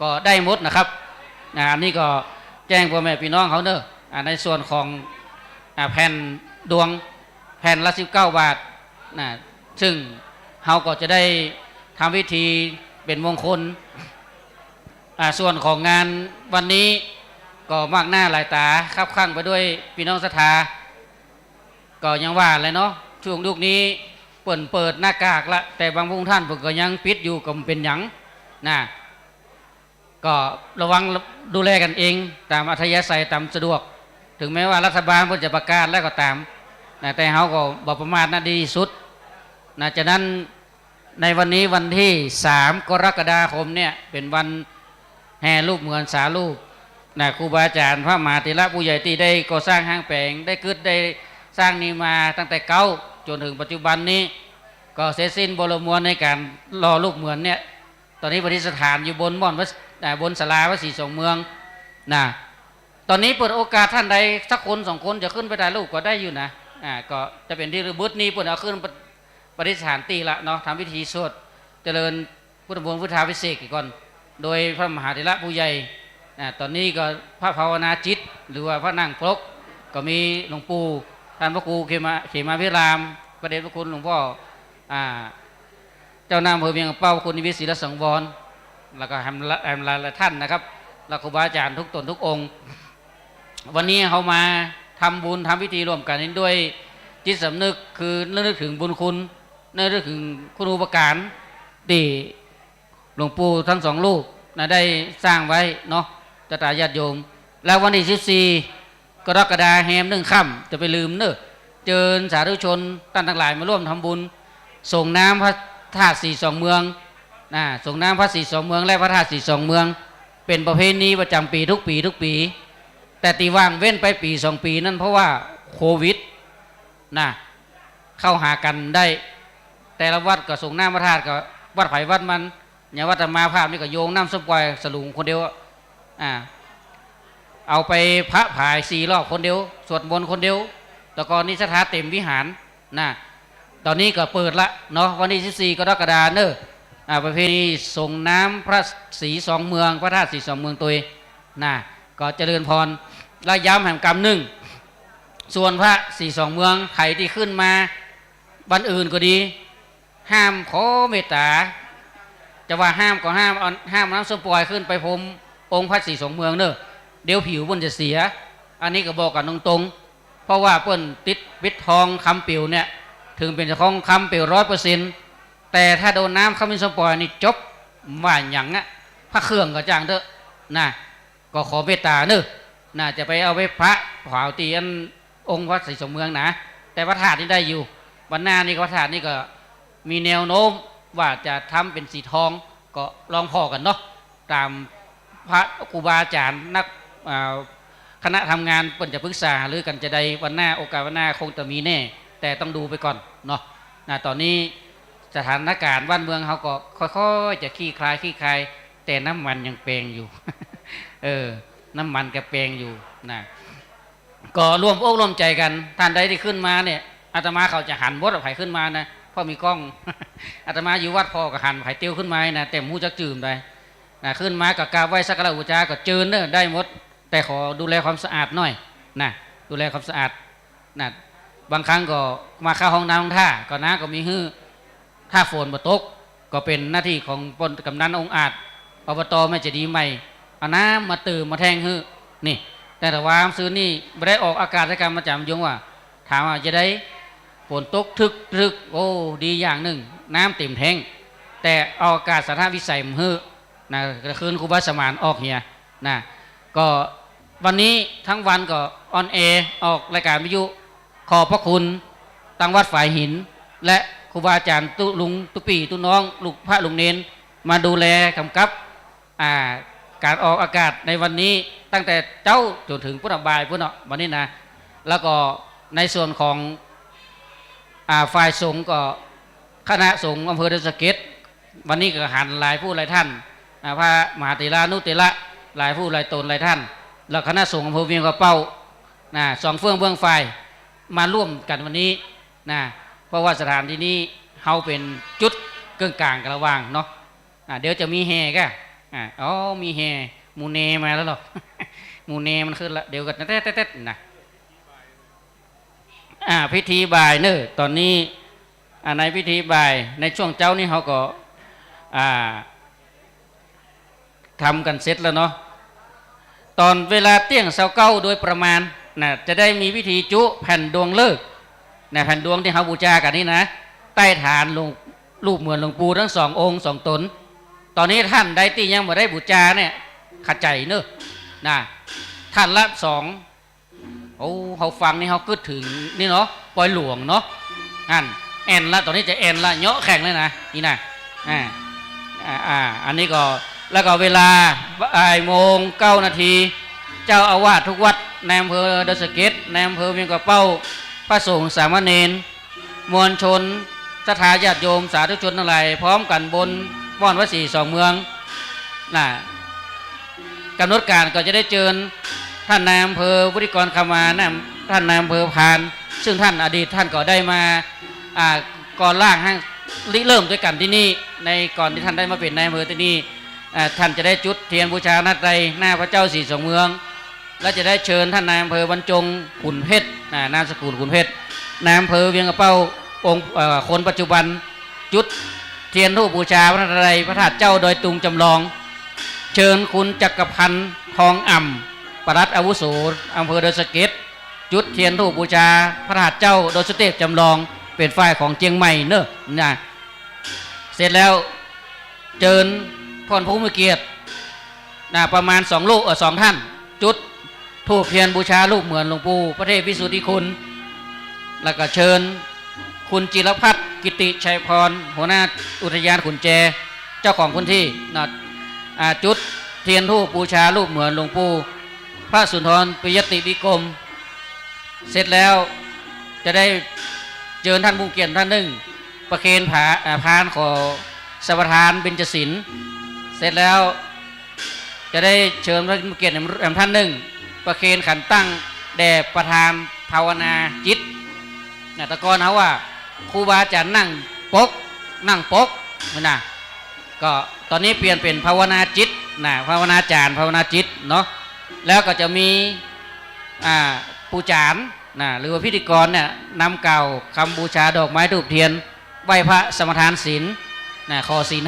ก็ได้หมดนะครับอันนี้ก็แจ้งพ่อแม่พี่น้องเขาเนอะในส่วนของแผ่นดวงแผ่นละ19 บาทซึ่งเขาก็จะได้ทำพิธีเป็นมงคลส่วนของงานวันนี้ก็มากหน้าหลายตาคับข้างไปด้วยพี่น้องศรัทธาก็ยังว่าเลยเนาะช่วงยุคนี้เปิดหน้ากากละแต่บางพวกท่านก็ยังปิดอยู่ก็เป็นหยังก็ระวังดูแลกันเองตามอัธยาศัยตามสะดวกถึงแม้ว่ารัฐบาลเพิ่งจะประกาศแล้วก็ตามแต่เขาก็บอกประมาทดีที่สุดฉะนั้นในวันนี้วันที่3 กรกฎาคมเนี่ยเป็นวันแห่รูปเหมือนสารูปครูบาอาจารย์พระมหาเถระผู้ใหญ่ที่ได้ก่อสร้างห้างแปลงได้ได้สร้างนี้มาตั้งแต่เก่าจนถึงปัจจุบันนี้ก็เสร็จสิ้นบรมมวลในการรอรูปเหมือนเนี่ยตอนนี้ประดิษฐานอยู่บนบนศาลาวัดศรีสองเมืองตอนนี้เปิดโอกาสท่านใดสักคน2 คนจะขึ้นไปถ่ายรูปก็ได้อยู่นะก็จะเป็นที่ระบุนี้เปิดเอาขึ้นประดิษฐานตีละเนาะทำพิธีสวดเจริญ พุทธมนต์พุทธาภิเษกอีกก่อนโดยพระมหาเถระผู้ใหญ่ตอนนี้ก็พระภาวนาจิตหรือว่าพระนั่งปลกก็มีหลวงปู่ท่านพระครูเขมาวิรามประเดชพระคุณหลวงพ่อเจ้านายอำเภอเวียงเป้าคุณนิวิตศิลสังวรแล้วก็แฮมลาท่านนะครับแล้วครูบาอาจารย์ทุกตนทุกองค์วันนี้เขามาทำบุญทำพิธีร่วมกันนี้ด้วยจิตสำนึกคือนึกถึงบุญคุณนึกถึงคุณูปการที่หลวงปู่ทั้งสองลูกได้สร้างไว้เนาะจะตาญาติโยมแล้ววันที่14กรกฎาคมแฮม1 ค่ำจะไปลืมเนอะเจิญสาธุชนท่านทั้งหลายมาร่วมทำบุญส่งน้ำพระธาตุสีสองเมืองส่งน้ำพระสีสองเมืองและพระธาตุสีสองเมืองเป็นประเพณีประจำปีทุกปีแต่ตีว่างเว้นไปปี2 ปีนั่นเพราะว่าโควิดเข้าหากันได้แต่ละวัดก็ส่งน้ำพระธาตุก็วัดไผ่วัดมันอย่างวัดธรรมาภาพนี่ก็โยงน้ำส้มปล่อยสลุงคนเดียวเอาไปพระผาย4 รอบคนเดียวสวดมนต์คนเดียวแต่ก่อนนี้สถานเต็มวิหารตอนนี้ก็เปิดละเนาะวันที่14 กรกฎาคมเนอะประเพณีส่งน้ำพระสีสองเมืองพระธาตุสีสองเมืองตัวก็เจริญพรและย้ำแห่งกรรมส่วนพระสีสองเมืองใครที่ขึ้นมาบ้านอื่นก็ดีห้ามขอเมตตาจะว่าห้ามก็ห้ามน้ำส้มปล่อยขึ้นไปพรมองค์พระสีสองเมืองเนอะเดี๋ยวผิวมันจะเสียอันนี้ก็บอกกันตรงๆเพราะว่าเปิ้นติดปิดทองคำเปียวเนี่ยถึงเป็นเจ้าของคำเปียว100%แต่ถ้าโดนน้ำข้ามินสปอยนี่จบว่าอย่างพระเครื่องก็จ้างเถอะก็ขอเมตตาเนอะจะไปเอาไปพระเผาตีอันองค์พระสีสองเมืองแต่พระธาตุนี่ได้อยู่วันหน้านี่พระธาตุนี่ก็มีแนวโน้มว่าจะทำเป็นสีทองก็ลองพอกันเนาะตามพระครูบาอาจารย์นักคณะทำงานเปิ่นจะปรึกษาหรือกันจะได้วันหน้าโอกาสวันหน้าคงจะมีแน่แต่ต้องดูไปก่อนเนาะตอนนี้สถานการณ์บ้านเมืองเขาก็ค่อยๆจะคลี่คลายแต่น้ำมันยังแปลงอยู่ น้ำมันก็แปลงอยู่ก็ร่วมอกร่วมใจกันท่านใดที่ขึ้นมาเนี่ยอาตมาเขาจะหันวดไผ่ขึ้นมาเพราะมีกล้อง อาตมาอยู่วัดพ่อก็หันไผ่เตี้ยวขึ้นมาเต็มหูจักจืมได้ขึ้นมากับกราบไหว้สักการะบูชาก็เจิญได้หมดแต่ขอดูแลความสะอาดหน่อยดูแลความสะอาดบางครั้งก็มาเข้าห้องน้ำท่าก็ก็มีถ้าฝนมาตกก็เป็นหน้าที่ของปนกำนันองค์อาจอบตไม่จะดีใหม่เอาน้ำมาตื่มมาแทงนี่แต่ว่าซื้อนี่ไม่ได้ออกอากาศในการมาจำยงว่าถามว่าจะได้ฝนตกทึกโอ้ดีอย่างหนึ่งน้ำเต็มแทงแต่ออกอากาศสถานวิสัยมันคืนครูบาสมานออกเฮียก็วันนี้ทั้งวันก็ออนแอร์ออกรายการวิทยุขอบพระคุณตังวัดฝ่ายหินและครูบาอาจารย์ตุลุงตุปีตุน้องลูกพระลุงเนนมาดูแลกำกับการออกอากาศในวันนี้ตั้งแต่เจ้าจนถึงพุทธบายพุทธวันนี้แล้วก็ในส่วนของฝ่ายสงฆ์ก็คณะสงฆ์อำเภอดอยสะเก็ดวันนี้ก็หันหลายผู้หลายท่านพระมหาเถระนุเถระหลายผู้หลายตนหลายท่านแล้วคณะสงฆ์อำเภอเวียงกระเป้าสองเฟื่องเบื้องฝ่ายมาร่วมกันวันนี้เพราะว่าสถานที่นี้เขาเป็นจุดเกื้องกลางกันระหว่างเนาะเดี๋ยวจะมีแห่ก็มีแห่มูเนมาแล้วหรอ มูเนมันขึ้นละเดี๋ยวกันเต้พิธีบ่ายตอนนี้ในพิธีบ่ายในช่วงเจ้านี่เขาก็ทำกันเสร็จแล้วเนาะตอนเวลาเตี้ยงเสาเก้าโดยประมาณจะได้มีพิธีจุแผ่นดวงเลิกแผ่นดวงที่เขาบูชากันนี่ใต้ฐานรูปเหมือนหลวงปู่ทั้ง2 องค์ 2 ตนตอนนี้ท่านใดที่ยังไม่ได้บูชาเนี่ยขัดใจท่านละ2เขาฟังนี่เขากึดถึงนี่เนาะปล่อยหลวงเนาะแอนละตอนนี้จะแอนละเยาะแข่งเลยนี่อันนี้ก็แล้วก็เวลา13:09 นาทีเจ้าอาวาสทุกวัดในอำเภอดอยสะเก็ดในอำเภอเวียงกระเป้าพระสงฆ์สามเณรมวลชนศรัทธาญาติโยมสาธุชนทั้งหลายพร้อมกันบนว่อนวัดสีสองเมืองกำหนดการก็จะได้เชิญท่านนายอำเภอวุฒิกรคำมาท่านนายอำเภอพานซึ่งท่านอดีตท่านก็ได้มาก่อร่างให้ ริเริ่มด้วยกันที่นี่ในก่อนที่ท่านได้มาเป็นนายอำเภอที่นี่ท่านจะได้จุดเทียนบูชานัดใดหน้าพระเจ้าสีสองเมืองและจะได้เชิญท่านนายอำเภอบรรจงขุนเพชรนามสกุลขุนเพชรนายอำเภอเวียงกระเป้าองค์คนปัจจุบันจุดเทียนธูปบูชาพระนัดใดพระธาตุเจ้าโดยตุงจำลองเชิญคุณจักรพันธ์ทองอ่ำปลัดอาวุโสอำเภอดอยสะเก็ดจุดเทียนธูปบูชาพระธาตุเจ้าโดยสุเทพจำลองเป็นฝ่ายของเจียงใหม่เนอะนะเสร็จแล้วเจิญพรภูมิเกียรติประมาณ2 ลูก2 ท่านจุดธูปเทียนบูชารูปเหมือนหลวงปู่พระเทพวิสุทธิคุณแล้วก็เชิญคุณจิรพัฒน์กิติชัยพรหัวหน้าอุทยานขุนแจเจ้าของพื้นที่นะจุดเทียนธูปบูชารูปเหมือนหลวงปู่พระสุนทรปิยติวิกรมเสร็จแล้วจะได้เชิญท่านผู้เกียรติท่านหนึ่งประเคนพานขอสมทานเบญจศิลป์เสร็จแล้วจะได้เชิญท่านผู้เกียรติท่านหนึ่งประเคนขันตั้งแด่ประธานภาวนาจิตตะกอนเขาว่าครูบาอาจารย์นั่งปกนะก็ตอนนี้เปลี่ยนเป็นภาวนาจิตนะภาวนาจารย์ภาวนาจิตเนาะแล้วก็จะมีปูจารนะหรือว่าพิธีกรเนี่ยนำเก่าคำบูชาดอกไม้ธูปเทียนไหว้พระสมทานศีลนะขอศีล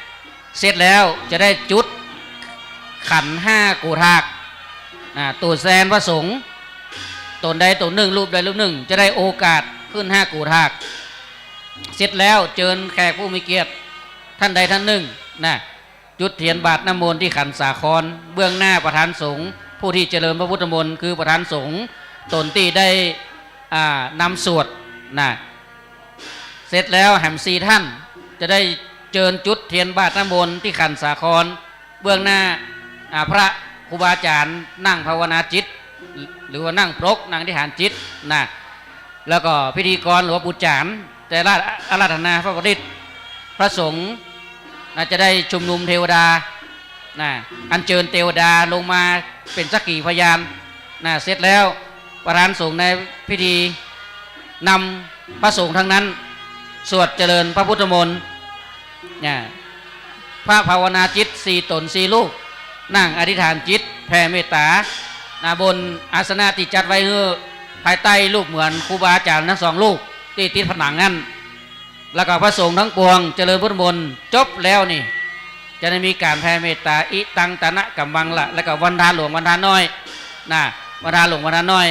5เสร็จแล้วจะได้จุดขัน5กูทากตูดแซนพระสงฆ์ตนใดตนหนึ่งรูปใดรูปหนึ่งจะได้โอกาสขึ้น5กูทากเสร็จแล้วเชิญแขกผู้มีเกียรติท่านใดท่านหนึ่งนะจุดเทียนบาทน้ำมนต์ที่ขันสาครเบื้องหน้าประธานสงฆ์ผู้ที่เจริญพระพุทธมนต์คือประธานสงฆ์ตนที่ได้นำสวดนะเสร็จแล้วแหม4 ท่านจะได้เชิญจุดเทียนบาทน้ำมนต์ที่ขันสาครเบื้องหน้าพระครูบาอาจารย์นั่งภาวนาจิตหรือว่านั่งปรกนั่งอธิษฐานจิตนะแล้วก็พิธีกรหรือว่าปุจจารแต่ละอาราธนาพระบริตรพระสงฆ์จะได้ชุมนุมเทวดาอัญเชิญเทวดาลงมาเป็นสักขีพยานเสร็จแล้วประธานสงฆ์ในพิธีนำพระสงฆ์ทั้งนั้นสวดเจริญพระพุทธมนต์พระภาวนาจิต4 ตน 4 ลูกนั่งอธิษฐานจิตแผ่เมตตาบนอาสนะที่จัดไว้ภายใต้รูปเหมือนครูบาอาจารย์ทั้ง2 ลูกที่ติดผนังนั้นแล้วก็พระสงฆ์ทั้งปวงเจริญพุทธมนต์จบแล้วนี่จะได้มีการแผ่เมตตาอิตังตนะกัมบังละแล้วก็วันทาหลวงวันทาน้อยวันทาหลวงวันทาน้อย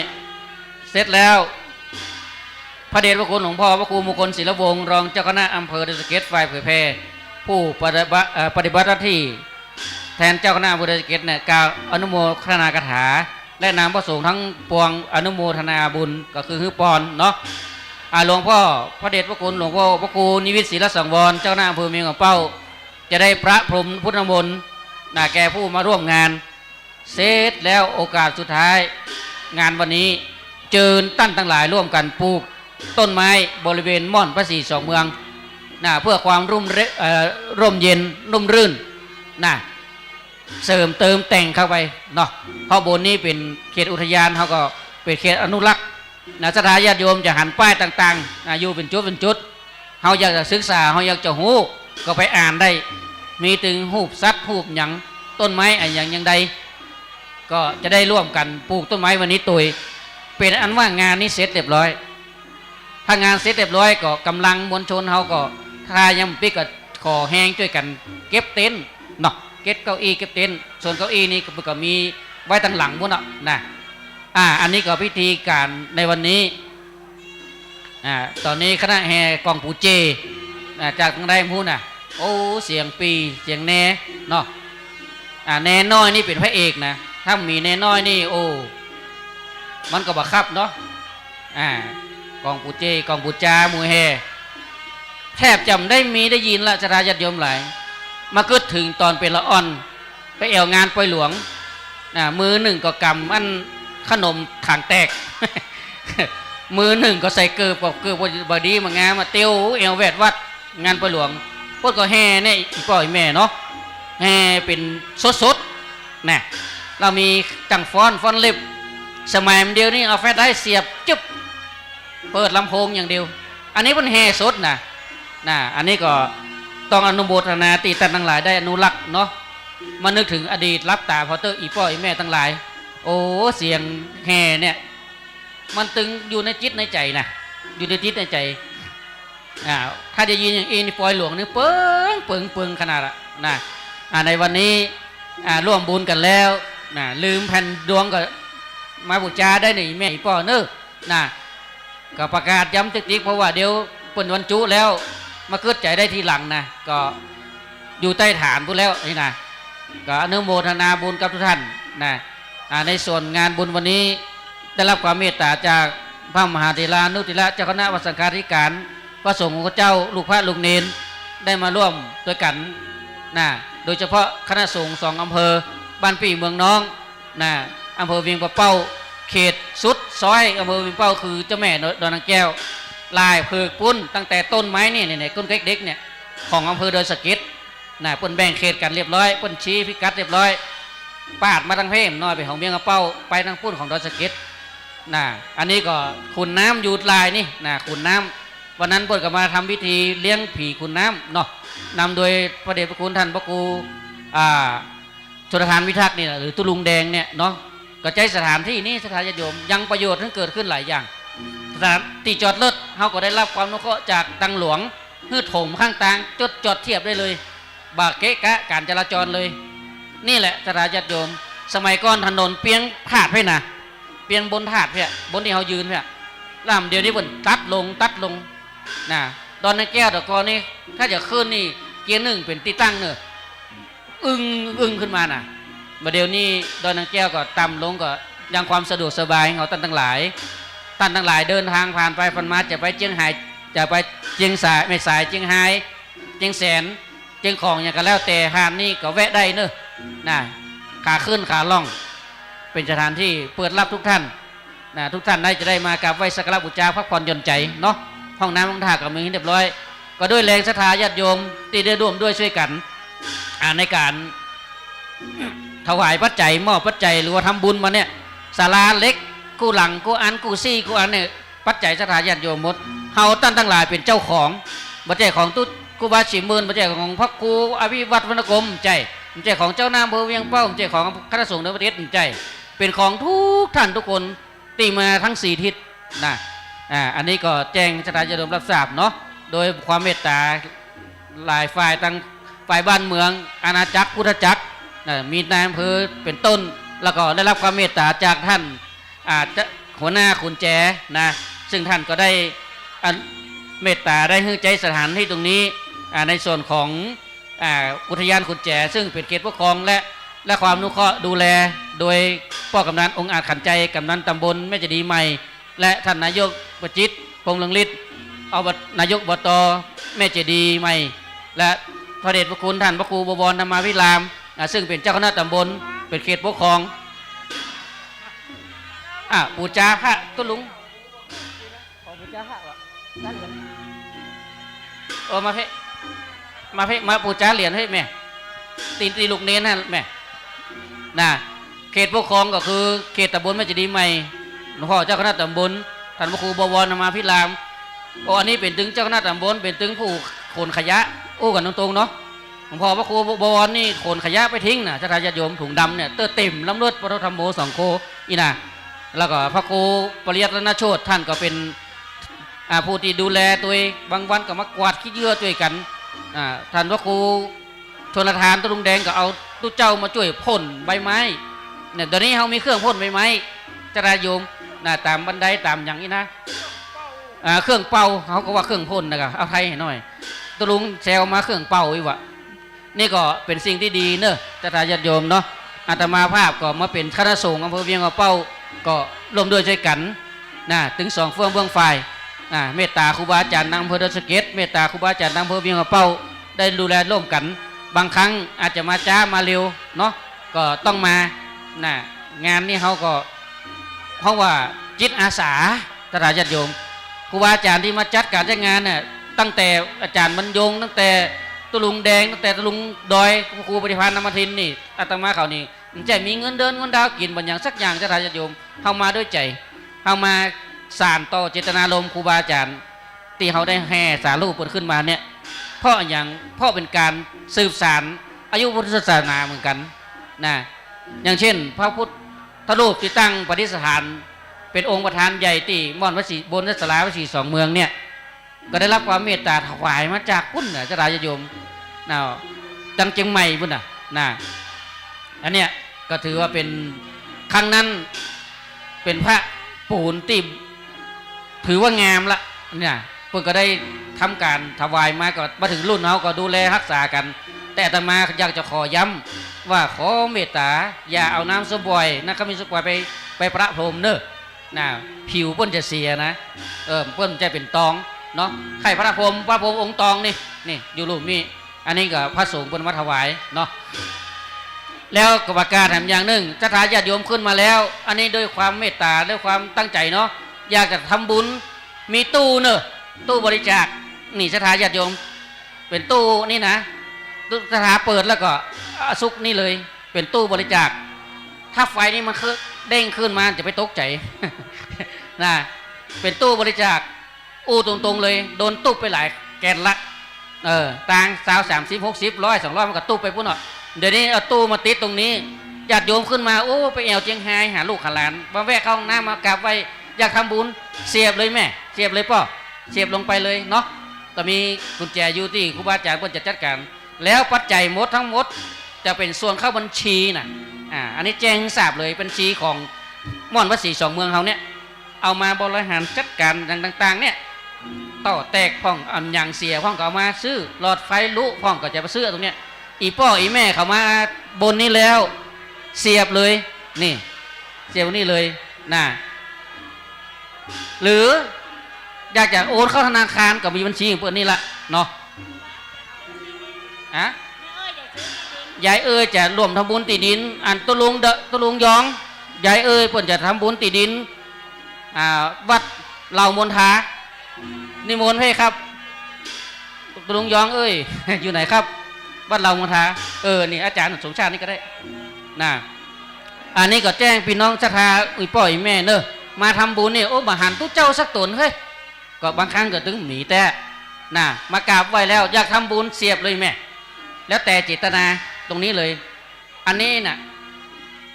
เสร็จแล้วพระเดชพระคุณหลวงพ่อพระครูมงคลศิลวงศ์รองเจ้าคณะอำเภอดอยสะเก็ดฝ่ายเผยแพร่ผู้ปฏิบัติหน้าที่แทนเจ้าคณะอำเภอดอยสะเก็ดเนี่ยกล่าวอนุโมทนาคาถาและนามพระสงฆ์ทั้งปวงอนุโมทนาบุญก็คือฮือปอนเนาะหลวงพ่อพระเดชพระคุณหลวงพ่อพระครูนิวิตศิลสังวรเจ้าคณะอำเภอเมียงของเป้าจะได้พระพรหมพุทธมนต์แก่ผู้มาร่วมงานเสร็จแล้วโอกาสสุดท้ายงานวันนี้เจิญตั้นทั้งหลายร่วมกันปลูกต้นไม้บริเวณม่อนพระศรี2 เมืองเพื่อความร่มเย็นร่มรื่นเสริมเติมแต่งเข้าไปเนาะเพราะบนนี้เป็นเขตอุทยานเขาก็เป็นเขตอนุรักษ์สถาญาติโยมจะหันป้ายต่างๆอยู่เป็นจุดเขาอยากจะศึกษาเขาอยากจะหูก็ไปอ่านได้มีถึงหูบสัตว์หูบหยังต้นไม้อย่างใดก็จะได้ร่วมกันปลูกต้นไม้วันนี้ตุยเป็นอันว่างานนี้เสร็จเรียบร้อยถ้างานเสร็จเรียบร้อยก็กำลังมวลชนเขาก็ถ้ายังปิกก็ขอแห้งช่วยกันเก็บเต็นท์เนาะเก็บเก้าอี้เก็บเต็นท์ส่วนเก้าอี้นี่ก็มีไว้ตั้งหลังมุ้นนะอันนี้ก็พิธีการในวันนี้ตอนนี้คณะแห่กองปูเจจากทางใดพูดโอ้เสียงปีเสียงแน่เนาะแน่น้อยนี่เป็นพระเอกนะถ้ามีแน่น้อยนี่โอ้มันก็บังคับเนาะกองปูเจกองปูจามูแห่แทบจำได้ยินละสถาญาติโยมหลายมาเกิดถึงตอนเป็นละอ่อนไปแอวงานปล่อยหลวงมือหนึ่งก็กำอันขนมขางแตก มือหนึ่งก็ใส่เกลือบดีมางานมาเตียวเอวแวดวัดงานปล่อยหลวงพวกก็แห่เนี่ยอีปล่อยแม่เนาะแห่เป็นสดนะเรามีจังฟ้อนเล็บสมัยเดียวนี่เอาแฟดได้เสียบจุ๊บเปิดลำโพงอย่างเดียวอันนี้มันแห่สดนะ อันนี้ก็ต้องอนุโมทนาตีตันทั้งหลายได้อนุรักษ์เนาะมานึกถึงอดีตรับตาพอเตอร์อีพ่ออีแม่ทั้งหลายโอ้เสียงแห่เนี่ยมันตึงอยู่ในจิตในใจนะอยู่ในจิตในใจถ้าจะยินอย่างอีนี่ปล่อยหลวงนี่เปิงขนาดนะในวันนี้ร่วมบุญกันแล้วลืมแผ่นดวงก็มาบูชาได้หนึ่งแม่อีพ่อเนอะก็ประกาศย้ำติ๊กๆเพราะว่าเดี๋ยวเปิดวันจุแล้วมาเกิดใจได้ทีหลังนะก็อยู่ใต้ฐานพูดแล้วนี่นะก็อนุโมทนาบุญกับทุกท่านนะในส่วนงานบุญวันนี้ได้รับความเมตตาจากพระมหาเถรานุติระเจ้าคณะวัดสังฆาธิการพระสงฆ์ของเจ้าลูกพระลูกเนนได้มาร่วมด้วยกันโดยเฉพาะคณะสงฆ์2 อำเภอบ้านปี่เมืองน้องอำเภอเวียงปะเป้าเขตสุดซอยอำเภอเวียงเป้าคือเจ้าแม่ดอนนางแก้วลายเผือกปุ้นตั้งแต่ต้นไม้นี่ต้นเล็กๆเนี่ยของอำเภอดอยสะเก็ดปุ่นแบ่งเขตกันเรียบร้อยปุ่นชี้พิกัดเรียบร้อยปาดมาทางเพ่มน้อยไปของเวียงปะเป้าไปทางปุ้นของดอยสะเก็ดอันนี้ก็ขุนน้ำอยู่ลายนี่ขุนน้ำวันนั้นปุ่นก็มาทำพิธีเลี้ยงผีขุนน้ำเนาะนำโดยพระเดชพระคุณท่านพระครูชลทานวิทักษ์นี่หรือตุลุงแดงเนี่ยเนาะก็ใจสถานที่นี้สถานญาติโยมยังประโยชน์ทั้งเกิดขึ้นหลายอย่างสถานที่จอดรถเขาก็ได้รับความอนุเคราะห์จากตังหลวงฮื้อถมข้างต่างจอดเทียบได้เลยบากเกะกะการจราจรเลยนี่แหละสถานญาติโยมสมัยก่อนถนนเปียงถาดเพ่นะเปียงบนถาดเพ่บนที่เขายืนเพ่ล่ามเดี๋ยวนี้บนตัดลงตอนนั้นแก้วตะกอนนี่ถ้าจะขึ้นนี่เกียร์ 1เป็นติตั้งเนอะอึ้งขึ้นมามาเดี๋ยวนี้ดอนนางแก้วก็ต่ำลงก็ยังความสะดวกสบายของท่านทั้งหลายเดินทางผ่านไปผ่านมาจะไปเจียงไฮ้จะไปเจียงสายไม่สายเจียงไฮ้เจียงแสนเจียงของอย่างก็แล้วแต่หานนี่ก็แวะได้เนอะขาขึ้นขาล่องเป็นสถานที่เปิดรับทุกท่านทุกท่านได้จะได้มากราบไหว้สักการะบูชาพักผ่อนหย่อนใจเนาะห้องน้ำห้องท่าก็มีเรียบร้อยก็ด้วยแรงศรัทธาญาติโยมที่ได้ร่วมด้วยช่วยกันในการถวายปัจจัยมอบปัจจัยหรือว่าทำบุญมาเนี่ยศาลาเล็กกูหลังกูอันกูซี่กูอันเนี่ยปัจจัยศรัทธาญาติโยมหมดเฮาตั้งหลายเป็นเจ้าของปัจจัยของตุ๊กูบาชิมื่นปัจจัยของพระครูอภิวัตวรรณกรมใจปัจจัยของเจ้านามอำเภอเวียงเป้าปัจจัยของคณะสงฆ์ในประเทศใจเป็นของทุกท่านทุกคนตีมาทั้ง4 ทิศอันนี้ก็แจ้งศรัทธาญาติโยมรับทราบเนาะโดยความเมตตาหลายฝ่ายตั้งฝ่ายบ้านเมืองอาณาจักรพุทธจักรมีนายอำเภอเป็นต้นแล้วก็ได้รับความเมตตาจากท่านหัวหน้าขุนแจซึ่งท่านก็ได้เมตตาได้ให้ใจสถานที่ตรงนี้ในส่วนของอุทยานขุนแจซึ่งเป็นเขตปกครองและความอนุเคราะห์ดูแลโดยพ่อกำนันองค์อาจขันใจกำนันตำบลแม่เจดีย์ใหม่และท่านนายกประจิตพงษ์เลืองฤทธิ์นายกอบตแม่เจดีย์ใหม่และพระเดชพระคุณท่านพระครูบวรธรรมาภิรามซึ่งเป็นเจ้าคณะตำบลเป็นเขตปกครองปูจาพระตุลุงขอปูจาพระวะมาปูจาเหรียญให้แม่ตีลูกเน้นนะแม่เขตปกครองก็คือเขตตำบลแม่เจดีย์ใหม่หลวงพ่อเจ้าคณะตำบลท่านพระครูบวรธรรมาภิรามอันนี้เป็นถึงเจ้าคณะตำบลเป็นถึงผู้ขนขยะกันตรงๆเนาะหลวงพ่อพระครูบวรนี่ขนขยะไปทิ้งศรัทธาญาติโยมถุงดำเนี่ยเต็มลำรวดพระธรรมโม2 โคแล้วก็พระครูปริยัติรณโชติท่านก็เป็นผู้ที่ดูแลตัวบางวันก็มากวาดขี้เยื่อด้วยกันท่านพระครูชลทานตุลุงแดงก็เอาตู้เจ้ามาช่วยพ่นใบไม้เนี่ยตอนนี้เขามีเครื่องพ่นใบไม้ศรัทธาโยมตามบันไดตามอย่างนี้เครื่องเป่าเขาก็ว่าเครื่องพ่นนะครับเอาไทยให้หน่อยตุลุงแซวมาเครื่องเป่าอีกวะนี่ก็เป็นสิ่งที่ดีเนอะศรัทธาญาติโยมเนาะอาตมาภาพก็มาเป็นคณะสงฆ์อำเภอเวียงเป้าก็ร่วมด้วยช่วยกันถึง2 เบื้องฝ่ายเมตตาครูบาอาจารย์นางอำเภอดอยสะเก็ดเมตตาครูบาอาจารย์นางอำเภอเวียงเป้าได้ดูแลร่วมกันบางครั้งอาจจะมาช้ามาเร็วเนาะก็ต้องมางานนี้เขาก็เพราะว่าจิตอาสาศรัทธาญาติโยมครูบาอาจารย์ที่มาจัดการจัดงานเนี่ยตั้งแต่อาจารย์บรรยงตั้งแต่ตุลุงแดงตั้งแต่ตุลุงดอยครูปฏิภาณนามทินนี่อาตมาเขานี่ใจมีเงินเดินเงินดาวกินบางอย่างสักอย่างศรัทธาญาติโยมเข้ามาด้วยใจเข้ามาสานต่อเจตนารมณ์ครูบาอาจารย์ ที่เขาได้แห่สารูปเปิดขึ้นมาเนี่ยเพราะอย่างเพราะเป็นการสืบสานอายุพุทธศาสนาเหมือนกันนะอย่างเช่นพระพุทธรูปที่ตั้งปฏิสถานเป็นองค์ประธานใหญ่ที่ม่อนวัดศรีบนศาลาวัดศรีสองเมืองเนี่ยก็ได้รับความเมตตาถวายมาจากพุ่นเจ้าราชโยมนะจังเชียงใหม่พุ่นนะอันเนี้ยก็ถือว่าเป็นครั้งนั้นเป็นพระปูนที่ถือว่างามละเนี่ยเพิ่นก็ได้ทำการถวายมาก็มาถึงรุ่นเขาก็ดูแลรักษากันแต่อาตมาอยากจะขอย้ำว่าขอเมตตาอย่าเอาน้ำสบอยนะก็มีสบอยไปประพรมเนอะนะผิวเปิ้นจะเสียนะเปิ้นจะเป็นตองเนาะไข่พระพรหมองค์ตองนี่อยู่รูปนี้อันนี้ก็พระสงฆ์เปิ้นมาถวายเนาะแล้วก็ประกาศแถมอย่างหนึ่งศรัทธาญาติโยมขึ้นมาแล้วอันนี้ด้วยความเมตตาด้วยความตั้งใจเนาะอยากจะทำบุญมีตู้เนอะตู้บริจาคนี่ศรัทธาญาติโยมเป็นตู้นี่นะตู้ศรัทธาเปิดแล้วก็ซุกนี่เลยเป็นตู้บริจาคถ้าไฟนี่มันเด้งขึ้นมาจะไปตกใจ นะเป็นตู้บริจาคอู้ตรงๆเลยโดนตุ๊บไปหลายแกนละต่าง30 60 100 200มันก็ตุ๊บไปพุ่นเนาะเดี๋ยวนี้เอาตู้มาติดตรงนี้ญาติโยมขึ้นมาโอ้ไปแอวเจียงไฮ้หาลูกหาหลานมาแวะเข้าห้องน้ำมากราบไว้อยากทำบุญเสียบเลยแม่เสียบเลยป่อเสียบลงไปเลยเนาะก็มีกุญแจอยู่ที่ครูบาอาจารย์เพิ่นจะจัดการแล้วปัจจัยหมดทั้งหมดจะเป็นส่วนเข้าบัญชีนะอันนี้แจ้งทราบเลยบัญชีของม่อนวัดศรีสองเมืองเขาเนี่ยเอามาบริหารจัดการต่างๆเนี่ยต่อแตกพ่องอันยังเสียพ่องก็เอามาซื้อหลอดไฟลุพ่องก็จะไปซื้อตรงเนี้ยอีพ่ออีแม่เขามาบนนี้แล้วเสียบเลยนี่เสียบนี่เลยนะหรืออยากจะโอนเข้าธนาคารก็มีบัญชีของเพื่อนนี่ละเนาะยายจะรวมทำบุญตีดินอันตุลุงยองยายเพื่อนจะทำบุญตีดินวัดเหล่ามนทานิมนต์ให้ครับตุลุงยองอยู่ไหนครับวัดเหล่ามนทานี่อาจารย์สมชาตินี่ก็ได้นะอันนี้ก็แจ้งพี่น้องศรัทธาพ่อแม่เนอะมาทำบุญเนี่ยโอ้มาหันตู้เจ้าสักตนเฮ้ยก็บางครั้งก็ถึงหนีแต่นะมากราบไว้แล้วอยากทำบุญเสียบเลยแม่แล้วแต่เจตนาตรงนี้เลยอันนี้น่ะ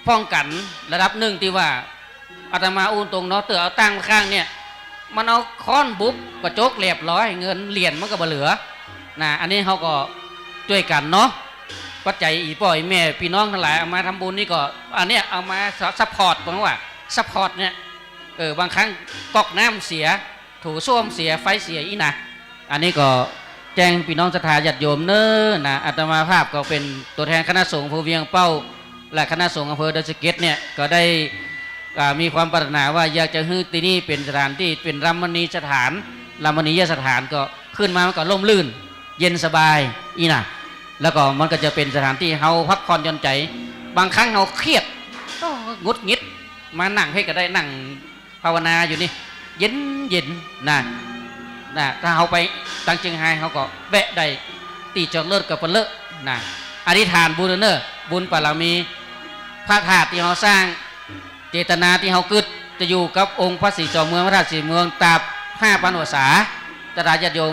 ป้องกันระดับหนึ่งที่ว่าอาตมาตรงเนาะเตือเอาตั้งข้างเนี่ยมันเอาค้อนบุบกระจกเรียบร้อยเงินเหรียญมันก็บ่เหลือนะอันนี้เขาก็ช่วยกันเนาะปัจจัยอีพ่ออีแม่พี่น้องทั้งหลายเอามาทำบุญนี่ก็อันเนี้ยเอามาซัพพอร์ตบอกว่าซัพพอร์ตเนี่ยบางครั้งก๊อกน้ำเสียถูส้วมเสียไฟเสียอีนะอันนี้ก็แจ้งพี่น้องศรัทธาญาติโยมเน้อนะอาตมาภาพก็เป็นตัวแทนคณะสงฆ์อำเภอเวียงเป้าและคณะสงฆ์อำเภอดอยสะเก็ดเนี่ยก็ได้มีความปรารถนาว่าอยากจะให้ที่นี่เป็นสถานที่เป็นรัมมณีสถานรัมมณียสถานก็ขึ้นมามันก็ร่มรื่นเย็นสบายอีนะแล้วก็มันก็จะเป็นสถานที่เฮาพักผ่อนหย่อนใจบางครั้งเฮาเครียดก็งดงิดมานั่งให้ก็ได้นั่งภาวนาอยู่นี่เย็นนะถ้าเขาไปตั้งเชียงไฮ้เขาก็แบะได้ตีจอดเลิศกับปเลอะนะอธิษฐานบุญเนอบุญบารมีพระธาตุที่เขาสร้างเจตนาที่เขากึศจะอยู่กับองค์พระศรีจอมเมืองพระธาตุศรีเมืองตราบ5,000 พรรษาศรัทธาญาติโยม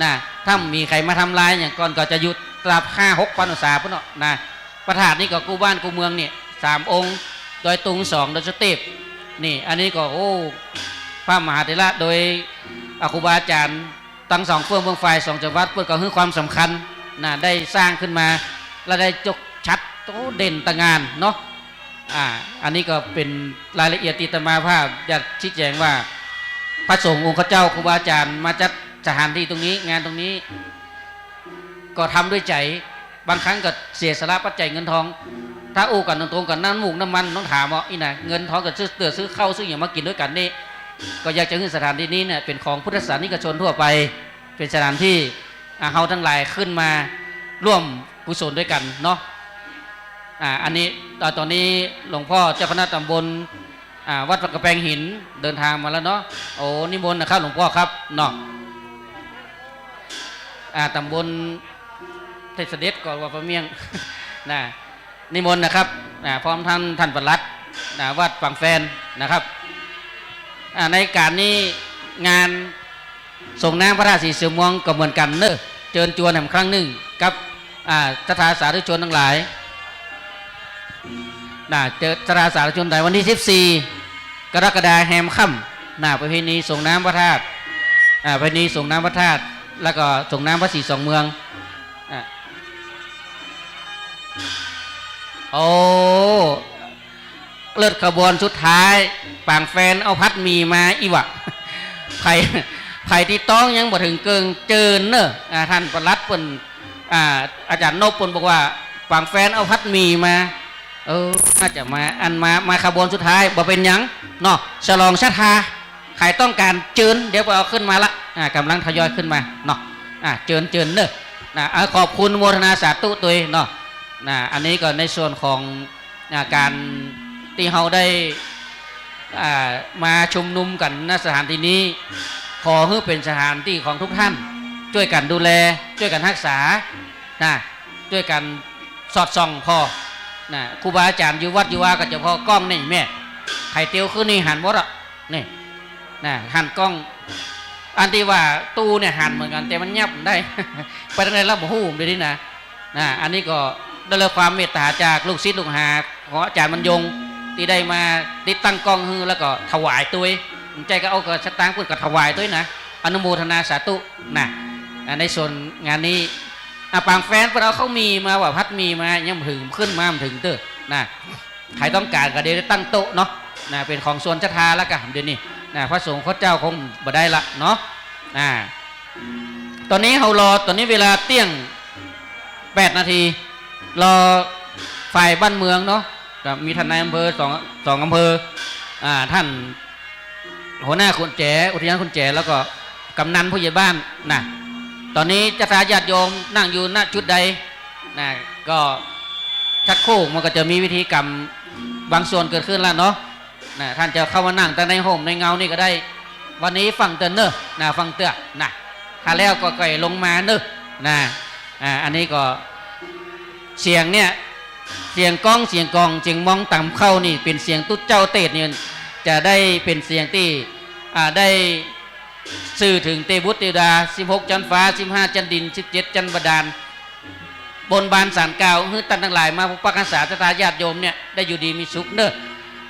นะถ้ามีใครมาทำลายอย่างก่อนก็จะหยุดตราบ5-6,000 พรรษาพุ่นเนาะนะพระธาตุนี่ก็กูบ้านกูเมืองเนี่ย3 องค์โดยตุง2โดยสเตปนี่อันนี้ก็พระมหาเถระโดยครูบาอาจารย์ตั้ง2 เฟื่องเบื้องฝ่าย2 จังหวัดเพื่อก็ให้ความสำคัญนะได้สร้างขึ้นมาและได้จกชัดโตเด่นตะงานเนาะอันนี้ก็เป็นรายละเอียดที่อาตมาภาพอยากชี้แจงว่าพระสงฆ์องค์ข้าเจ้าครูบาอาจารย์มาจัดสถานที่ตรงนี้งานตรงนี้ก็ทำด้วยใจบางครั้งก็เสียสละปัจจัยเงินทองถ้ากันตรงๆกันน้ำหมูกน้ำมันต้องถามว่าอีน่ะเงินทองกับซื้อข้าวซื้ออย่างมากินด้วยกันนี่ก็อยากจะให้สถานที่นี้เนี่ยเป็นของพุทธศาสนิกชนทั่วไปเป็นสถานที่เฮาทั้งหลายขึ้นมาร่วมกุศลด้วยกันเนาะอันนี้ตอนนี้หลวงพ่อเจ้าคณะตำบลวัดพระกระแพงหินเดินทางมาแล้วเนาะนิมนต์นะครับหลวงพ่อครับเนาะตำบลเทศเดชก่อนว่าพระเมียงนะนิมนต์นะครับพร้อมท่านปลัดวัดฝั่งแฟนนะครับในการนี้งาน ส่งน้ำพระราชสีเสือม่วงก็เหมือนกันเนอะเชิญชวนแห่งครั้งหนึ่งกับสถาสาธุชนทั้งหลายเจอสถาสาธุชนในวันที่14 กรกฎาคมแฮมค่ำประเพณีส่งน้ำพระธาตุประเพณีส่งน้ำพระธาตุแล้วก็ส่งน้ำพระศรีสองเมืองโอ้เลิศขบวนสุดท้ายปางแฟนเอาพัดมีมาอีวะไผ่ที่ต้องยังบ่ถึงเกิงเจินเนอะท่านประหลัดเปิ้นอาจารย์นพเปิ้นบอกว่าปางแฟนเอาพัดมีมาน่าจะมาขบวนสุดท้ายบ่เป็นหยังเนาะฉลองชะทาใครต้องการเจินเดี๋ยวไปเอาขึ้นมาละกำลังทยอยขึ้นมาเนาะเจินเนอะขอบคุณโมทนาสาธุตัวเนาะอันนี้ก็ในส่วนของการที่เราได้มาชุมนุมกันณสถานที่นี้ขอให้เป็นสถานที่ของทุกท่านช่วยกันดูแลช่วยกันรักษาช่วยกันสอดส่องพอครูบาอาจารย์อยู่วัดอยู่ว่าก็จะพอกล้องนี่แม่ไข่เตียวขึ้นนี่หันหมดอ่ะนี่หันกล้องอันที่ว่าตู้เนี่ยหันเหมือนกันแต่มันยับได้ ไปทางไหนรับหูมเลยนี่นะอันนี้ก็ได้รับความเมตตาจากลูกศิษย์ลูกหาของอาจารย์บรรยงที่ได้มาติดตั้งกล้องฮือแล้วก็ถวายตัวใจก็เอากระสตางค์พูดกับถวายตัวนะอนุโมทนาสาธุในส่วนงานนี้ปางแฟนพวกเราเขามีมาว่าพัดมีมายังถึงขึ้นมาถึงเตอร์ใครต้องการก็เดี๋ยวตั้งโต๊ะเนาะเป็นของส่วนชะทาแล้วกันเดี๋ยวนี้พระสงฆ์พระเจ้าคงบ่ได้ละเนาะตอนนี้เรารอตอนนี้เวลาเที่ยง8 นาทีรอฝ่ายบ้านเมืองเนาะมีท่านนายอำเภอสองอำเภอท่านหัวหน้าคุณแจอุทยานคุณแจแล้วก็กำนันผู้ใหญ่บ้านตอนนี้จะสาญาติโยมนั่งอยู่ณจุดใดก็ชักโครกมันก็จะมีวิธีกรรมบางส่วนเกิดขึ้นแล้วเนาะท่านจะเข้ามานั่งแต่ในห่มในเงานี่ก็ได้วันนี้ฟังเตือนเนอะฟังเตือนถ้าแล้วก็ไก่ลงมาเนอะอันนี้ก็เสียงเนี่ยเสียงกองเสียงมองต่ำเข้านี่เป็นเสียงตุ๊ดเจ้าเตดเนี่ยจะได้เป็นเสียงที่ได้สื่อถึงเตบุตรเตดา16 จันฟ้า15 จันดิน17 จันบาดาลบนบานสารกล่าวให้ท่านทั้งหลายมาผู้ปักษาศรัทธาญาติโยมเนี่ยได้อยู่ดีมีสุขเนอะ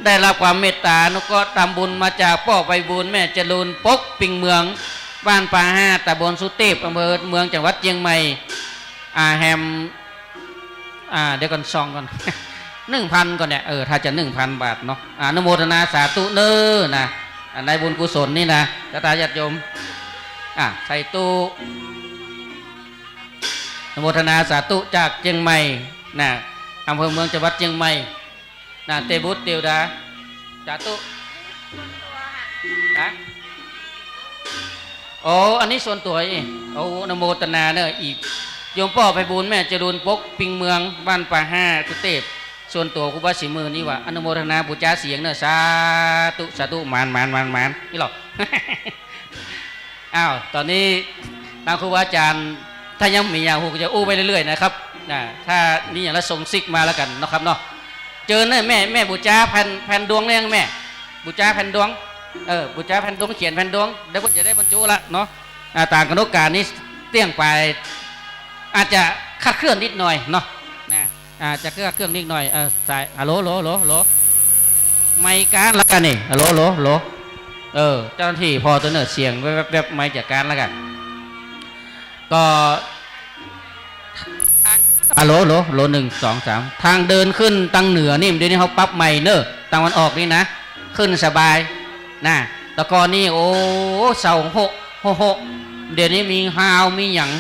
ได้รับความเมตตานุก็ทำบุญมาจากพ่อไปบุญแม่เจริญปกปิงเมืองบ้านป่า5ตำบลสุเทพอำเภอเมืองจังหวัดเชียงใหม่แฮมเดี๋ยวก่อนซองก่อน 1,000 ก่อนเนี่ยถ้าจะ 1,000 บาทเนาะอนุโมทนาสาธุเนอในบุญกุศลนี่นะศรัทธาญาติโยมใส่ตู้อนุโมทนาสาธุจากเชียงใหม่อำเภอเมืองจังหวัดเชียงใหม่เตบุตรเตียวดาสาธุอันนี้ส่วนตัวอนุโมทนาเนอะอีกโยมพ่อไปบุญแม่เจริญปกปิงเมืองบ้านป่า5สุเทพส่วนตัวครูบาศรีมือนี่ว่าอนุโมทนาบูชาเสียงเนอะสาธุมานนี่หรอก ตอนนี้ทางครูบาอาจารย์ถ้ายังมีอย่างหูก็จะอู้ไปเรื่อยๆนะครับถ้านี่อย่างละส่งซิกมาแล้วกันนะครับเนาะเจอเนี่ยแม่บูชาแผ่นดวงเนี่ยแม่บูชาแผ่นดวงบูชาแผ่นดวงเขียนแผ่นดวงเดี๋ยวผมจะได้บรรจุละเนาะต่างกันโอกาสนี้เตี้ยงไปอาจจะคัดเคลื่อนนิดหน่อยเนาะอาจจะเครื่องนิดหน่อยสายฮัลโหลไม่การแล้วกันนี่ฮัลโหลเจ้าหน้าที่พอตัวเนื้อเสียงแบบไม่จัดการแล้วกันก็ฮัลโหล1 2 3ทางเดินขึ้นตังเหนือนี่เดี๋ยวนี้เขาปรับใหม่เนอะตังวันออกนี่นะขึ้นสบายตะกอนนี่โอ้เสาหกเดี๋ยวนี้มีฮาวมีหยัง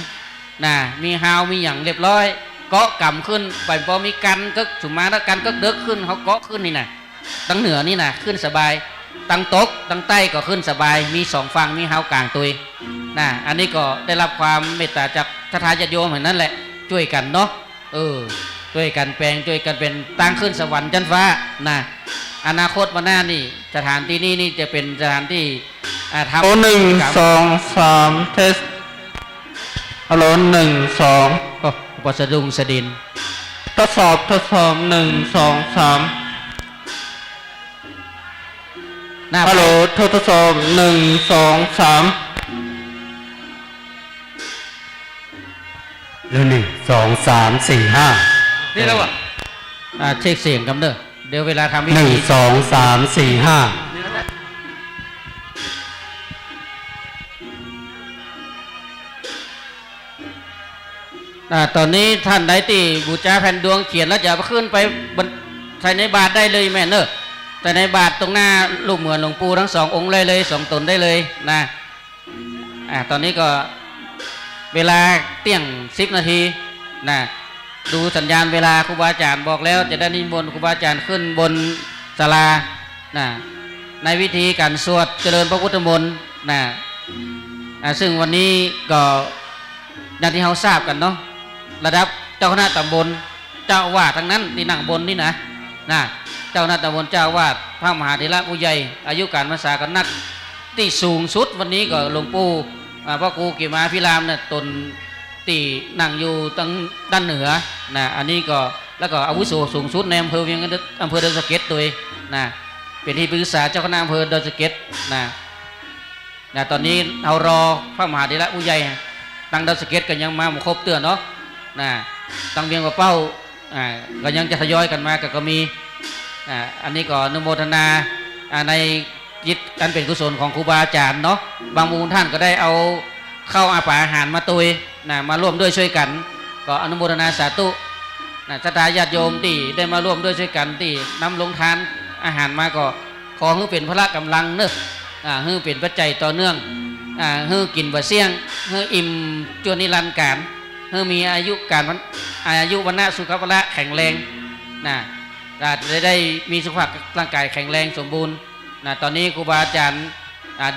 มีฮาวมีหยังเรียบร้อยเกาะกำขึ้นไปพอมีกันก็สุมาแล้วกันก็เดิกขึ้นเขาเกาะขึ้นนี่ตังเหนือนี่ขึ้นสบายตังตกตังใต้ก็ขึ้นสบายมี2 ฝั่งมีฮาวกลางตัวอันนี้ก็ได้รับความเมตตาจากศรัทธาญาติโยมเหมือนนั้นแหละช่วยกันเนาะช่วยกันแปลงช่วยกันเป็นตั้งขึ้นสวรรค์ชั้นฟ้าอนาคตวันหน้านี่สถานที่นี่จะเป็นสถานที่ทำ1 2 3เทสฮัลโหล1 2ปสะดุงสะดินทดสอบ1 2 3ฮัลโหลทดสอบ1 2 3 เรื่อง1 2 3 4 5นี่แล้วอ่ะเช็คเสียงกันเด้อเดี๋ยวเวลาทำพิธี 1 2 3 4 5ตอนนี้ท่านใดที่บูชาแผ่นดวงเขียนแล้วจะเอาขึ้นไปบนใส่ในบาตรได้เลยแม่เนอะแต่ในบาตรตรงหน้ารูปเหมือนหลวงปู่ทั้งสององค์เลยสองตนได้เลยนะตอนนี้ก็เวลาเที่ยง10 นาทีนะดูสัญญาณเวลาครูบาอาจารย์บอกแล้วจะได้นิมนต์ครูบาอาจารย์ขึ้นบนศาลานะในวิธีการสวดเจริญพระพุทธมนต์นะซึ่งวันนี้ก็อย่างที่เราทราบกันเนาะระดับเจ้าคณะตำบลเจ้าอาวาสทั้งนั้นที่นั่งบนนี่นะเจ้าคณะตำบลเจ้าอาวาสพระมหาเถระผู้ใหญ่อายุการพรรษากันนักที่สูงสุดวันนี้ก็หลวงปู่พระครูกิมาพิรามเนี่ยตนที่นั่งอยู่ตั้งด้านเหนืออันนี้ก็แล้วก็อาวุโสสูงสุดในอำเภอเวียงอำเภอดอยสะเก็ดตัวเป็นที่ปรึกษาเจ้าคณะอำเภอดอยสะเก็ดตอนนี้เรารอพระมหาเถระผู้ใหญ่ตั้งดอยสะเก็ดกันยังมาหมดครบเตือนเนาะตั้งเวียงกับเป้าก็ยังจะทยอยกันมาก็มีอันนี้ก็อนุโมทนาในจิตการเป็นกุศลของครูบาอาจารย์เนาะบางมูลท่านก็ได้เอาเข้าอาหารมาตุยมาร่วมด้วยช่วยกันก็อนุโมทนาสาธุศรัทธาญาติโยมที่ได้มาร่วมด้วยช่วยกันที่นำลงทานอาหารมาก็ขอให้เป็นพละกำลังเนอะให้เป็นปัจจัยต่อเนื่องให้กินบะเสี่ยงให้อิ่มจนนิรันดร์การให้มีอายุวันนะสุขภาพแข็งแรงจะได้มีสุขภาพร่างกายแข็งแรงสมบูรณ์ตอนนี้ครูบาอาจารย์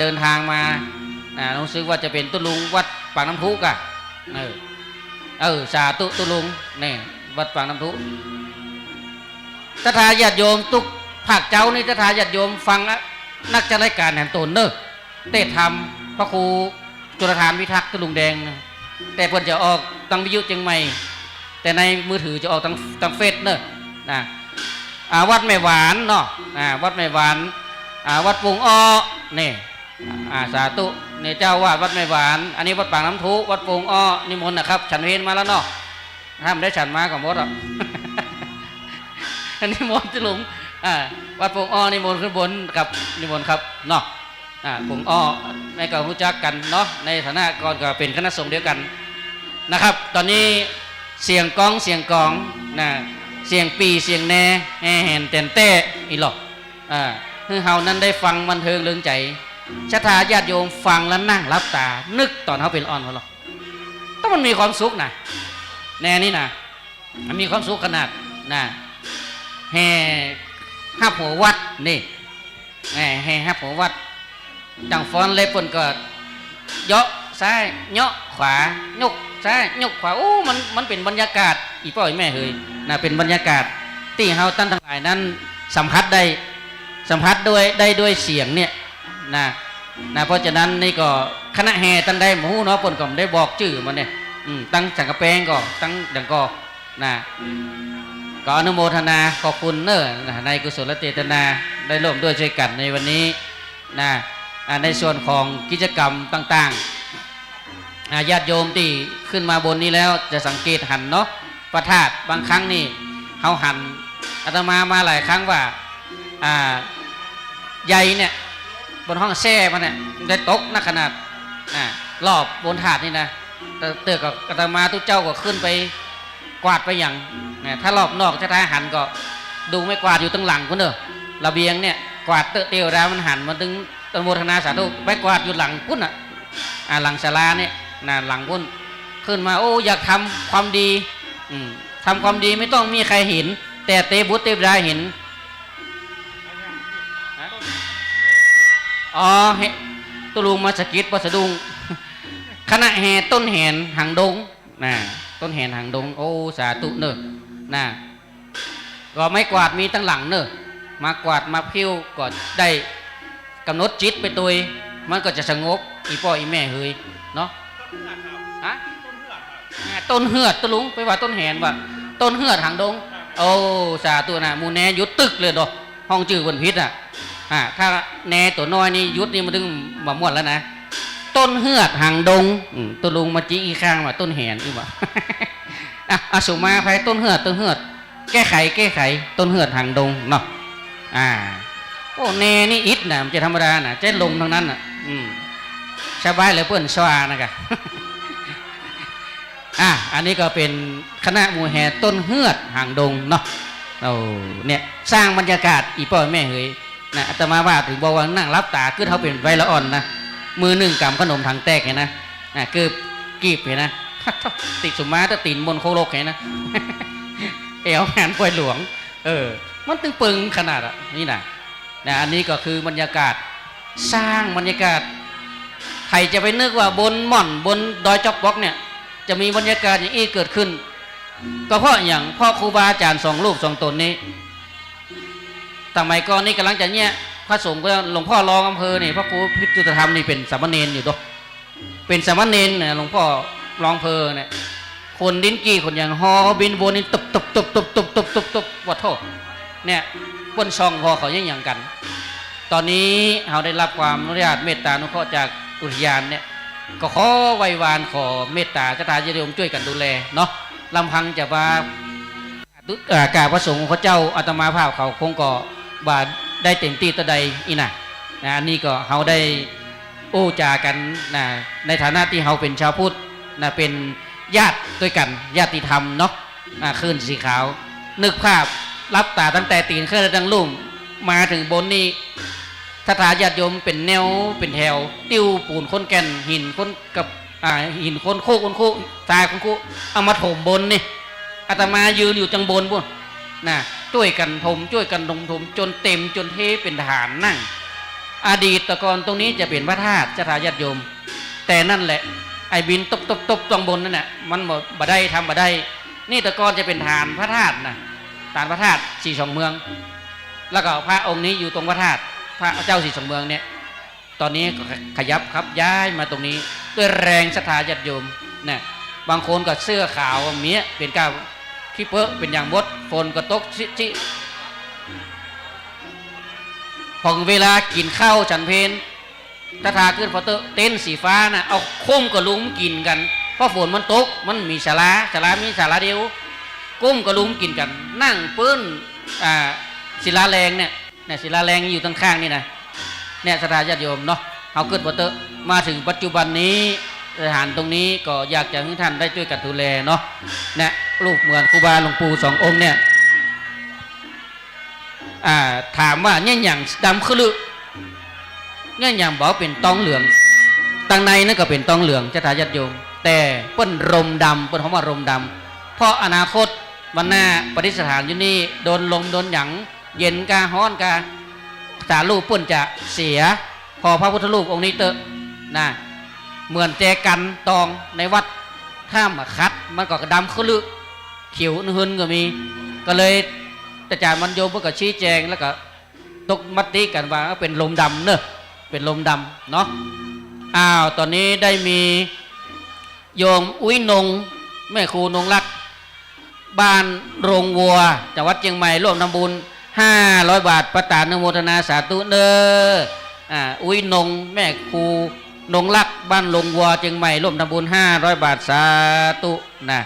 เดินทางมารู้สึกว่าจะเป็นตุลุงวัดปากน้ำพุกะสาธุตุลุงนี่วัดปากน้ำพุศรัทธาญาติโยมทุกภาคเจ้านี่ศรัทธาญาติโยมฟังนักจัดรายการแห่งตนเนอะเตะธรรมพระครูจุลธานวิทักษ์ตุลุงแดงแต่เพิ่นจะออกทางวิทยุเชียงใหม่แต่ในมือถือจะออกทางเฟซเนอะวัดแม่หวานเนาะวัดแม่หวานวัดปุงอ้อนี่สาธุเนี่ยเจ้าวาดวัดแม่หวานอันนี้วัดปากน้ำทุวัดปุงอ้อนิมนต์นะครับฉันเพลมาแล้วเนาะถ้าไม่ได้ฉันมากับมดหรอกนิมนต์จะหลุมวัดปุงอ้อนิมนต์ขึ้นบนกับนิมนต์ครับเนาะปุงอ้อในก็รู้จักกันเนาะในฐานะก่อนก็เป็นคณะสงฆ์เดียวกันนะครับตอนนี้เสียงกองเสียงปีเสียงแหน่แห่นเต้นเต้อีหลอกคือเฮานั้นได้ฟังบันเทิงเริงใจศรัทธาญาติโยมฟังแล้วนั่งรับตานึกตอนเขาเป็นอ่อนเขาหรอกต้องมันมีความสุขนะแน่นี่นะมันมีความสุขขนาดแห่ห้าหัววัดนี่แห่ห้าหัววัดจังฟ้อนเล็บปนก็เยาะซ้ายเยาะขวายกซ้ายยกขวาโอ้มันเป็นบรรยากาศอีพ่ออีแม่เฮยเป็นบรรยากาศที่เฮาตั้งทั้งหลายนั้นสัมผัสด้วยเสียงเนี่ยเพราะฉะนั้นนี่ก็คณะแห่ตั้งได้หมูเนาะปนก็ได้บอกชื่อมันเนี่ยตั้งสังกะแปงก็ตั้งดังก็ก็อนุโมทนาขอบคุณเนอะในกุศลเจตนาได้ร่วมด้วยช่วยกันในวันนี้ในส่วนของกิจกรรมต่างๆญาติโยมที่ขึ้นมาบนนี้แล้วจะสังเกตหันเนาะพระธาตุบางครั้งนี่เขาหันอาตมาหลายครั้งว่าใหญ่เนี่ยบนห้องแช่มันเนี่ยได้ตกนักขนาดรอบบนถาดนี่นะเตือกับอาตมาทุกเจ้าก็ขึ้นไปกวาดไปอย่างถ้ารอบนอกจะท้ายหันก็ดูไม่กวาดอยู่ตั้งหลังก็เนอะระเบียงเนี่ยกวาดเตี้ยวแล้วมันหันมาถึงตโมทนาสาธุไปกวาดอยู่หลังพุ่นหลังศาลาเนี่ยหลังพุ่นขึ้นมาโอ้อยากทำความดีทำความดีไม่ต้องมีใครเห็นแต่เตบุตรเตบดาเห็นตุลุงมาสกิดวัสดุงคณะแห่ต้นแห่นหางดงต้นแห่นหางดงโอ้สาธุเนอะก็ไม่กวาดมีตั้งหลังเนอะมากวาดมาพิ้วก็ได้กำหนดจิตไปตัวมันก็จะสงบอีพ่ออีแม่เฮยเนาะต้นเหือดตุลุงไปว่าต้นแห่นว่าต้นเหือดหางดงโอ้สาธุมูแนยุดตึกเลยดอกห้องจื่อบนพิษถ้าแนตัวน้อยนี่ยุดนี่มันถึงมาม่วนแล้วนะ ต้นเฮือดหางดงต้นลุงมาจีอีข้างว่าต้นแหนอีกว่า อ่ะสุมาภัยต้นเฮือดแก้ไขต้นเฮือดหางดงเนาะโอ้เนนี่อิดนะมันจะธรรมดานะเจ๊ลงทั้งนั้นอ่ะสบายเลยเพื่อนสวานะกะ อันนี้ก็เป็นคณะหมู่แห่ต้นเฮือดหางดงเนาะเราเนี่ยสร้างบรรยากาศอีพ่อแม่เฮ้ยนะอาตมาว่าถึงบอกว่านั่งรับตาคือเขาเป็นไวละอ่อนนะมือหนึ่งกำขนมถังแตกเห็นนะคือกีบเห็นนะ ติดสุมาตะตินบนโคโลกเห็นนะ เอวงานป่วยหลวงมันตึงปึงขนาดนี่นะอันนี้ก็คือบรรยากาศสร้างบรรยากาศใครจะไปนึกว่าบนหม่อนบนดอยจอกบอกเนี่ยจะมีบรรยากาศอย่างนี้เกิดขึ้นก็เพราะอย่างพ่อครูบาอาจารย์2 รูป 2 ตนนี้สมัยก่อนนี่กำลังจะเนี่ยพระสงฆ์ก็หลวงพ่อรองอำเภอนี่พระครูพิจิตรธรรมนี่เป็นสามเณรอยู่ด้วยเป็นสามเณรเนี่ยหลวงพ่อรองอำเภอเนี่ยคนดิ้นกี้คนอย่างฮอบินโบนี่ตบวัดโทษเนี่ยบนช่องพอเขาอย่างกันตอนนี้เราได้รับความอนุญาตเมตตาอนุเคราะห์จากอุทยานเนี่ยก็ขอไว้วานขอเมตตากฐาญาติโยมช่วยกันดูแลเนาะลำพังจะว่ากราบพระสงฆ์พระเจ้าอาตมาภาพเขาคงก็บาได้เต็มที่ตะใดอีน่ะอันนี้ก็เขาได้โอ้จากันนะในฐานะที่เขาเป็นชาวพุทธนะเป็นญาติด้วยกันญาติธรรมเนาะคลื่นสีขาวนึกภาพรับตาตั้งแต่ตีนขึ้นดังลุ่มมาถึงบนนี้ถ้าทาญาติโยมเป็นแนวเป็นแถวติ้วปูนค้นแก่นหินค้นกับหินค้นโคทรายค้นโคเอามาถมบนนี่อาตมายืนอยู่จังบนบุญนะช่วยกันถมจนเต็มจนเทเป็นฐานนั่งอดีตก่อนตรงนี้จะเป็นพระธาตุจะทาญาติโยมแต่นั่นแหละไอ้บินตบตรงบนนั่นแหละมันบ่ได้ทำบ่ได้นี่ตะกอนจะเป็นฐานพระธาตุนะฐานพระธาตุ42 เมืองแล้วก็พระองค์นี้อยู่ตรงพระธาตุพระเจ้า42 เมืองเนี่ยตอนนี้ก็ขยับครับย้ายมาตรงนี้ด้วยแรงศรัทธาญาติโยมเนี่ยบางคนก็เสื้อขาวเมียเป็นก้าวขี้เปอะเป็นอย่างมดฝนก็ตกชิพอเวลากินข้าวฉันเพลถ้าทาขึ้นพอเต้นสีฟ้านะเอาคุ้มกับลุมกินกันเพราะฝนมันตกมันมีศาลามีศาลาเดียวกุ้มกับลุมกินกันนั่งปื้นศิลาแรงเนี่ยศิลาแรงอยู่ข้างๆนี่นะเนี่ยศรัทธาญาติโยมเนาะเอาขึ้นพอมาถึงปัจจุบันนี้สถานตรงนี้ก็อยากจะให้ท่านได้ช่วยกันดูแลเนาะเนี่ยรูปเหมือนครูบาหลวงปู่2 องค์เนี่ยถามว่าเนี่ยอย่างดำคือเนี่ยอย่างบอกเป็นตองเหลืองตั้งในนั่นก็เป็นตองเหลืองจะถาญาติโยมแต่เปิ้นรมดำเปิ้นเขาว่ารมดำเพราะอนาคตวันหน้าปฏิสถานอยู่นี่โดนลมโดนหยังเย็นกาฮ้อนกาสารูปเปิ้นจะเสียพอพระพุทธรูปองค์นี้เตอะนะเหมือนแจกันตองในวัดท่ามคัดมันก็ดำคือเขียวหืนก็มีก็เลยอาจารย์มันโยมเพื่อชี้แจงแล้วก็ตกมัดติกันว่าเป็นลมดำเนอะเป็นลมดำเนาะตอนนี้ได้มีโยมอุ้ยนงแม่ครูนงรักบ้านโรงวัวจังหวัดเชียงใหม่ร่วมทำบุญ500 บาทประตานนโมทนาสาธุเนออุ้ยนงแม่ครูนงรักบ้านโรงวัวเชียงใหม่ร่วมทำบุญ500 บาทสาธุนะ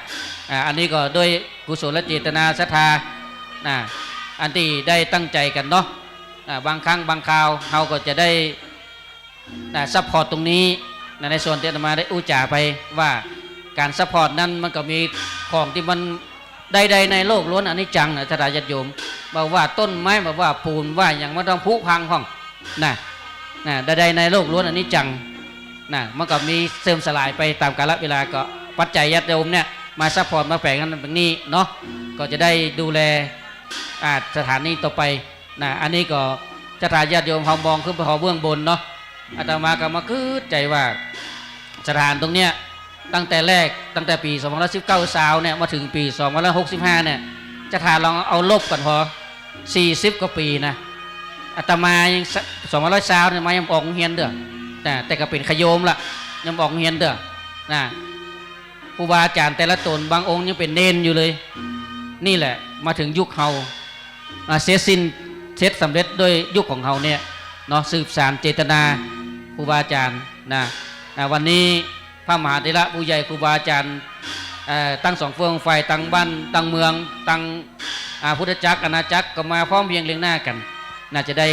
อันนี้ก็ด้วยกุศลเจตนาศรัทธาอันที่ได้ตั้งใจกันเนาะบางครั้งบางคราวเราก็จะได้ซัพพอร์ตตรงนี้ในส่วนที่อาตมาได้อุจาไปว่าการซัพพอร์ตนั้นมันก็มีของที่มันใดๆในโลกล้วนอนิจจังนะท่านญาติโยมบอกว่าต้นไม้บอกว่าปูนว่าอย่างมันต้องผุพังห้องใดๆในโลกล้วนอนิจจังมันก็มีเสื่อมสลายไปตามกาลเวลาก็ปัจจัยญาติโยมเนี่ยมาซัพพอร์ตมาแฝงกันแบบนี้เนาะก็จะได้ดูแลสถานีต่อไปอันนี้ก็จะทายญาติโยมเขามองขึ้นไปขอเบื้องบนเนาะอาตมาก็มาคืดใจว่าสถานตรงเนี้ยตั้งแต่ปี2519 สาวเนี่ยมาถึงปี2565เนี่ยจะทานลองเอาลบกันพอ40 กว่าปีนะอาตมายัง200 สาวเนี่ยมายังออกเฮียนเด้อแต่ก็เป็นขโยมละยังออกเฮียนเด้อครูบาอาจารย์แต่ละตนบางองค์ยังเป็นเนนอยู่เลยนี่แหละมาถึงยุคเฮาเสร็จสำเร็จโดยยุคของเฮาเนี่ยเนาะสืบสานเจตนาครูบาอาจารย์ วันนี้พระมหาเถระผู้ใหญ่ครูบาอาจารย์ตั้งสองเฟืองไฟตั้งบ้านตั้งเมืองตั้งพุทธจักรอาณาจักรก็มาพร้อมเพียงเรียงหน้ากันน่าจะได้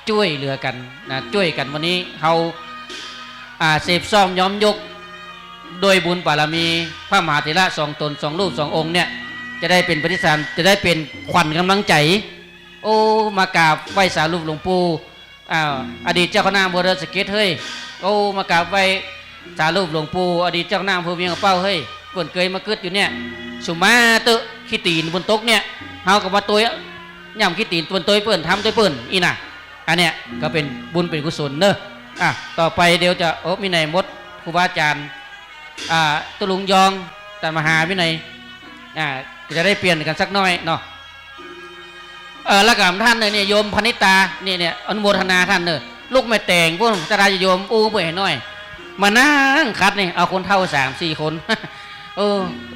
ช่วยเหลือกันช่วยกันวันนี้เขาเสพซ่อมย้อมยกโดยบุญบารมีพระมหาเถระสองตนสองรูปสององค์เนี่ยจะได้เป็นปฏิสารจะได้เป็นขวัญกำลังใจโอ้มากราบไหว้สารูปหลวงปู่อดีตเจ้าคณะอำเภอดอยสะเก็ดเฮ้ยโอ้มากราบไหว้สารูปหลวงปู่อดีตเจ้าคณะอำเภอเวียงเป้าเฮ้ยเปิ่นเคยมาเกิดอยู่เนี่ยสุมาเตอะขี้ตีนบนโต๊ะเนี่ยเฮากับมาตัวย่ำขี้ตีนตัวตัวเปิ่นทำตัวเปิ่นอีน่ะอันเนี้ยก็เป็นบุญเป็นกุศลเนอะต่อไปเดี๋ยวจะมีในมดครูบาอาจารย์ตุลุงยองแต่มหาวินัยจะได้เปลี่ยนกันสักน้อยเนาะแล้วกับท่านเนี่ยโยมพนิตาเนี่ยอนุโมทนาท่านเนอะลูกแม่แต่งพวกตาโยมเบื่อหน่อยมานั่งคัดนี่เอาคนเท่า3-4 คนเ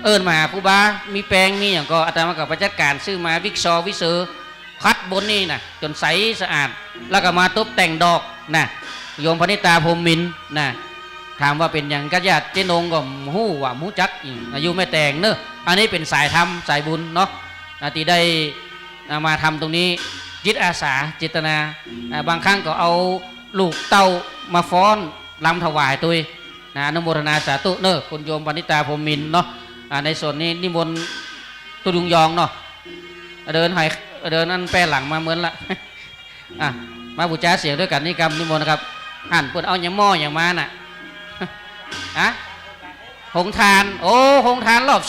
อิญมาครูบามีแปลงมีอย่างก็อาตมากับประจัดการซื้อมาวิกซอวิเซอร์คัดบนนี่นะจนใสสะอาดแล้วก็มาตบแต่งดอกนะโยมพนิตาพรหมมินนะถามว่าเป็นอย่างกัญญาติเจนงก็หู้ว่ามูจักอายุไม่แต่งเนอะอันนี้เป็นสายธรรมสายบุญเนาะที่ได้มาทำตรงนี้จิตอาสาเจตนาบางครั้งก็เอาลูกเต้ามาฟ้อนลำถวายตัวอนุโมทนาสาธุเนอะคุณโยมปณิตาพรหมมินเนาะในส่วนนี้นิมนต์ตุลุงยองเนาะเดินนั่นแปรหลังมาเหมือนละมาบูชาเสียงด้วยกันนี่กรรมนิมนต์นะครับอ่านเปิดเอาอย่างหม้ออย่างมาน่ะหงทานโอ้หงทานรอบ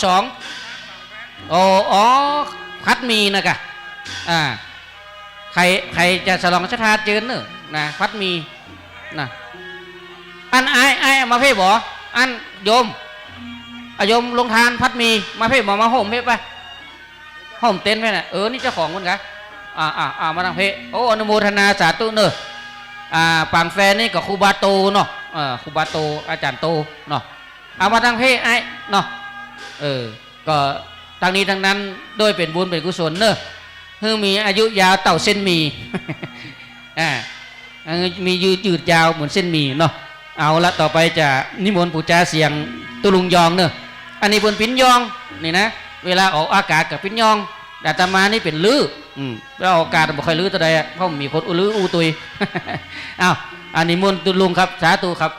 2อ๋อคัดมีนะกะใครจะฉลองชะทาเจินเนอะนะคัดมีนะอันไอ้มาเพ่บ่อันโยมโยมลงทานพัดมีมาเพ่บ่มาห่มเพ่ไปห่มเต็นท์ไปน่ะนี่เจ้าของมันกะมาทางเพ่โอ้อนุโมทนาสาธุเนอะปางแฟนนี่กับครูบาโตเนาะครูบาโตอาจารย์โตเนาะเอามาทางเพ่ไอ้เนาะก็ทางนี้ทางนั้นโดยเป็นบุญเป็นกุศลเนอะเพื่อมีอายุยาวเต่าเส้นมีมียืดยาวเหมือนเส้นมีเนาะเอาละต่อไปจะนิมนต์ปู่จ้าเสียงตุลุงยองเนอะอันนี้บนปิ้นยองนี่นะเวลาออกอากาศกับปิ้นยองแต่ตามานี่เป็นลื้อแล้วออกอากาศบ่ค่อยลื้อตัวใดเพราะมีคนลื้อตุยอ้าวอันนี้มนต์ตุลุงครับสาธุครับ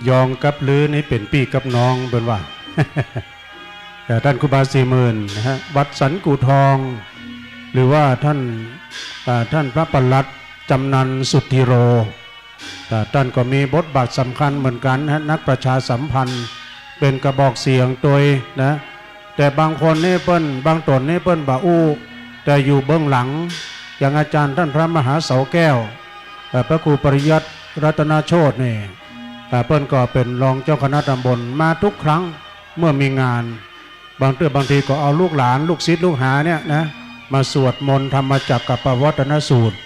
ยองกับลื้อนี่เป็นพี่กับน้องเป็นว่า แต่ท่านครูบา40,000นะฮะวัดสันกูทอง หรือว่าท่านพระปลัดจำนันสุทธิโรท่านก็มีบทบาทสำคัญเหมือนกันนะนักประชาสัมพันธ์เป็นกระบอกเสียงตัวนะแต่บางคนนี่เปิ้นบางตนนี่เปิ้นบ่อู้แต่อยู่เบื้องหลังอย่างอาจารย์ท่านพระมหาเสาแก้วพระครูปริยัติรัตนโชตินี่เปิ้นก็เป็นรองเจ้าคณะตำบลมาทุกครั้งเมื่อมีงานบางทีก็เอาลูกหลานลูกศิษย์ลูกหาเนี่ยนะมาสวดมนต์ธรรมจักรกับปวัตนสูตร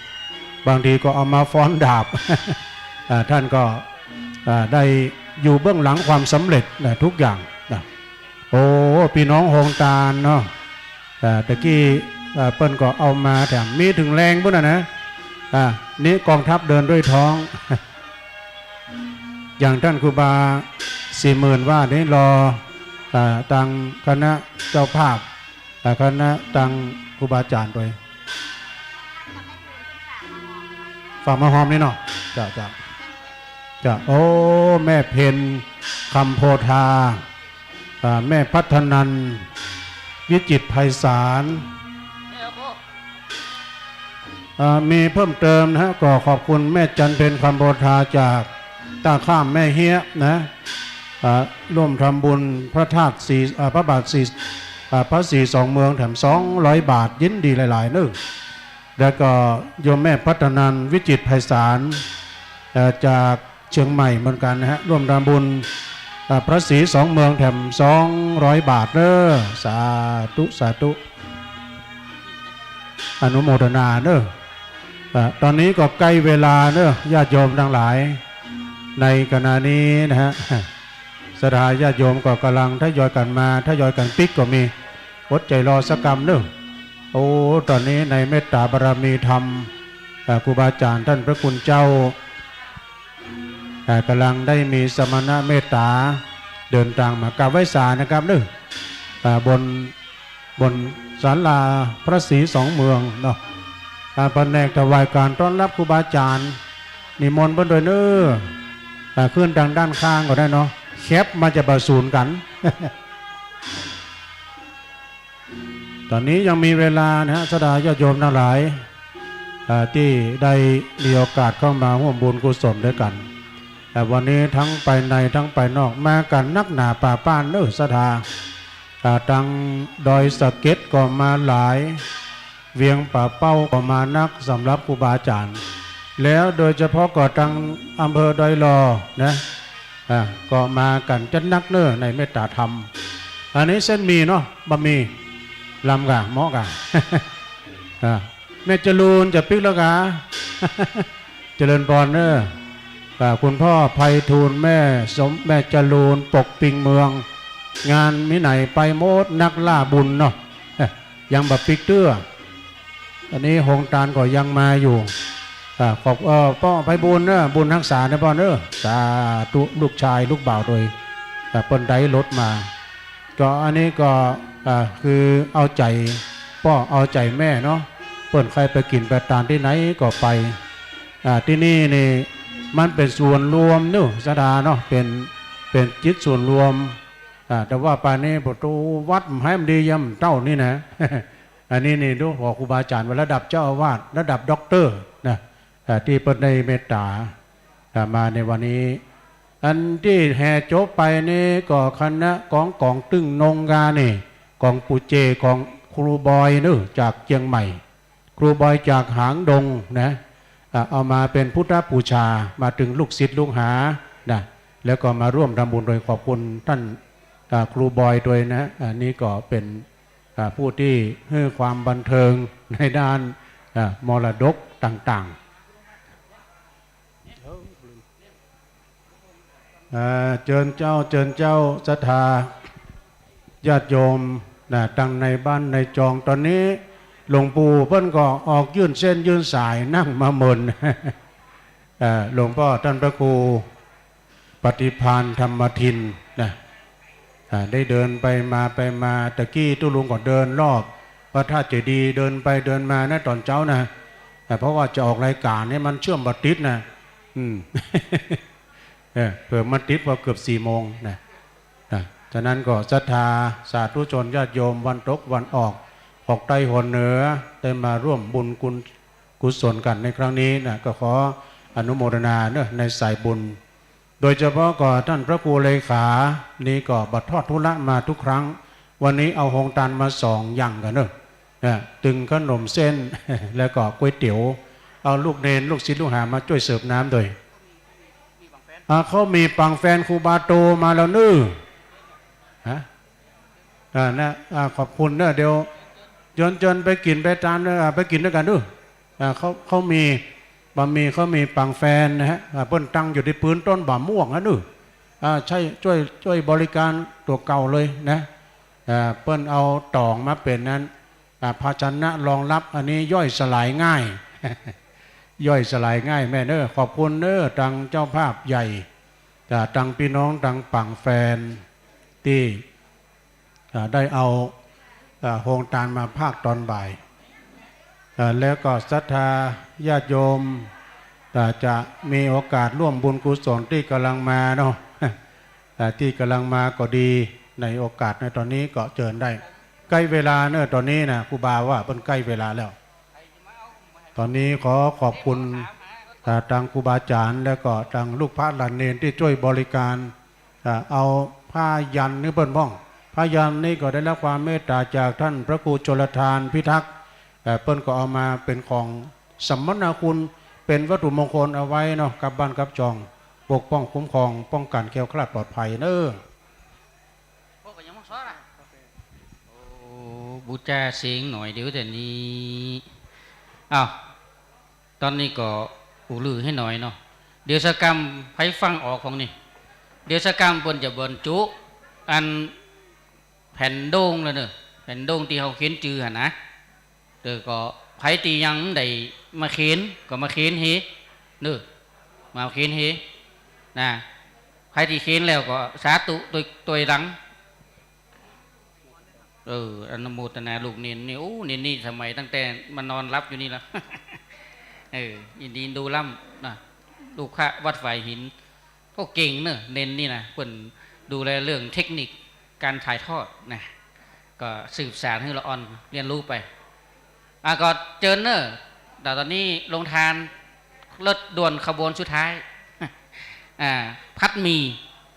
บางทีก็เอามาฟ้อนดาบ ท่านก็ได้อยู่เบื้องหลังความสำเร็จทุกอย่างนะโอ้พี่น้องโฮงตาลเนาะตะกี้เปิ้นก็เอามาแถมมีถึงแรงพุ่นนะนี่กองทัพเดินด้วยท้อง อย่างท่านครูบา40,000ว่านี่รอตังคณะเจ้าภาพคณะตังครูบาอาจารย์ด้วยฝากมาหอมนี่เนาะจะโอ้แม่เพนคำโพธาแม่พัฒนันวิจิตรไพศาลมีเพิ่มเติมนะฮะก็ขอบคุณแม่จันเพนคำโพธาจากตาข้ามแม่เฮียนะร่วมทำบุญพระธาตุพระบาทพระ4 2เมืองแถม200 บาทยินดีหลายๆนึกแล้วก็โยมแม่พัฒนันวิจิตรไพศาลจากเชียงใหม่เหมือนกันนะฮะร่วมทำบุญพระศรี2 เมืองแถม200 บาทเด้อสาธุอนุโมทนาเด้อตอนนี้ก็ใกล้เวลาเด้อญาติโยมทั้งหลายในขณะนี้นะฮะศรัทธาญาติโยมก็กำลังทยอยกันมาทยอยกันปิกก็มีอดใจรอสักกรรมเด้อโอ้ตอนนี้ในเมตตาบารมีธรรมครูบาอาจารย์ท่านพระคุณเจ้า กำลังได้มีสมณะเมตตาเดินทางมากราบไหว้ศาลนะครับนึกบนศาลาพระศรีสองเมืองเนาะแผนกถวายการต้อนรับครูบาอาจารย์นิมนต์เพิ่นด้วยเน้อขึ้นทางด้านข้างก็ได้เนาะแคปมาจะประสูนกัน ตอนนี้ยังมีเวลานะฮะสดาญาติโยมทั้งหลายที่ได้มีโอกาสเข้ามาร่วมบุญกุศลด้วยกันแต่วันนี้ทั้งไปในทั้งไปนอกมากันนักหนาป่าป้านเนื้อสถาตังดอยสะเก็ดก็มาหลายเวียงป่าเป้าก็มานักสำหรับครูบาอาจารย์แล้วโดยเฉพาะก็ตังอำเภอดอยลอนะก็มากันจัดนักเนื้อในเมตตาธรรมอันนี้เส้นมีเนาะบะหมี่ลำกะหม้อกะ แม่จรูนจะปิกแล้วกะ เจริญพรเนอคุณพ่อไพฑูรย์แม่จรูนปกปิงเมืองงานมิไหนไปโมดนักล่าบุญเนาะ ยังแบบปิกเตื้ออันนี้หงตาลก็ยังมาอยู่ขอบพ่อไพบุญเนอบุญทักษาเนพ่อเนอสาธุลูกชายลูกบ่าวโดยเปิ้นได้รถมาก็อันนี้ก็คือเอาใจพ่อเอาใจแม่เนาะเปิ้นใครไปกินไปทานที่ไหนก็ไปที่นี่นี่มันเป็นส่วนรวมเนาะสดาเนาะเป็นจิตส่วนรวมแต่ว่าป่านนี้ประตูวัดให้มันดีย่ำเต้านี่นะ อันนี้นี่ดูขอครูบาอาจารย์ระดับเจ้าอาวาสระดับด็อกเตอร์นะที่เปิ้นได้เมตตามาในวันนี้อันที่แห่โจบไปนี่ก็คณะกองตึ้งนงกานี่กองปูเจกองครูบอยเนอะจากเชียงใหม่ครูบอยจากหางดงนะเอามาเป็นพุทธบูชามาถึงลูกศิษย์ลูกหานะแล้วก็มาร่วมทำบุญโดยขอบคุณท่านครูบอยด้วยนะอันนี้ก็เป็นผู้ที่ให้ความบันเทิงในด้านมรดกต่างๆเจิญเจ้าศรัทธาญาติโยมตั้งในบ้านในจองตอนนี้หลวงปู่เพิ่นก็ออกยื่นเส้นยื่นสายนั่งมาเมิน หลวงพ่อท่านพระครูปฏิภาณธรรมทินนะได้เดินไปมาตะกี้ตุลุงก็เดินรอบพระธาตุเจดีย์เดินไปเดินมานะตอนเช้านะเพราะว่าจะออกรายการนี่มันเชื่อมบัตรติดนะ เผื่อมันติดพอเกือบ4 โมงนะฉะนั้นก็ศรัทธาสาธุชนญาติโยมวันตกวันออกใต้หนเหนือได้มาร่วมบุญกุศลกันในครั้งนี้นะก็ขออนุโมทนาเนอะในสายบุญโดยเฉพาะก็ท่านพระครูเลขานี่ก็บัดทอดธุระมาทุกครั้งวันนี้เอาหงตาลมา2 อย่างกันเนอะตึงขนมเส้น แล้วก็ก๋วยเตี๋ยวเอาลูกเนรลูกศิษย์ลูกหามาช่วยเสิร์ฟน้ำโดยเขามีปังแฟนครูบาโตมาแล้วนื้อนะขอบคุณเนอะเดี๋ยวจนไปกินไปทานไปกินด้วยกันด้วยเขามีบะหมี่เขามีปังแฟนนะฮะเปิ้นตั้งอยู่ที่พื้นต้นบะม่วงนะด้วยใช่ช่วยบริการตัวเก่าเลยนะเปิ้นเอาตองมาเป็นนั้นภาชนะรองรับอันนี้ย่อยสลายง่าย ย่อยสลายง่ายแม่เนอขอบคุณเนอตังเจ้าภาพใหญ่ตังพี่น้องตังปังแฟนที่ได้เอาโฮงตาลมาภาคตอนบ่ายแล้วก็ศรัทธาญาติโยมจะมีโอกาสร่วมบุญกุศลที่กำลังมาเนาะที่กำลังมาก็ดีในโอกาสในตอนนี้ก็เชิญได้ใกล้เวลาเนอะตอนนี้นะครูบาว่าเป็นใกล้เวลาแล้วตอนนี้ขอบคุณทางครูบาอาจารย์แล้วก็ทางลูกพระหลานเนรที่ช่วยบริการเอาผ้ายันนี่เปิ้นบ้องผ้ายันนี่ก็ได้รับความเมตตาจากท่านพระครูชลทานพิทักษ์เปิ้นก็เอามาเป็นของสัมมนาคุณเป็นวัตถุมงคลเอาไว้เนาะกับบ้านกับจองปกป้องคุ้มครองป้องกันแคล้วคลาดปลอดภัยเนอะบูชาเสียงหน่อยเดี๋ยวแต่นี้ตอนนี้ก็อูลือให้หน่อยเนาะเดี๋ยวสกรรมให้ฟังออกของนี่เดี๋ยวสกรรมบนจะบนจุอันแผ่นโด่งเลยเนอะแผ่นโด่งที่เขาเขียนจือนะเดี๋ยวก็ไผตียังได้มาเขียนก็มาเขียนเฮเนอะมาเขียนเฮ นะใครที่เขียนแล้วก็สาธุตัวหลังอนุโมทนาลูกเนนนี่โอ้เนนนี่ทำไมตั้งแต่มันนอนรับอยู่นี่ละ ยินดีดูล่ำนะลูกค้าวัดฝ่ายหินก็เก่งเนอะเนนนี่นะเพิ่นดูแลเรื่องเทคนิคการถ่ายทอดนะก็สืบสานให้ละอ่อนเรียนรู้ไปก็เจอเนอะแต่ตอนนี้ลงทานรถด่วนขบวนสุดท้าย พัดมี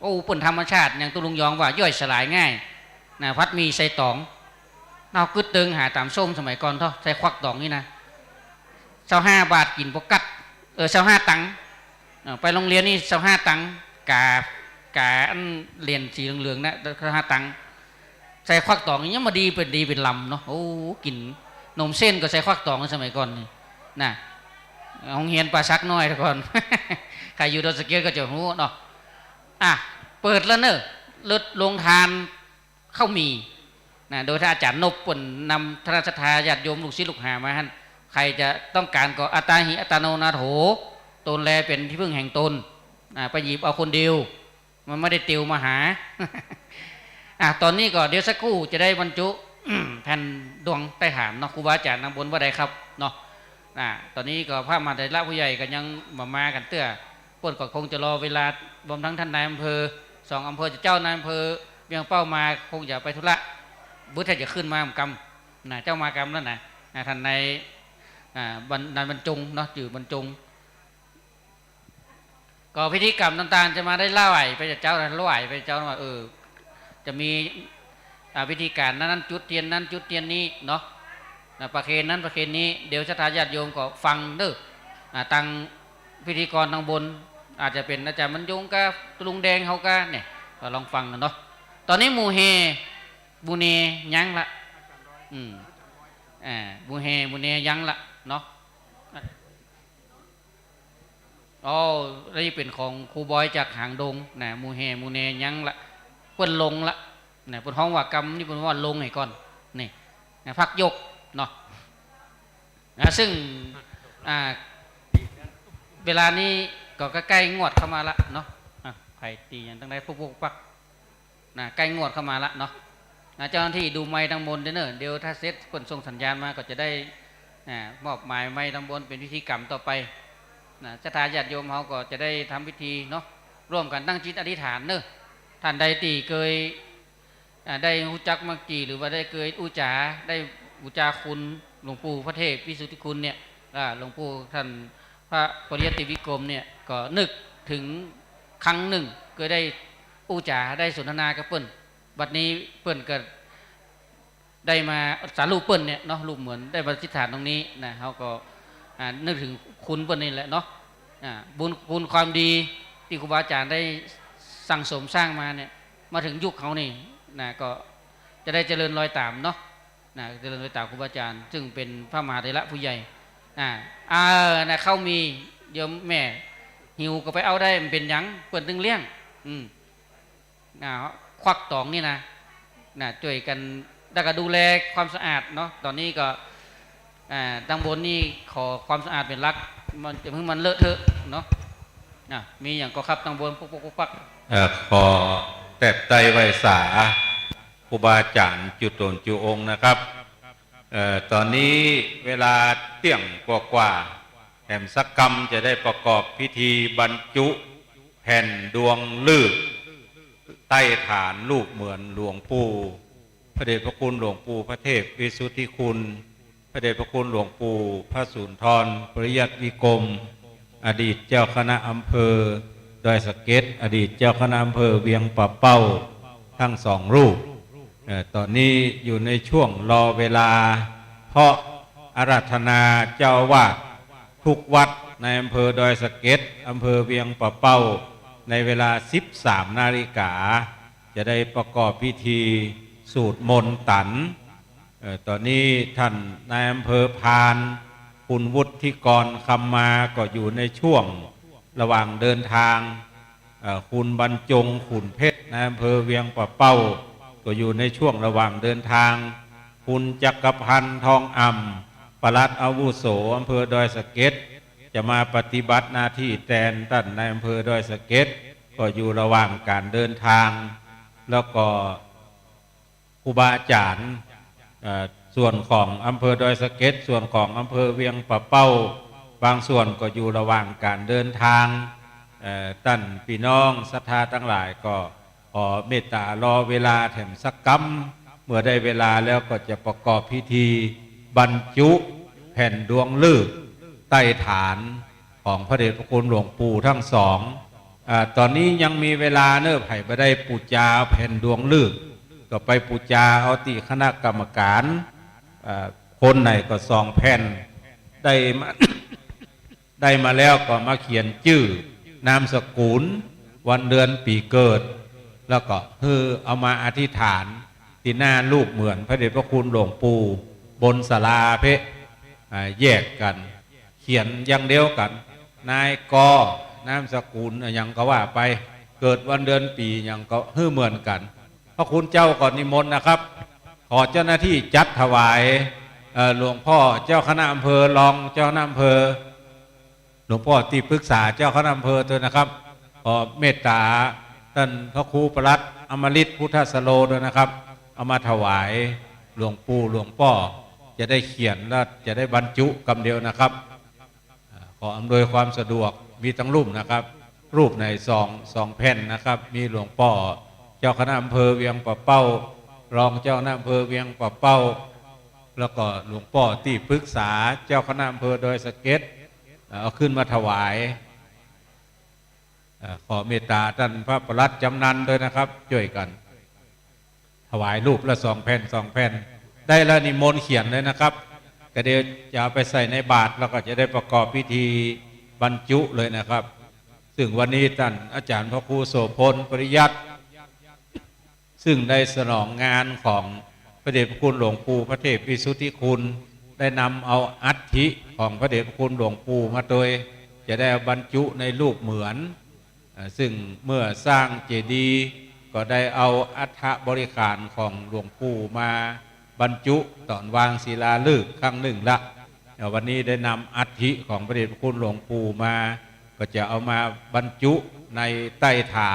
โอ้เปิ่นธรรมชาติอย่างตุลุงยองว่าย่อยสลายง่ายนะพัดมีใส่ตองเอากึดตึงหาตามส้มสมัยก่อนเท่าใส่ควักตองนี่นะ25 บาทกินพวกกัด25 ตังค์ไปโรงเรียนนี่25 ตังค์กาอันเรียนสีเหลืองๆนะ25 ตังค์ใส่ควักตองนี่มาดีเป็นลำเนาะโอ้กินนมเส้นก็ใส่ควักตองสมัยก่อนนี่นะห้องเฮียนปลาซักน้อยทุกคน ใครอยู่ดอนสเกียก็จะรู้เนาะเปิดแล้วเนอะรถลงทานเข้ามีนะโดยท่านอาจารย์นบปนนำธนศรัทธาญาติโยมลูกศิษย์ลูกหามาท่านใครจะต้องการก็อัตตาหิอัตโนนาโถตนแลเป็นที่พึ่งแห่งตนไปหยิบเอาคนเดียวมันไม่ได้ติวมาหา ตอนนี้ก็เดี๋ยวสักครู่จะได้บรรจุ แผ่นดวงใต้ฐานเนาะครูบาอาจารย์นำบนว่าใดครับเนาะตอนนี้ก็พระมหาเถระผู้ใหญ่ก็ยังมากันเตื้อปนก็คงจะรอเวลารวมทั้งท่านนายอำเภอ2 อำเภอเจ้านายอำเภอเวียงเป้ามาคงจะไปธุระบุตรจะขึ้นมากำเจ้ามากำนั่นนะท่านในนายบรรจงเนาะจื่อบรรจงก็พิธีกรรมต่างๆจะมาได้เล่าไหวไปจากเจ้าเล่าไหวไปเจ้าว่าจะมีวิธีการนั้นจุดเทียนนั้นจุดเทียนนี้เนาะประเคนนั้นประเคนนี้เดี๋ยวศรัทธาญาติโยมก็ฟังเด้อตั้งพิธีกรทางบนอาจจะเป็นอาจารย์บรรจงกับลุงแดงเขาก็เนี่ยก็ลองฟังกันเนาะตอนนี้มูเฮบูเนยังละบูเฮบูเนยังละเนาะนี่เป็นของครูบอยจากหางดงนะมูเฮมูเนยังละเปิ้นลงละเนี่ยเป็นห้องว่ากรรมนี่เป็นว่าลงไงก่อนนี่พักยกเนาะซึ่งเวลานี้ก็ใกล้งวดเข้ามาละเนาะไผ่ตีอย่างตั้งได้พวกปักใกล้งวดเข้ามาละเนาะเจ้าหน้าที่ดูไม้ทั้งบนเด้อเดี๋ยวถ้าเซตคนส่งสัญญาณมาก็จะได้มอบหมายไม้ทั้งบนเป็นพิธีกรรมต่อไปศรัทธาญาติโยมเขาก็จะได้ทำพิธีเนาะร่วมกันตั้งจิตอธิษฐานเนอะท่านใดตีเคยได้รู้จักมักจีหรือว่าได้เคยอุจาได้อุจาคุณหลวงปู่พระเทพวิสุทธิคุณเนี่ยหลวงปู่ท่านพระปริยัติวิกรมเนี่ยก็นึกถึงครั้งหนึ่งเคยได้อุจาได้สนทนากับเปิ้ลบัดนี้เปิ้ลก็ได้มาสารรูปเปิ้ลเนี่ยเนาะรูปเหมือนได้ปฏิฐานตรงนี้นะเขาก็นึกถึงคุณเปิ้ลนี่แหละเนาะบุญคุณความดีที่ครูบาอาจารย์ได้สั่งสมสร้างมาเนี่ยมาถึงยุคเขานี่นะก็จะได้เจริญรอยตามเนาะเจริญรอยตามครูบาอาจารย์ซึ่งเป็นพระมหาเถระผู้ใหญ่เข้ามีเดี๋ยวแม่หิวก็ไปเอาได้มันเป็นยังเปิดตึงเลี้ยงควักตองนี่นะช่วยกันแล้วก็ดูแลความสะอาดเนาะตอนนี้ก็ดังบนนี่ขอความสะอาดเป็นหลักมันจะเพิ่งมันเลอะเทอะเนาะมีอย่างก็ครับดังบนปุ๊กปักขอแตบไตไวสาครูบาอาจารย์จุดตนจุองค์นะครับตอนนี้เวลาเที่ยงกว่าแห่มสักกรรมจะได้ประกอบพิธีบรรจุแผ่นดวงฤกษ์ใต้ฐานรูปเหมือนหลวงปู่พระเดชพระคุณหลวงปู่พระเทพวิสุทธิคุณพระเดชพระคุณหลวงปู่พระสุนทรปริยัติวิกรมอดีตเจ้าคณะอำเภอดอยสะเก็ดอดีตเจ้าคณะอำเภอเวียงป่าเป้าทั้ง2 รูปตอนนี้อยู่ในช่วงรอเวลาเพราะอาราธนาเจ้าวาดทุกวัดในอำเภอดอยสะเก็ดอำเภอเวียงป่าเป้าในเวลา 13 นาฬิกาจะได้ประกอบพิธีสูตรมนต์ตันตอนนี้ท่านนายอำเภอพานคุณวุฒิกรคำมาก็อยู่ในช่วงระหว่างเดินทางคุณบรรจงขุนเพชรนายอำเภอเวียงป่าเป้าก็อยู่ในช่วงระหว่างเดินทางคุณจักรพันธ์ทองอ่ำปลัดอาวุโสอำเภอดอยสะเก็ดจะมาปฏิบัติหน้าที่แทนท่านนายอำเภอดอยสะเก็ด ก็อยู่ระหว่างการเดินทาง แล้วก็ครูบาอาจารย์ส่วนของอำเภอดอยสะเก็ดส่วนของอำเภอเวียงปะเป้าบางส่วนก็อยู่ระหว่างการเดินทางท่านพี่น้องศรัทธาทั้งหลายก็ขอเมตตารอเวลาแถมสักกำเมื่อได้เวลาแล้วก็จะประกอบพิธีบรรจุแผ่นดวงฤกษ์ใต้ฐานของพระเดชพระคุณหลวงปู่ทั้งสองตอนนี้ยังมีเวลาเนอะไผ่ไปได้ปูจาแผ่นดวงฤกษ์ก็ไปปูจาเอาติคณะกรรมการคนไหนก็2 แผ่นได้มา ได้มาแล้วก็มาเขียนชื่อนามสกุลวันเดือนปีเกิดแล้วก็เอามาอธิษฐานที่หน้ารูปเหมือนพระเดชพระคุณหลวงปู่บนศาลาเพะแยกกันเขียนอย่างเดียวกันนายกนามสกุลอย่างก็ว่าไปเกิดวันเดือนปีอย่างก็เหมือนกันพระคุณเจ้าก่อนนิมนต์นะครับขอเจ้าหน้าที่จัดถวายหลวงพ่อเจ้าคณะอำเภอรองเจ้าคณะอำเภอหลวงพ่อที่ปรึกษาเจ้าคณะอำเภอตัวนะครับขอเมตตาท่านพระครูประหลัดอมฤตพุทธสโลด้วยนะครับเอามาถวายหลวงปู่หลวงพ่อจะได้เขียนและจะได้บรรจุคำเดียวนะครับขออำนวยความสะดวกมีทั้งรูปนะครับรูปในสองแผ่นนะครับมีหลวงพ่อเจ้าคณะอำเภอเวียงปะเป้ารองเจ้าคณะอำเภอเวียงปะเป้าแล้วก็หลวงพ่อที่ปรึกษาเจ้าคณะอำเภอดอยสะเก็ดเอาขึ้นมาถวายขอเมตตาท่านพระประหลัดจำนันด้วยนะครับช่วยกันถวายรูปละ2 แผ่น2 แผ่นได้แล้วนิมนต์เขียนเลยนะครับแต่เดี๋ยวจะเอาไปใส่ในบาตรแล้วก็จะได้ประกอบพิธีบรรจุเลยนะครับซึ่งวันนี้ท่านอาจารย์พระครูโสพลปริยัติซึ่งได้สนองงานของพระเดชพระคุณหลวงปู่พระเทพวิสุทธิคุณได้นำเอาอัฐิของพระเดชพระคุณหลวงปู่มาโดยจะได้บรรจุในรูปเหมือนซึ่งเมื่อสร้างเจดีย์ก็ได้เอาอัฐบริขารของหลวงปู่มาบรรจุตอนวางศิลาฤกษ์ครั้งหนึ่งละวันนี้ได้นำอัฐิของพระเดชพระคุณหลวงปู่มาก็จะเอามาบรรจุในใต้ฐา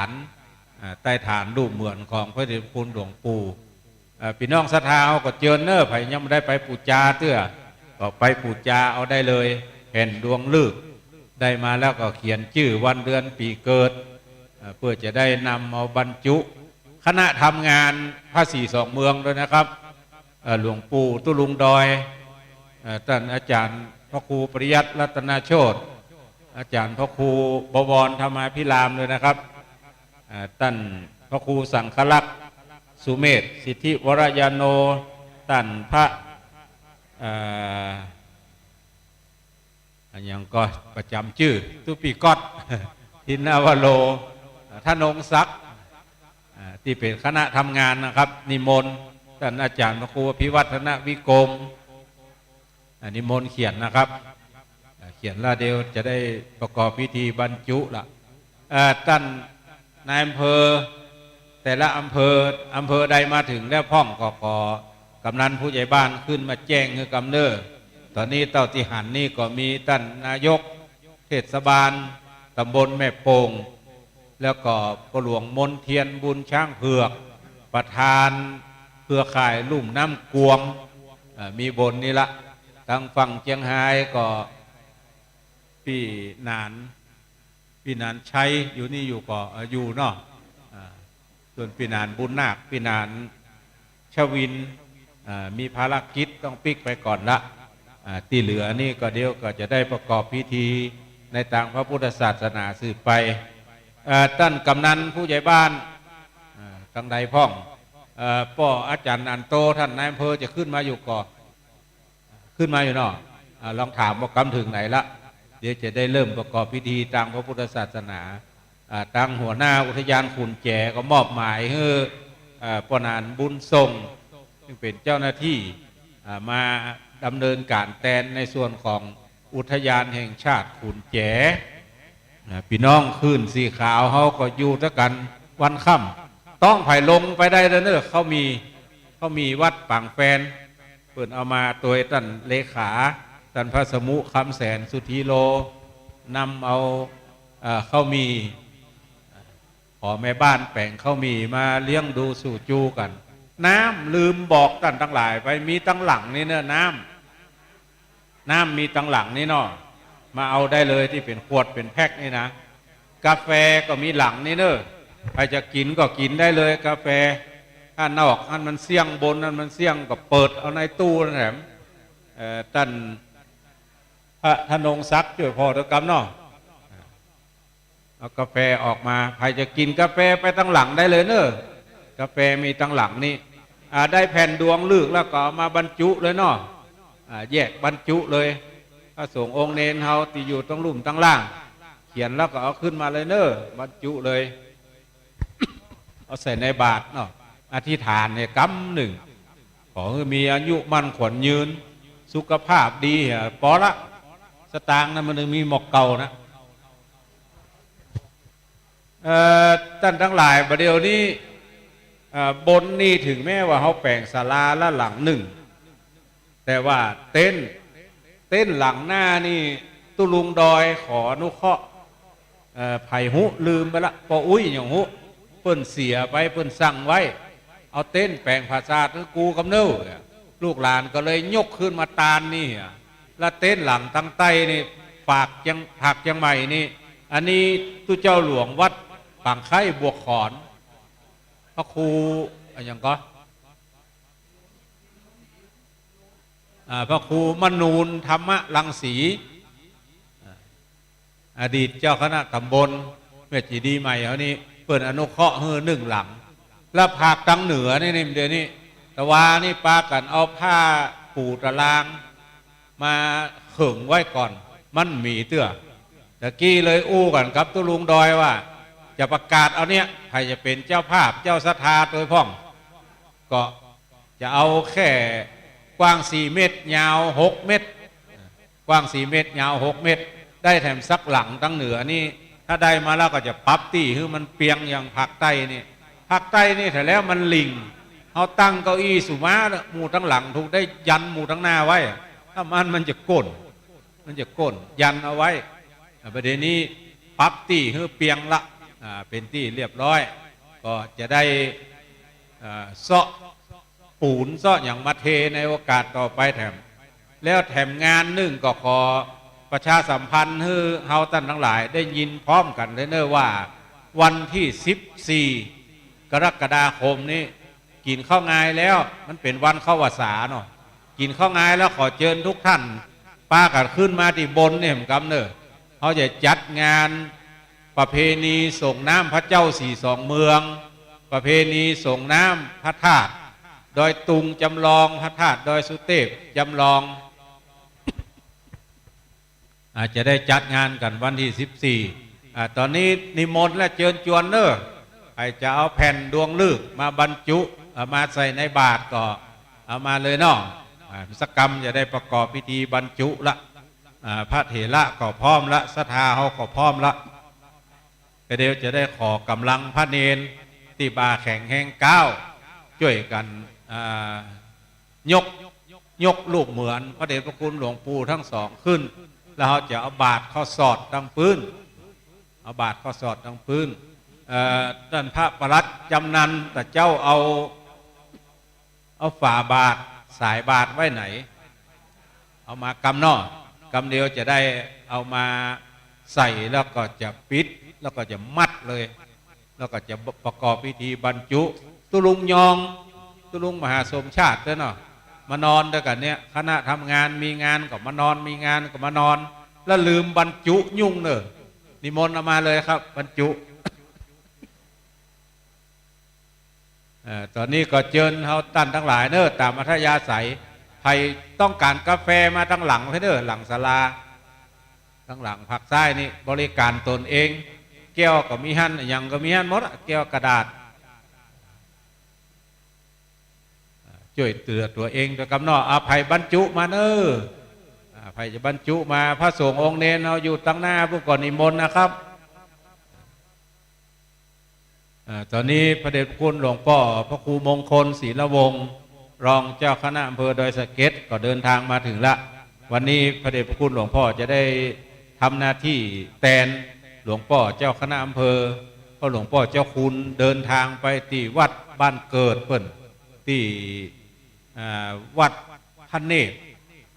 นรูปเหมือนของพระเดชพระคุณหลวงปู่พี่น้องศรัทธาเอาก็เจิญเนอร์ไผ่ยังไม่ได้ไปปูจาเตื้อก็ไปปูจาเอาได้เลยแผ่นดวงฤกษ์ได้มาแล้วก็เขียนชื่อวันเดือนปีเกิดเพื่อจะได้นำเอาบรรจุคณะทำงานพระศรี2 เมืองด้วยนะครับหลวงปู่ตุลุงดอยท่านอาจารย์พระครูปริยัติรัตนโชติอาจารย์พระครูบวรธรรมาภิรามเลยนะครับท่านพระครูสังฆลักษณ์สุเมธสิทธิวรยาโนท่านพระอย่างก็ประจำชื่อตุปีกอดทินาวโลท่านองศักดิ์ที่เป็นคณะทำงานนะครับนิมนต์ท่านอาจารย์พระครูพิวัฒนวิกรมนิมนต์เขียนนะครับเขียนแล้วเดียวจะได้ประกอบพิธีบรรจุละท่านนายอำเภอแต่ละอำเภอใดมาถึงแล้วพ่องก็ขอกำนันผู้ใหญ่บ้านขึ้นมาแจ้งคือกำเนิดตอนนี้เต้าติหันนี่ก็มีท่านนายกเทศบาลตำบลแม่โป่งแล้วก็พ่อหลวงมนเทียนบุญช้างเผือกประธานเครือข่ายลุ่มน้ำกวงมีบนนี่ละทางฝั่งเชียงรายก็พี่นานใช้อยู่นี่อยู่ก็อยู่เนาะส่วนพี่นานบุญนาคพี่นานชวินมีภารกิจต้องปิกไปก่อนละที่เหลือนี่ก็เดี๋ยวก็จะได้ประกอบพิธีในทางพระพุทธศาสนาสืบไปท่านกำนันผู้ใหญ่บ้านทางใดพ่องพ่ออาจารย์อันโตท่านนายอำเภอจะขึ้นมาอยู่ก่อนขึ้นมาอยู่เนาะลองถามว่ากำถึงไหนละเดี๋ยวจะได้เริ่มประกอบพิธีทางพระพุทธศาสนาทางหัวหน้าอุทยานขุนแจก็มอบหมายให้ปนานบุญทรงซึ่งเป็นเจ้าหน้าที่มาดำเนินการแทนในส่วนของอุทยานแห่งชาติขุนแจพี่น้องขึ้นสีขาวเขาก็อยู่ด้วยกันวันค่ำต้องไผ่ลงไปได้แล้วเนอะเขามีวัดปางแฟนเปิดเอามาตัวท่านเลขาท่านพระสมุคำแสนสุธีโลนำเอาเขามี ขอแม่บ้านแป่งเขามีมาเลี้ยงดูสู่จูกัน น้ำลืมบอกท่านทั้งหลายไปมีตั้งหลังนี่เนอะน้ำมีตั้งหลังนี่เนาะมาเอาได้เลยที่เป็นขวดเป็นแพ็คนี่นะกาแฟก็มีหลังนี่เนอะใครจะกินก็กินได้เลยกาแฟถ้านอกอันมันเสี่ยงบนอันมันเสี่ยงก็เปิดเอาในตู้นั่นแหละท่านพระธนงศักดิ์ช่วยพอเถอะกำเนาะเอากาแฟออกมาใครจะกินกาแฟไปตั้งหลังได้เลยเนอะกาแฟมีตั้งหลังนี่ได้แผ่นดวงลึกแล้วก็เอามาบรรจุเลยเนาะแยกบรรจุเลยพระสงฆ์องค์เนรเฮาที่อยู่ตั้งลุ่มตั้งล่างเขียนแล้วก็เอาขึ้นมาเลยเนอะบรรจุเลย เอาใส่ในบาตรเนาะอธิษฐานเนี่ยกำหนึ่งขอให้มีอายุมั่นขวัญยืนสุขภาพดีพอละสตางค์นั้นมันมีหมอกเก่านะท่านทั้งหลายประเดี๋ยวนี้บนนี่ถึงแม้ว่าเขาแปลงศาลาละหลังหนึ่งแต่ว่าเต้นหลังหน้านี่ตุลุงดอยขออนุเคราะห์ไผ่หุลืมไปละปออุ้ยอย่างหุเพิ่นเสียไปเพิ่นสั่งไว้เอาเต้นแปลงภาษาคือกูกำเนิดลูกหลานก็เลยยกขึ้นมาตานนี่แล้วเต้นหลังตั้งใต้นี่ฝากยังผักยังใหม่นี่อันนี้ตุเจ้าหลวงวัดปางไข่บวกขอนพระครูอย่างก็พระครูมนูนธรรมรังสีอดีตเจ้าคณะตำบลเมจีดีใหม่เขานี่เปิดอนุเคราะห์หนึ่งหลังแล้วภาคตังเหนือนี่เดี๋ยวนี้แต่ว่านี่ปากันเอาผ้าปูตะลางมาขึงไว้ก่อนมันมีเตื้อตะกี้เลยอู้กันกับตุลุงดอยว่าจะประกาศเอาเนี้ยใครจะเป็นเจ้าภาพเจ้าศรัทธาโดยพ่องก็จะเอาแค่กว้าง4 เมตรยาว6 เมตรกว้าง4 เมตรยาว6 เมตรได้แถมสักหลังตั้งเหนือนี่ถ้าได้มาแล้วก็จะปรับตีคือมันเปียงอย่างภาคใต้นี่ภาคใต้นี่แต่แล้วมันลิงเขาตั้งเก้าอี้สุมาหมู่ทั้งหลังถูกได้ยันหมู่ทั้งหน้าไว้ถ้ามันจะก้นยันเอาไว้ประเด็นนี้ปรับตีคือเปียงละเป็นที่เรียบร้อยก็จะได้เซาะปูนเซาะอย่างมาเทในโอกาสต่อไปแถมแล้วแถมงานหนึ่งก็ขอประชาสัมพันธ์ให้เฮาท่านทั้งหลายได้ยินพร้อมกันเลยเนอะว่าวันที่14 กรกฎาคมนี้กินข้าวงายแล้วมันเป็นวันเข้าวสาเนาะกินข้าวงายแล้วขอเชิญทุกท่านป้ากัดขึ้นมาที่บนเนี่ยผมกำเนอะเขาจะจัดงานประเพณีส่งน้ำพระเจ้า42 เมืองประเพณีส่งน้ำพระธาตุดอยตุงจำลองพระธาตุดอยสุเทพจำลองอาจจะได้จัดงานกันวันที่14ตอนนี้นิมนต์และเชิญชวนเนอะใครจะเอาแผ่นดวงฤกษ์มาบรรจุมาใส่ในบาตรก็เอามาเลยเนาะสักกรรมจะได้ประกอบพิธีบรรจุละพระเถระก็พร้อมละศรัทธาเขาก็พร้อมละก็เดี๋ยวจะได้ขอกำลังพระเนรที่บาแข่งแห่งก้าวช่วยกันยกลูกเหมือนพระเดชพระคุณหลวงปู่ทั้งสองขึ้นแล้วเขาจะเอาบาตรข้อสอดดังปืนเอาบาตรข้อสอดดังปืนท่านพระประหลัดจำนันแต่เจ้าเอาฝาบาตรสายบาตรไว้ไหนเอามากำนอกำเดียวจะได้เอามาใส่แล้วก็จะปิดแล้วก็จะมัดเลยแล้วก็จะประกอบพิธีบรรจุตุลุงยองตุลุงมหาสมชาติด้วยเนาะมานอนด้วยกันเนี่ยคณะทำงานมีงานก็มานอนมีงานก็มานอนแล้วลืมบรรจุยุ่งเนอะนิมนต์เอามาเลยครับบรรจุตอนนี้ก็เชิญเขาตั้นทั้งหลายเนอะตามอัธยาศัยใครต้องการกาแฟมาทั้งหลังให้เนอะหลังศาลาทั้งหลังผักไส้นี่บริการตนเองแก้วก็มีหั่นอย่างก็มีหั่นหมดแก้วกระดาษช่วยเตือนตัวเองตัวกำนออภัยบรรจุมาเนอะอภัยจะบรรจุมาพระสงฆ์องค์เนรเราอยู่ตั้งหน้าผู้ก่อนนิมนต์นะครับตอนนี้พระเดชพระคุณหลวงพ่อพระครูมงคลศรีละวงศ์รองเจ้าคณะอำเภอดอยสะเก็ดก็เดินทางมาถึงละวันนี้พระเดชพระคุณหลวงพ่อจะได้ทำหน้าที่แทนหลวงพ่อเจ้าคณะอำเภอ ราะหลวงพ่อเจ้าคุณเดินทางไปที่วัดบ้านเกิดเปิ้นที่วัดพระเนตร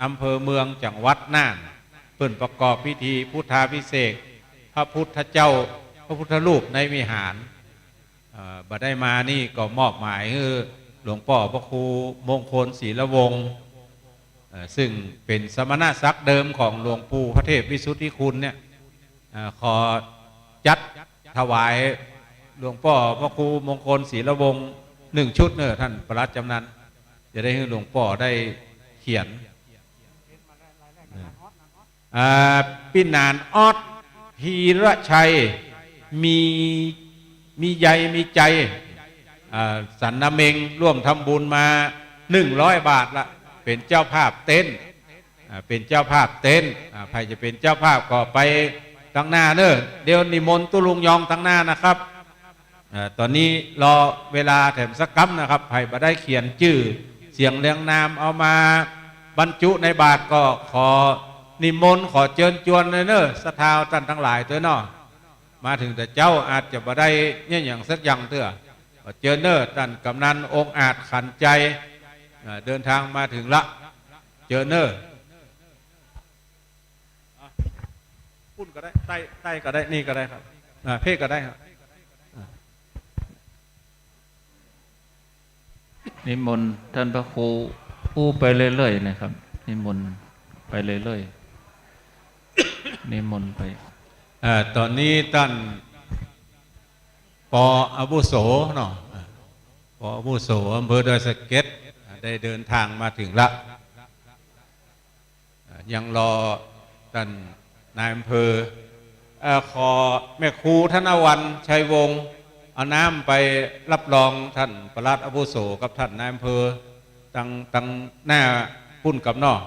อำเภอเมืองจังหวัดน่านเปิ้นประกอบพิธีพุทธาภิเษกพระพุทธเจ้าพระพุทธรูปในวิหารบัดได้มานี่ก็มอบหมายให้หลวงพ่อพระครูมงคลศรีละวงศ์ซึ่งเป็นสมณศักดิ์เดิมของหลวงปู่พระเทพวิสุทธิคุณเนี่ยขอจัดถวายหลวงพ่อพระครูมงคลศรีละวงศ์1 ชุดเนอะท่านประหลัดจำนันจะได้ให้หลวงพ่อได้เขียนปินานออดพีระชัยมีใยมีใจสันนเมงร่วมทำบุญมา100 บาทละเป็นเจ้าภาพเต้นเป็นเจ้าภาพเต้นใครจะเป็นเจ้าภาพก็ไปตั้งหน้าเนอะเดี๋ยวนิมนต์ตุลุงยองตั้งหน้านะครับตอนนี้รอเวลาแถมสักกัมนะครับใครมาได้เขียนชื่อเสียงเรียงนามเอามาบรรจุในบาตรก็ขอนิมนต์ขอเชิญชวนเลยเนอะศรัทธาท่านทั้งหลายเถอะเนาะมาถึงแต่เจ้าอาจจะมาได้เนี่ยอย่างสักอย่างเถอะเจอเนอร์ท่านกำนันองค์อาจขันใจเดินทางมาถึงละเจอเนอร์พุ่นก็ได้ใต้ก็ได้นี่ก็ได้ครับเพ่ก็ได้ครับนิมนต์ท่านพระครูอู้ไปเรื่อยๆนะครับนิมนต์ไปเรื่อยๆนิมนต์ไปตอนนี้ท่านปออาวุโสเนาะปออาวุโสอำเภอดอยสะเก็ดได้เดินทางมาถึงละยังรอท่านนายอำเภอขอแม่ครูธนวันชัยวงศ์เอาน้ำไปรับรองท่านประหลัดอาวุโสกับท่านนายอำเภอตั้งหน้าพุ่นกับนอก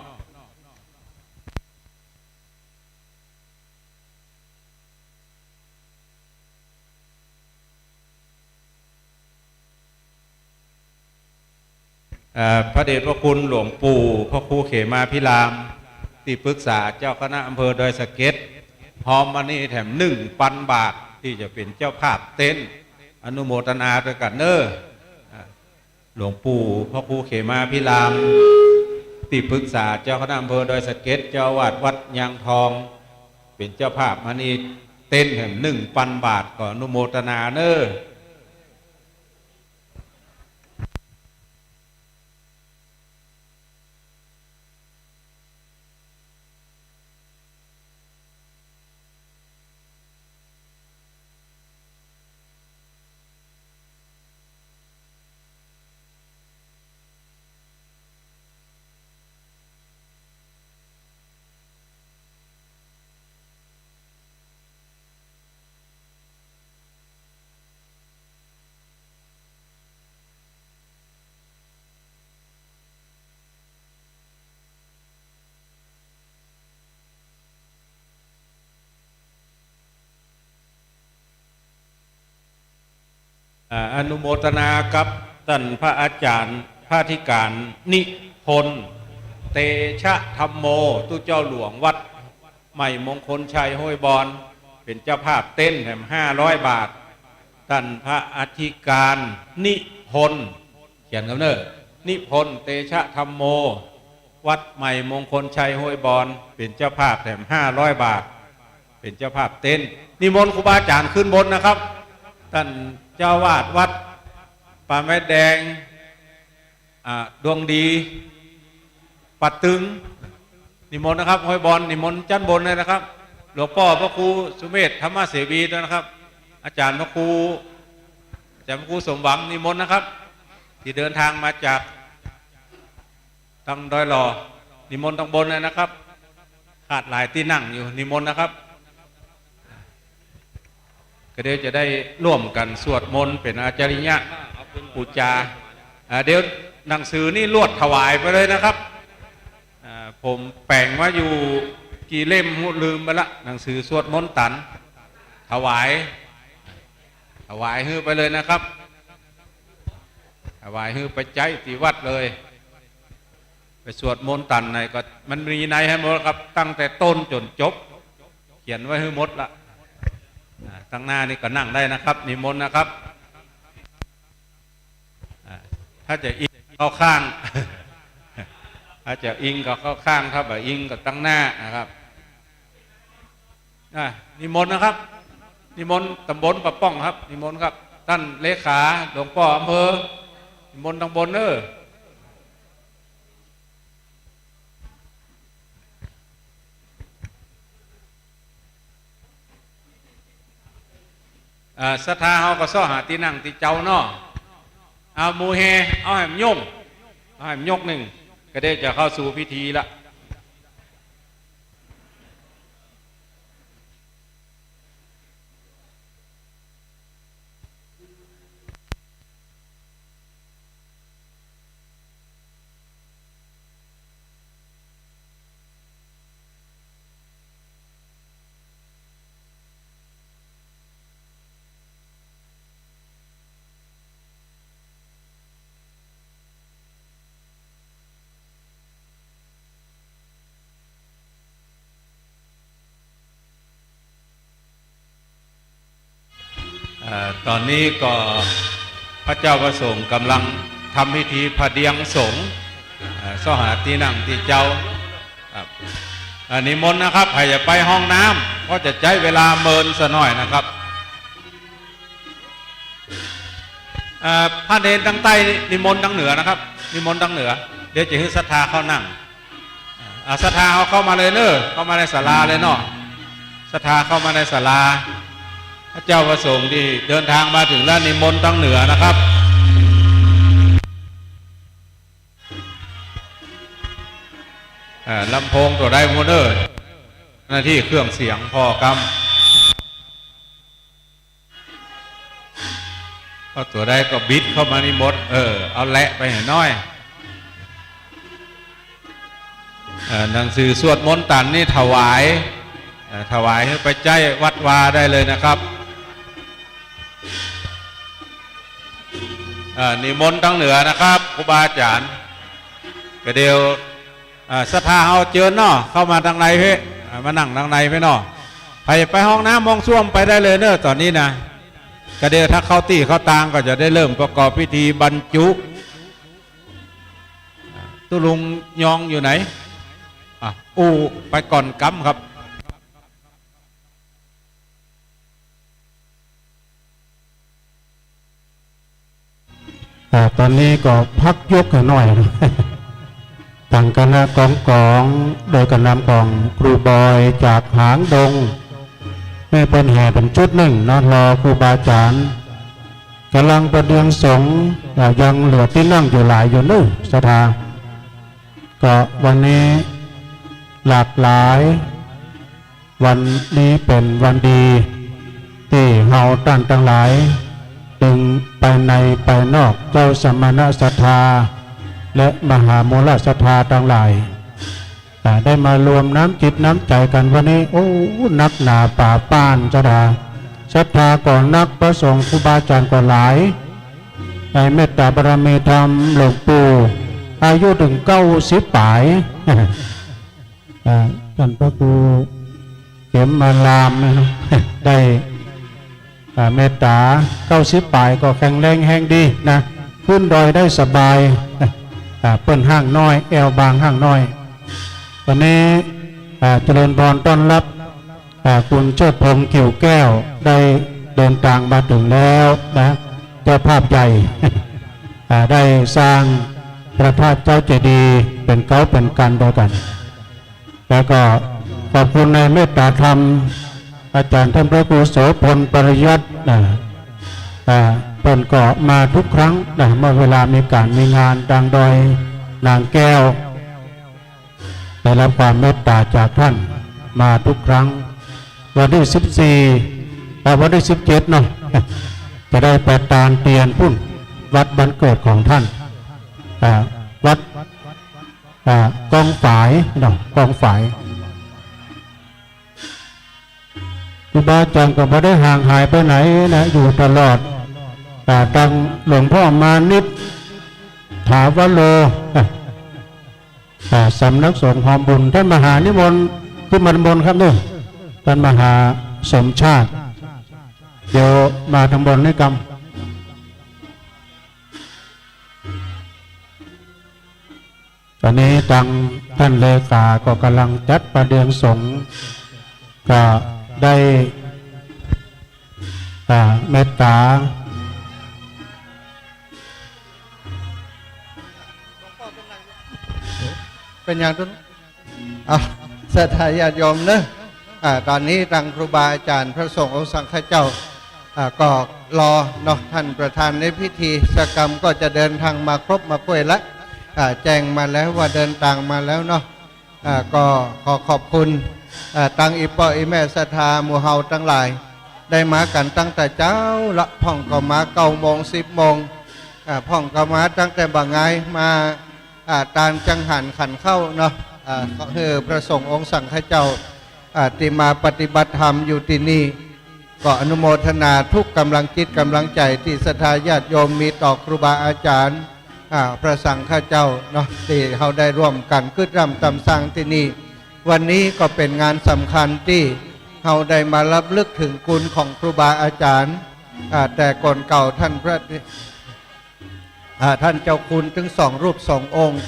พระเดชพระคุณหลวงปู่พระครูเขมาพิรามที่ปรึกษาเจ้าคณะอำเภอดอยสะเก็ดพร้อมมานี่แถม1,000 บาทที่จะเป็นเจ้าภาพเต็นท์อนุโมทนาด้วยกันเนอหลวงปู่พระครูเขมาพิรามที่ปรึกษาเจ้าคณะอำเภอดอยสะเก็ดเจ้าวาดวัดยางทองเป็นเจ้าภาพมานี่เต็นท์แถม1,000 บาทก็อนุโมทนาเนออนุโมทนากับท่านพระอาจารย์พระธิการนิพนธ์เตชะธรรมโมตุเจ้าหลวงวัดใหม่มงคลชัยห้วยบอนเป็นเจ้าภาพเต้นแถม500 บาทท่านพระอธิการนิพนธ์เขียนกันเนอะนิพนธ์เตชะธรรมโมวัดใหม่มงคลชัยห้วยบอนเป็นเจ้าภาพแถม500 บาทเป็นเจ้าภาพเต้นนิมนต์ครูบาอาจารย์ขึ้นบนนะครับท่านเจ้าวาดวัดป่าไม้แดงดวงดีปัดตึงนิมนต์นะครับห้อยบอลนิมนต์จันบนเลยนะครับหลวงพ่อพระครูสุเมธธรรมเสวีด้วยนะครับอาจารย์พระครูสมหวังนิมนต์นะครับที่เดินทางมาจากทางดอยหล่อนิมนต์ทางบนเลยนะครับขาดหลายที่นั่งอยู่นิมนต์นะครับก็เดี๋ยวจะได้ร่วมกันสวดมนต์เป็นอาจาริยะปูจาเดี๋ยวหนังสือนี่ลวดถวายไปเลยนะครับผมแป่งว่าอยู่กี่เล่มลืมไปละหนังสือสวดมนต์ตันถวายฮือไปเลยนะครับถวายฮือไปใจที่วัดเลยไปสวดมนต์ตันในก็มันมีในให้หมดครับตั้งแต่ต้นจนจบเขียนไว้ให้หมดละ ตั้งหน้านี่ก็นั่งได้นะครับนิมนต์นะครับถ้าจะอิงเข้าข้าง ถ้าจะอิงก็เข้าข้างครับอิงก็ตั้งหน้านะครับนิมนต์นะครับนิมนต์ตำบลปะป้องครับนิมนต์ครับท่านเลขาหลวงพ่ออำเภอนิมนต์ตำบลศรัทธาเฮาก็ซ้อหาที่นั่งที่เจ้าเนาะเอาหมู่เฮเอาให้มันยกหนึ่งก็ได้จะเข้าสู่พิธีละตอนนี้ก็พระเจ้าประสงค์กำลังทำพิธีพระเดียงสงฆ์ซ้อหาที่นั่งที่เจ้านิมนต์นะครับใครจะไปห้องน้ำก็จะใช้เวลาเมินซะหน่อยนะครับพระเดชทางใต้นิมนต์ทางเหนือนะครับนิมนต์ทางเหนือเดี๋ยวจะให้ศรัทธาเข้านั่งศรัทธาเขาเข้ามาเลยเนอะเข้ามาในศาลาเลยเนาะศรัทธาเข้ามาในศาลาพระเจ้าประสงค์ที่เดินทางมาถึงแล้วนิมนต์ทางเหนือนะครับลำโพงตัวใดโมเดอร์หน้าที่เครื่องเสียงพอกำก็ตัวใดก็บิดเข้ามานิมนต์เอาแหละไปให้น้อยหนังสือสวดมนต์ตันนี่ถวายให้ไปใจวัดวาได้เลยนะครับนิมนต์ทางเหนือนะครับครูบาอาจารย์ก็เดียวศรัทธาเอาเจิญเนาะเข้ามาทางในเพ่มานั่งทางในเพ่เนาะไปห้องน้ำมองส้วมไปได้เลยเนอะตอนนี้นะก็เดียวถ้าเข้าตีเข้าตางก็จะได้เริ่มประกอบพิธีบรรจุตุลุงยองอยู่ไหนไปก่อนกำครับตอนนี้ก็พักยกหน่อยนะทางคณะกองโดยการนำของครูบอยจากหางดงแม่เป็นแห่เป็นชุดหนึ่งนอนรอครูบาอาจารย์กำลังประเดืองสงฆ์ยังเหลือที่นั่งอยู่หลายอยู่นู่นศรัทธาก็วันนี้หลากหลายวันนี้เป็นวันดีที่เฮาท่านทั้งหลายดึงไปในไปนอกเจ้าสมณศรัทธาและมหามูลศรัทธาทั้งหลายได้มารวมน้ำจิตน้ำใจกันวันนี้นักหนาป่าป้านศรัทธาก่อนนักพระสงฆ์ครูบาอาจารย์ก่อนหลายในเมตตาบารมีธรรมหลวงปู่อายุถึง90 ปลายท่านพระครูเข็มมาลามได้เมตตา90 ปลายก็แข็งแรงแห้งดีนะขึ้นดอยได้สบายเปิ้นห้างน้อยแอวบางห้างน้อยวันนี้เจริญพรต้อนรับคุณเชิดพงษ์กิ่วแก้วได้เดินทางมาถึงแล้วนะเจ้าภาพใหญ่ ได้สร้างพระธาตุเจ้าเจดีย์เป็นเก้าเป็นกันด้วยกันแล้วก็ขอบคุณในเมตตาธรรมอาจารย์ท่านพระครูโสพลปริยัติเปิ้นก็มาทุกครั้งเมื่อเวลามีการมีงานดังดอยนางแก้วได้รับความเมตตาจากท่านมาทุกครั้งวันที่14วันที่17เนาะจะได้ไปตานเตียนพุ่นวัดบ้านเกิดของท่านวัดกองฝายเนาะกองฝายครูบาอาจารย์ก็ไม่ได้ห่างหายไปไหนนะอยู่ตลอดดังหลวงพ่อมานิดถาวโลสำนักสงฆ์หอมบุญท่านมหานิมนต์ขึ้นมานิมนต์ครับเนี่ยท่านมหาสมชาติ เดี๋ยวมาทำบนให้กรรมตอนนี้ทางท่านเลขาก็กำลังจัดประเด็นสงฆ์ก็ได้เมตตาเป็นอย่างนั้นเอาศรัทธาญาติโยมเนอะตอนนี้ทางครูบาอาจารย์พระสงฆ์องค์สังฆเจ้าก็รอเนาะท่านประธานในพิธีสกรรมก็จะเดินทางมาครบมาป่วยแล้วแจ้งมาแล้วว่าเดินทางมาแล้วเนาะก็ขอขอบคุณตังอีปออีแม่ศรัทธาหมู่เฮาทั้งหลายได้มากันตั้งแต่เจ้าละพ่องก็มา9 โมง 10 โมงพ่องก็มาตั้งแต่บ่ายไงมาตานจังหันขันเข้าเนาะคือพระสงฆ์องค์สังฆเจ้าที่มาปฏิบัติธรรมอยู่ที่นี่ก็อนุโมทนาทุกกำลังจิตกำลังใจที่ศรัทธาญาติโยมมีต่อครูบาอาจารย์พระสังฆเจ้าเนาะที่เขาได้ร่วมกันขึ้นรำตำสร้างที่นี่วันนี้ก็เป็นงานสำคัญที่เขาได้มารับลึกถึงคุณของครูบาอาจารย์แต่ก่อนเก่าท่านพระท่านเจ้าคุณถึง2 รูป 2 องค์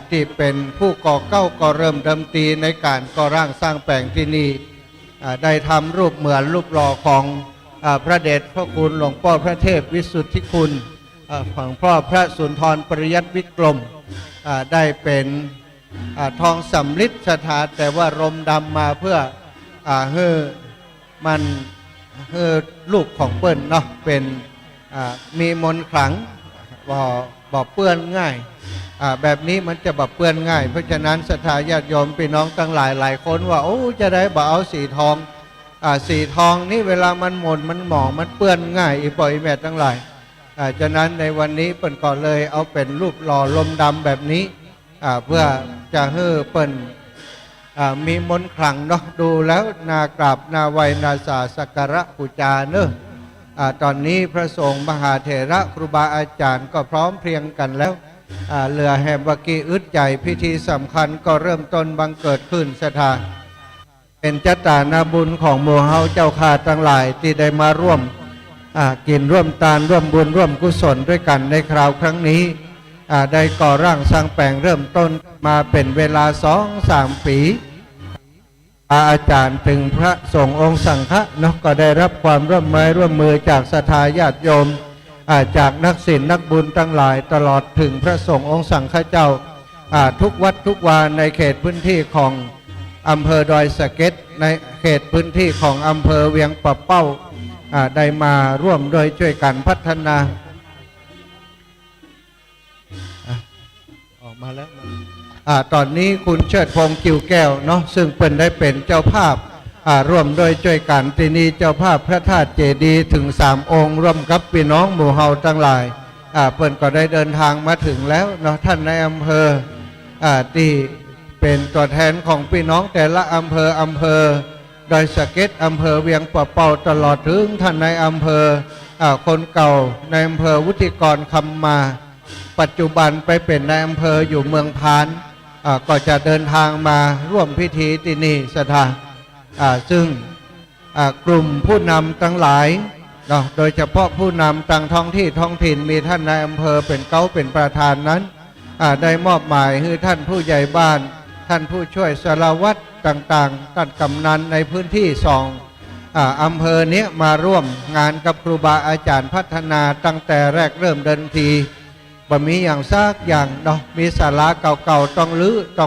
ที่เป็นผู้ก่อเก้าก่อเริ่มดำตีในการก่อร่างสร้างแปลงที่นี่ได้ทำรูปเหมือนรูปหล่อของพระเดชพระคุณหลวงพ่อพระเทพวิสุทธิคุณของพ่อพระสุนทรปริยัติวิกรมได้เป็นทองสำริดสถาแต่ว่ารมดำมาเพื่อมันลูกของเปิ้ลเนาะเป็นมีมนต์ขลังบ่เปื้อนง่ายแบบนี้มันจะบ่เปื้อนง่ายเพราะฉะนั้นศรัทธาญาติโยมพี่น้องทั้งหลายคนว่าโอ้จะได้บ่เอาสีทองสีทองนี่เวลามันหม่นมันหมองมันเปื้อนง่ายอีปอยแม่ทั้งหลายฉะนั้นในวันนี้เปิ้ลก็เลยเอาเป็นรูปหล่อลมดำแบบนี้เพื่อจะให้เปิ้ลมีมนต์ขลังเนาะดูแล้วนากราบนาไวนาสาสักการะปูจาเนอะตอนนี้พระสงฆ์มหาเถระครูบาอาจารย์ก็พร้อมเพรียงกันแล้วเรือแห่บกีอึดใหญ่พิธีสำคัญก็เริ่มต้นบังเกิดขึ้นศรัทธาเป็นจัตตานาบุญของหมู่เฮาเจ้าข้าทั้งหลายที่ได้มาร่วมกินร่วมทานร่วมบุญร่วมกุศลด้วยกันในคราวครั้งนี้ได้ก่อร่างสร้างแปลงเริ่มต้นมาเป็นเวลา2-3 ปีอาจารย์ถึงพระสงฆ์องค์สังฆะเนาะก็ได้รับความร่วมมือจากศรัทธาญาติโยมจากนักศีลนักบุญทั้งหลายตลอดถึงพระสงฆ์องค์สังฆเจ้าทุกวัดทุกวาในเขตพื้นที่ของอำเภอดอยสะเก็ดในเขตพื้นที่ของอำเภอเวียงปะเป้าได้มาร่วมโดยช่วยกันพัฒนาออกมาแล้วตอนนี้คุณเชิดพงษ์กิวแก้วเนาะซึ่งเป็นได้เป็นเจ้าภาพร่วมโดยช่วยกันที่นี่เจ้าภาพพระธาตุเจดีย์ถึง3 องค์ร่วมกับพี่น้องหมู่เฮาทั้งหลายเพิ่นก็ได้เดินทางมาถึงแล้วเนาะท่านในอำเภอที่เป็นตัวแทนของพี่น้องแต่ละอำเภอดอยสะเก็ดอำเภอเวียงปะเป่าตลอดถึงท่านในอำเภอคนเก่าในอำเภอวุฒิกรคำมาปัจจุบันไปเป็นในอำเภออยู่เมืองพานก็จะเดินทางมาร่วมพิธีที่นี่ศรัทธาซึ่งกลุ่มผู้นำทั้งหลายเนาะโดยเฉพาะผู้นำต่างท้องที่ท้องถิ่นมีท่านนายอำเภอเป็นเก้าเป็นประธานนั้นได้มอบหมายให้ท่านผู้ใหญ่บ้านท่านผู้ช่วยสารวัตรต่างๆท่านกำนันในพื้นที่อำเภอนี้มาร่วมงานกับครูบาอาจารย์พัฒนาตั้งแต่แรกเริ่มเดินทีบ่มีอย่างซากอย่างเนาะมีศาลาเก่าๆต้องรื้อต้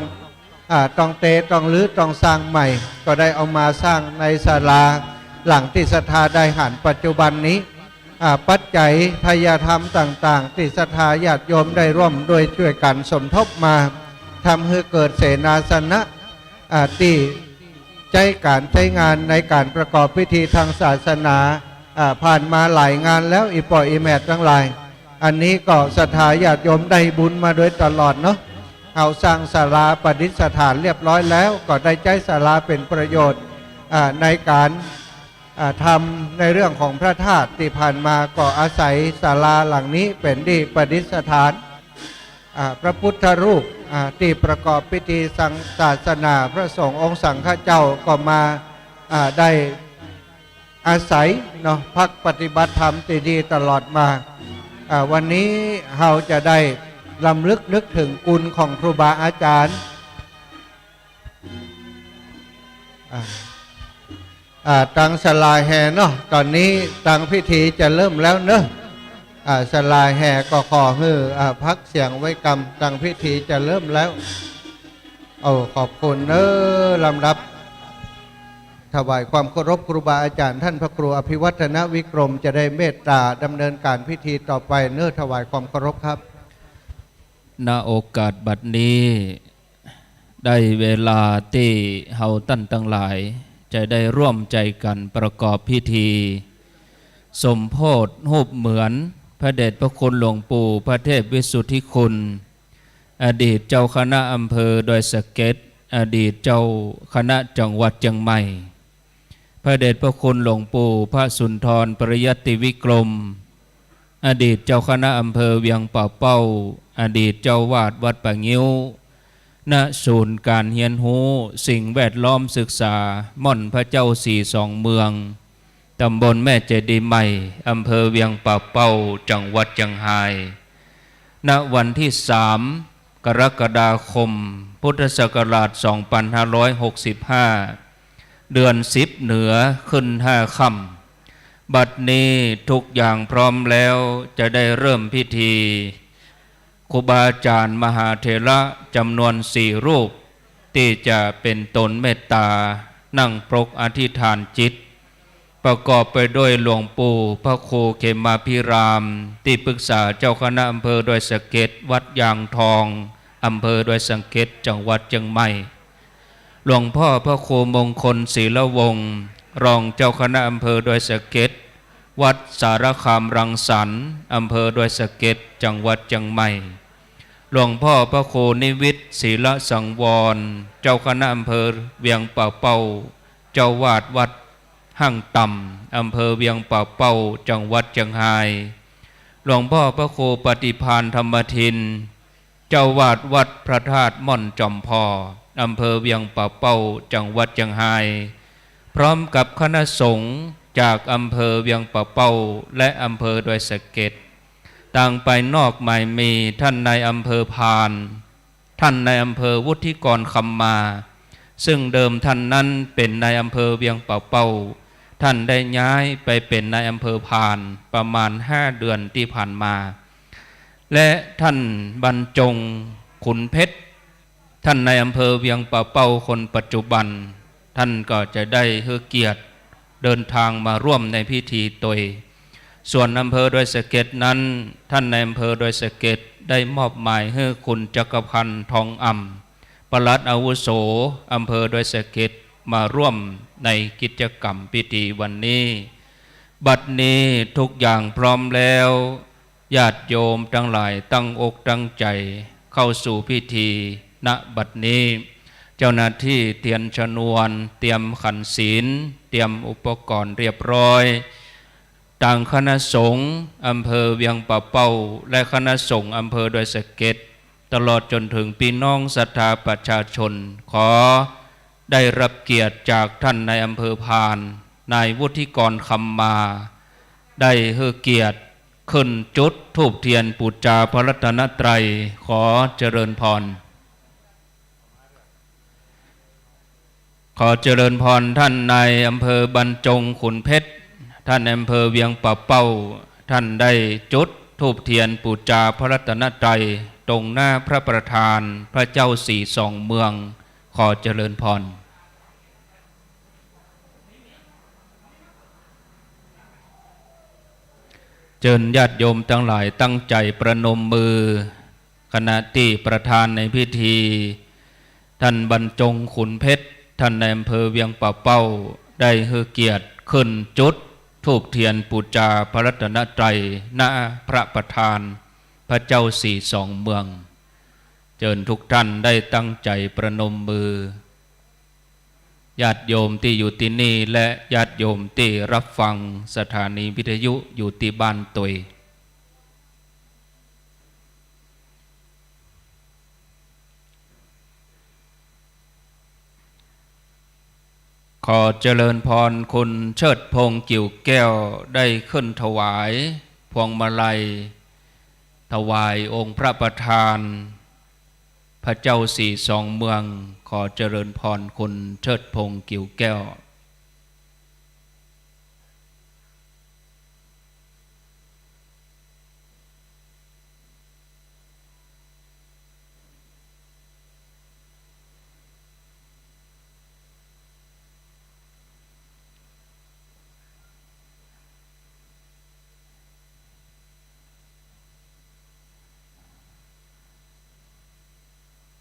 องเตะต้องรื้อต้องสร้างใหม่ก็ได้เอามาสร้างในศาลาหลังที่ศรัทธาได้หันปัจจุบันนี้ปัจจัยทายธรรมต่างๆที่ศรัทธาญาติโยมได้ร่วมโดยช่วยกันสมทบมาทำให้เกิดเสนาสนะที่ใช้งานในการประกอบพิธีทางศาสนาผ่านมาหลายงานแล้วอีปออีแมททั้งหลายอันนี้ก็ศรัทธาญาติโยมได้บุญมาโดยตลอดเนาะเอาสร้างศาลาประดิษฐานเรียบร้อยแล้วก็ได้ใช้ศาลาเป็นประโยชน์ในการทำในเรื่องของพระธาตุที่ผ่านมาก็อาศัยศาลาหลังนี้เป็นที่ประดิษฐานพระพุทธรูปที่ประกอบพิธีศาสนาพระสงฆ์องค์สังฆเจ้าก็มาได้ อาศัยเนาะพักปฏิบัติธรรมตีดีตลอดมาวันนี้เราจะได้ลำลึกนึกถึงกุลของครูบาอาจารย์ตังสลายแห่เนาะตอนนี้ตังพิธีจะเริ่มแล้วเนอะสลายแห่ก็ขอให้พักเสียงไว้กรรมตังพิธีจะเริ่มแล้วขอบคุณเนอะลำดับถวายความเคารพครูบาอาจารย์ท่านพระครูอภิวัฒนวิกรมจะได้เมตตาดำเนินการพิธีต่อไปเนอะถวายความเคารพครับณโอกาสบัดนี้ได้เวลาที่เฮาตั้นทั้งหลายจะได้ร่วมใจกันประกอบพิธีสมโภชรูปเหมือนพระเดชพระคุณหลวงปู่พระเทพวิสุทธิคุณอดีตเจ้าคณะอำเภอดอยสะเก็ดอดีตเจ้าคณะจังหวัดเชียงใหม่พระเดชพระคุณหลวงปู่พระสุนทรปริยัติวิกรมอดีตเจ้าคณะอำเภอเวียงป่าเป้าอดีตเจ้าวาดวัดป่างิ้วณศูนย์การเฮียนหูสิ่งแวดล้อมศึกษาม่อนพระเจ้า42เมืองตำบลแม่เจดีย์ใหม่อำเภอเวียงป่าเป้าจังหวัดเชียงรายณวันที่3 กรกฎาคมพุทธศักราช 2565 เดือน10เหนือขึ้น5ค่ำบัดนี้ทุกอย่างพร้อมแล้วจะได้เริ่มพิธีครูบาอาจารย์มหาเถระจำนวน4 รูปที่จะเป็นตนเมตตานั่งปรกอธิษฐานจิตประกอบไปด้วยหลวงปู่พระครูเขมาภิรามที่ปรึกษาเจ้าคณะอำเภอดอยสะเก็ดวัดยางทองอำเภอดอยสะเก็ดจังหวัดเชียงใหม่หลวงพ่อพระครูมงคลศรีละวงศ์รองเจ้าคณะอำเภอดอยสะเก็ดวัดสารคามรังสรรค์อำเภอดอยสะเก็ดจังหวัดเชียงใหม่หลวงพ่อพระครูนิวิทย์ศีลสังวรเจ้าคณะอำเภอเวียงป่าเป้าเจ้าวาดวัดห้างต่ำอำเภอเวียงป่าเป้าจังหวัดเชียงรายหลวงพ่อพระครูปฏิภาณธรรมทินเจ้าวาดวัดพระธาตุม่อนจอมพออำเภอเวียงป่าเป้าจังหวัดเชียงรายพร้อมกับคณะสงฆ์จากอำเภอเวียงป่าเป้าและอำเภอดอยสะเก็ดต่างไปนอกหมายมีท่านในอำเภอพานท่านในอำเภอวุฒิกรคำมาซึ่งเดิมท่านนั้นเป็นในอำเภอเวียงป่าเป้าท่านได้ย้ายไปเป็นในอำเภอพานประมาณ5 เดือนที่ผ่านมาและท่านบรรจงขุนเพชรท่านในอำเภอเวียงป่าเป้าคนปัจจุบันท่านก็จะได้ให้เกียรติเดินทางมาร่วมในพิธีโดยส่วนอำเภอดอยสะเก็ดนั้นท่านในอำเภอดอยสะเก็ดได้มอบหมายให้คุณจักรพันธ์ทองอ่ำปลัดอาวุโสอำเภอดอยสะเก็ดมาร่วมในกิจกรรมพิธีวันนี้บัดนี้ทุกอย่างพร้อมแล้วญาติโยมทั้งหลายตั้งอกตั้งใจเข้าสู่พิธีณบัดนี้เจ้าหน้าที่เตรียมชนวนเตรียมขันศีลเตรียมอุปกรณ์เรียบร้อยต่างคณะสงฆ์อำเภอเวียงป่าเป้าและคณะสงฆ์อำเภอดอยสะเก็ดตลอดจนถึงพี่น้องศรัทธาประชาชนขอได้รับเกียรติจากท่านในอำเภอพานนายวุฒิกรคำมาได้ให้เกียรติขึ้นจุดธูปเทียนบูชาพระรัตนตรัยขอเจริญพรขอเจริญพรท่านนายอำเภอบรรจงขุนเพชรท่านอำเภอเวียงป่าเป้าท่านได้จุดธูปเทียนบูชาพระรัตนตรัยตรงหน้าพระประธานพระเจ้า42เมืองขอเจริญพรเชิญญาติโยมทั้งหลายตั้งใจประนมมือขณะที่ประธานในพิธีท่านบรรจงขุนเพชรท่านในอำเภอเวียงป่าเป้าได้ให้เกียรติขึ้นจุดธูปเทียนบูชาพระรัตนตรัยณพระประธานพระเจ้า42เมืองเชิญทุกท่านได้ตั้งใจประนมมือญาติโยมที่อยู่ที่นี่และญาติโยมที่รับฟังสถานีวิทยุอยู่ที่บ้านตัว ขอเจริญพรคุณเชิดพงษ์กิ่วแก้วได้ขึ้นถวายพวงมาลัยถวายองค์พระประธานพระเจ้าสี่สองเมืองขอเจริญพรคุณเชิดพงษ์กิ่วแก้ว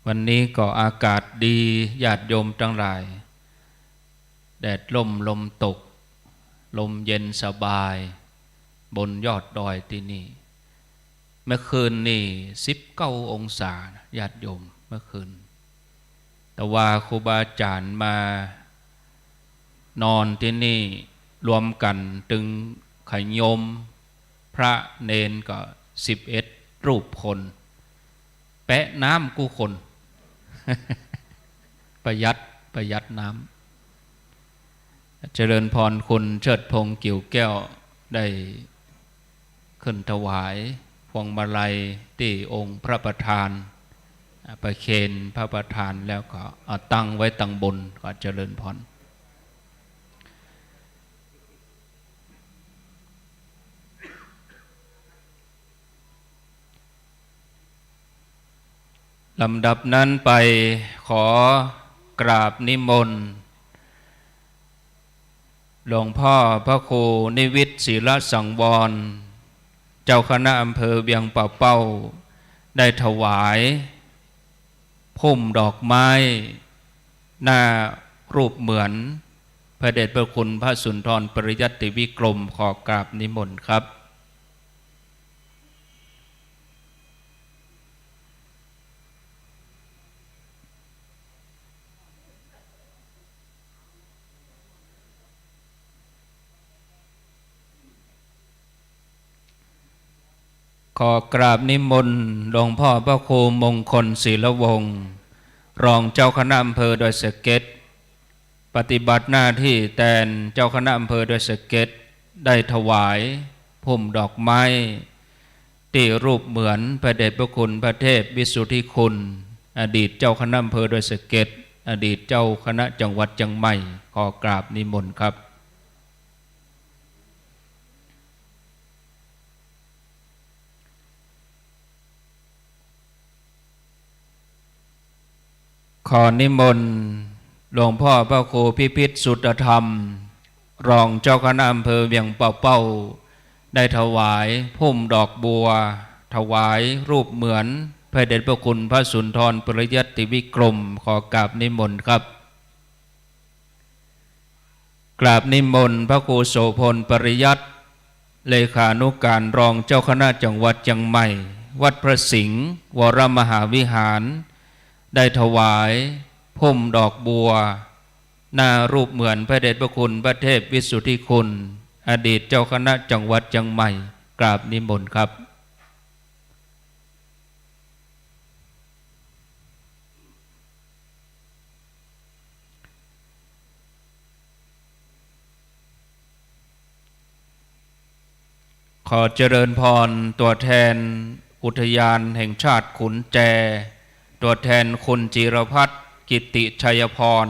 วันนี้ก็อากาศดีญาติโยมทั้งหลายแดดล่มลมตกลมเย็นสบายบนยอดดอยที่นี่เมื่อคืนนี่19 องศาญาติโยมเมื่อคืนแต่ว่าครูบาอาจารย์มานอนที่นี่รวมกันตึงขยมพระเนนก็11 รูปคนแปะน้ำกู้คน ประหยัดน้ำเจริญพรคุณเชิดพงษ์กิ่วแก้วได้ขึ้นถวายพวงมาลัยที่องค์พระประธานประเคนพระประธานแล้วก็เอาตั้งไว้ตั้งบนก็เจริญพรลำดับนั้นไปขอกราบนิมนต์หลวงพ่อพระครูนิวิตศิลสังวรเจ้าคณะอำเภอเวียงป่าเป้าได้ถวายพุ่มดอกไม้หน้ารูปเหมือนพระเดชพระคุณพระสุนทรปริยัติวิกรมขอกราบนิมนต์ครับขอกราบนิมนต์หลวงพ่อพระครูมงคลศิลวงศ์รองเจ้าคณะอำเภอดอยสะเก็ดปฏิบัติหน้าที่แทนเจ้าคณะอำเภอดอยสะเก็ดได้ถวายพุ่มดอกไม้ที่รูปเหมือนพระเดชพระคุณพระเทพวิสุทธิคุณอดีตเจ้าคณะอำเภอดอยสะเก็ดอดีตเจ้าคณะจังหวัดเชียงใหม่ขอกราบนิมนต์ครับขอนิมนต์หลวงพ่อพระครูพิพิธสุตธรรมรองเจ้าคณะอำเภอเวียงป่าเป้าได้ถวายพุ่มดอกบัวถวายรูปเหมือนพระเดชพระคุณพระสุนทรปริยัติวิกรมขอกราบนิมนต์ครับกราบนิมนต์พระครูโสพลปริยัติเลขานุการรองเจ้าคณะจังหวัดเชียงใหม่วัดพระสิงห์วรมหาวิหารได้ถวายพุ่มดอกบัวหน้ารูปเหมือนพระเดชพระคุณพระเทพวิสุทธิคุณอดีตเจ้าคณะจังหวัดเชียงใหม่กราบนิมนต์ครับขอเจริญพรตัวแทนอุทยานแห่งชาติขุนแจตัวแทนคุณจิรพัฒน์กิติชัยพร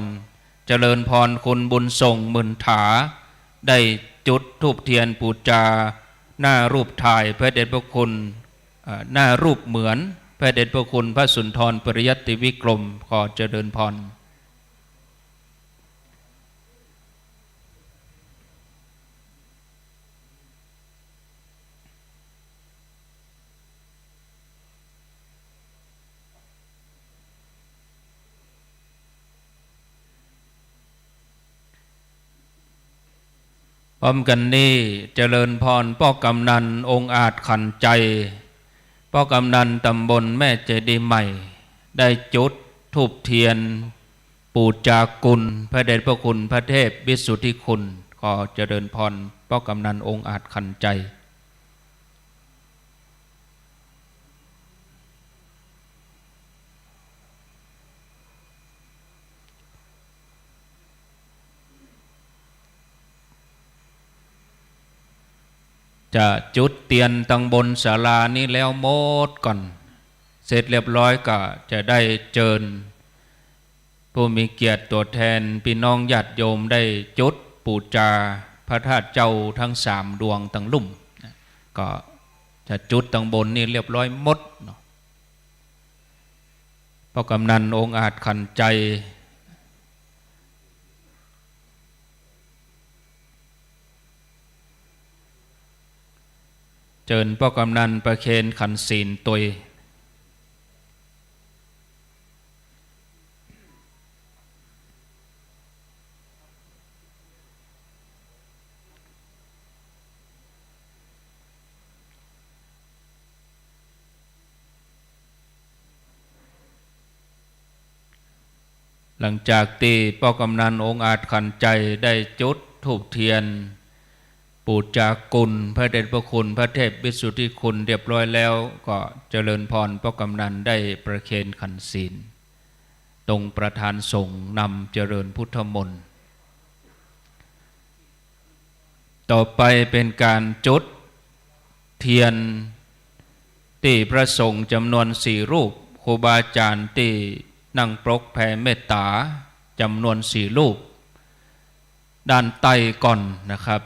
เจริญพรคุณบุญส่งหมื่นถาได้จุดธูปเทียนปูจาหน้ารูปถ่ายพระเดชพระคุณหน้ารูปเหมือนพระเดชพระคุณพระสุนทรปริยัติวิกรมขอเจริญพรพร้อมกันนี้เจริญพรพ่อกำนันองค์อาจขันใจพ่อกำนันตำบลแม่เจดีย์ใหม่ได้จุดธูปเทียนปูจากุลพระเดชพระคุณพระเทพวิสุทธิคุณขอเจริญพรพ่อกำนันองค์อาจขันใจ จะจุดเตียนตังบนศาลานี้แล้วหมดก่อนเสร็จเรียบร้อยก็จะได้เจิญผู้มีเกียรติตัวแทนพี่น้องญาติโยมได้จุดปูจาพระธาตุเจ้าทั้ง3 ดวงตั้งลุ่มก็จะจุดตั้งบนนี่เรียบร้อยหมดพระกำนันองค์อาจขันใจเจิญพระกำนันประเคนขันศีลตัวหลังจากที่พ่อกำนันองค์อาจขันใจได้จุดธูปเทียนปูจากุลพระเดชพระคุณพระเทพวิสุทธิคุณเรียบร้อยแล้วก็เจริญพรพ่อกำนันได้ประเคนขันศีลตรงประธานสงฆ์นำเจริญพุทธมนต์ต่อไปเป็นการจุดเทียนที่พระสงฆ์จำนวน4 รูปครูบาอาจารย์ที่นั่งปรกแผ่เมตตาจำนวน4 รูปด้านใต้ก่อนนะครับ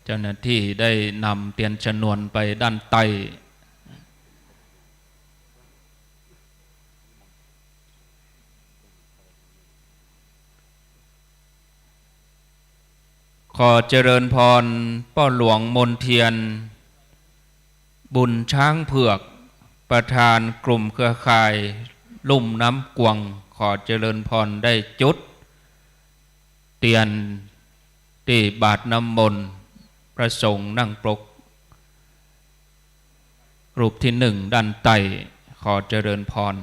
เจ้าหน้าที่ได้นำเทียนชนวนไปด้านใต้ขอเจริญพรพ่อหลวงมนเทียนบุญช้างเผือกประธานกลุ่มเครือข่ายลุ่มน้ำกวงขอเจริญพรได้จุดเตียนที่บาทน้ำมนต์พระสงฆ์นั่งปรกรูปที่1ด้านใต้ขอเจริญพร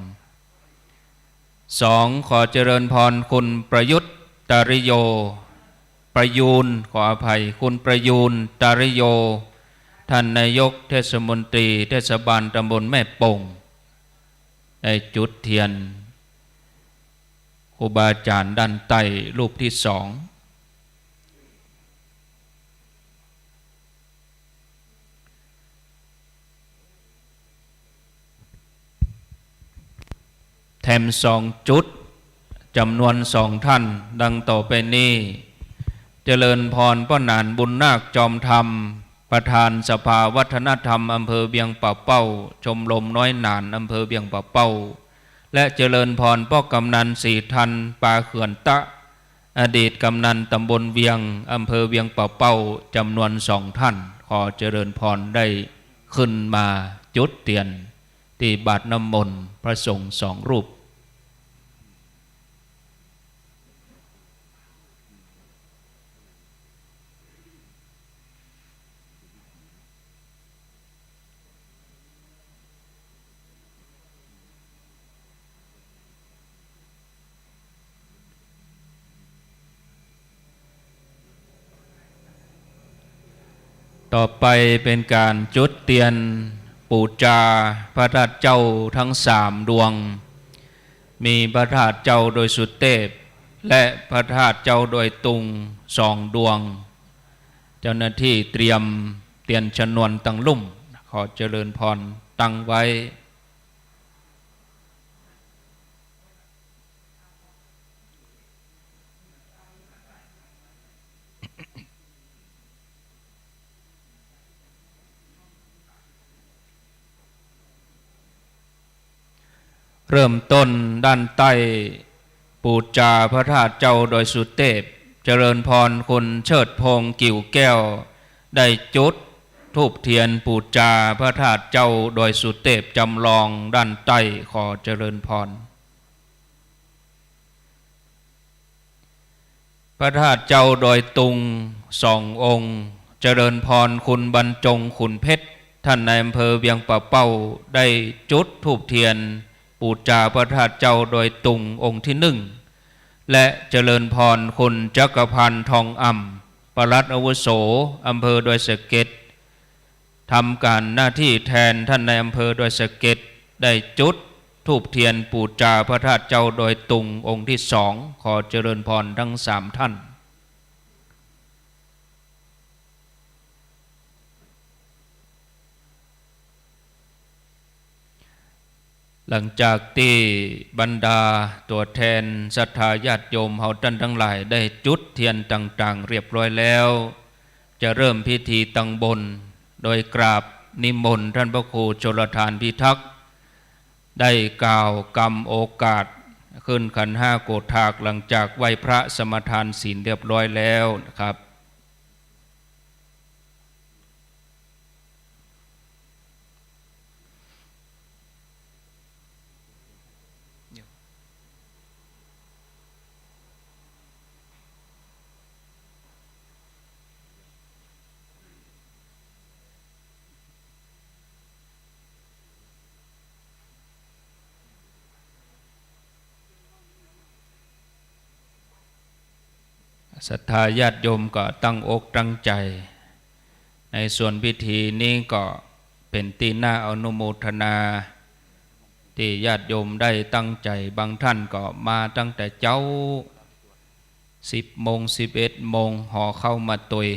2ขอเจริญพรคุณประยุทธ์ตาริโยประยูนขออภัยคุณประยูนตาริโยท่านนายกเทศมนตรีเทศบาลตำบลแม่ปงได้จุดเทียนครูบาอาจารย์ด้านใต้รูปที่2แถม2 จุดจำนวน2 ท่านดังต่อไปนี้เจริญพรพ่อหนานบุญนาคจอมธรรมประธานสภาวัฒนธรรมอำเภอเวียงป่าเป้าชมรมน้อยหนานอำเภอเวียงป่าเป้าและเจริญพรพ่อกำนันศรีทันปาเขื่อนตะอดีตกำนันตำบลเวียงอำเภอเวียงป่าเป้าจำนวน2 ท่านขอเจริญพรได้ขึ้นมาจุดเตียนที่บาทน้ำมนต์พระสงฆ์2 รูปต่อไปเป็นการจุดเตียนปูจาพระธาตุเจ้าทั้ง3 ดวงมีพระธาตุเจ้าโดยสุเทพและพระธาตุเจ้าโดยตุง2 ดวงเจ้าหน้าที่เตรียมเตียนชนวนตั้งลุ่มขอเจริญพรตั้งไว้เริ่มต้นด้านใต้ปูจาพระธาตุเจ้าโดยสุเทพเจริญพรคุณเชิดพงษ์กิ่วแก้วได้จุดธูปเทียนปูจาพระธาตุเจ้าโดยสุเทพจำลองด้านใต้ขอเจริญพรพระธาตุเจ้าโดยตุง2 องค์เจริญพรคุณบรรจงขุนเพชรท่านในอำเภอเวียงป่าเป้าได้จุดธูปเทียนปูจาพระธาตุเจ้าโดยตุงองค์ที่1และเจริญพรคุณจักรพันธ์ทองอ่ำปลัดอาวุโสอำเภอดอยสะเก็ดทำการหน้าที่แทนท่านในอำเภอดอยสะเก็ดได้จุดธูปเทียนปูจาพระธาตุเจ้าโดยตุงองค์ที่2ขอเจริญพรทั้ง3 ท่าน หลังจากที่บรรดาตัวแทนศรัทธาญาติโยมเฮาท่านทั้งหลายได้จุดเทียนต่างๆเรียบร้อยแล้วจะเริ่มพิธีตั้งบนโดยกราบนิมนต์ท่านพระครูชลทานพิทักษ์ได้กล่าวกรรมโอกาสขึ้นขันห้าโกฏากหลังจากไหว้พระสมทานศีลเรียบร้อยแล้วนะครับศรัทธาญาติโยมก็ตั้งอกตั้งใจในส่วนพิธีนี้ก็เป็นที่น่าอนุโมทนาที่ญาติโยมได้ตั้งใจบางท่านก็มาตั้งแต่เจ้า10 โมง 11 โมงห่อเข้ามาตุย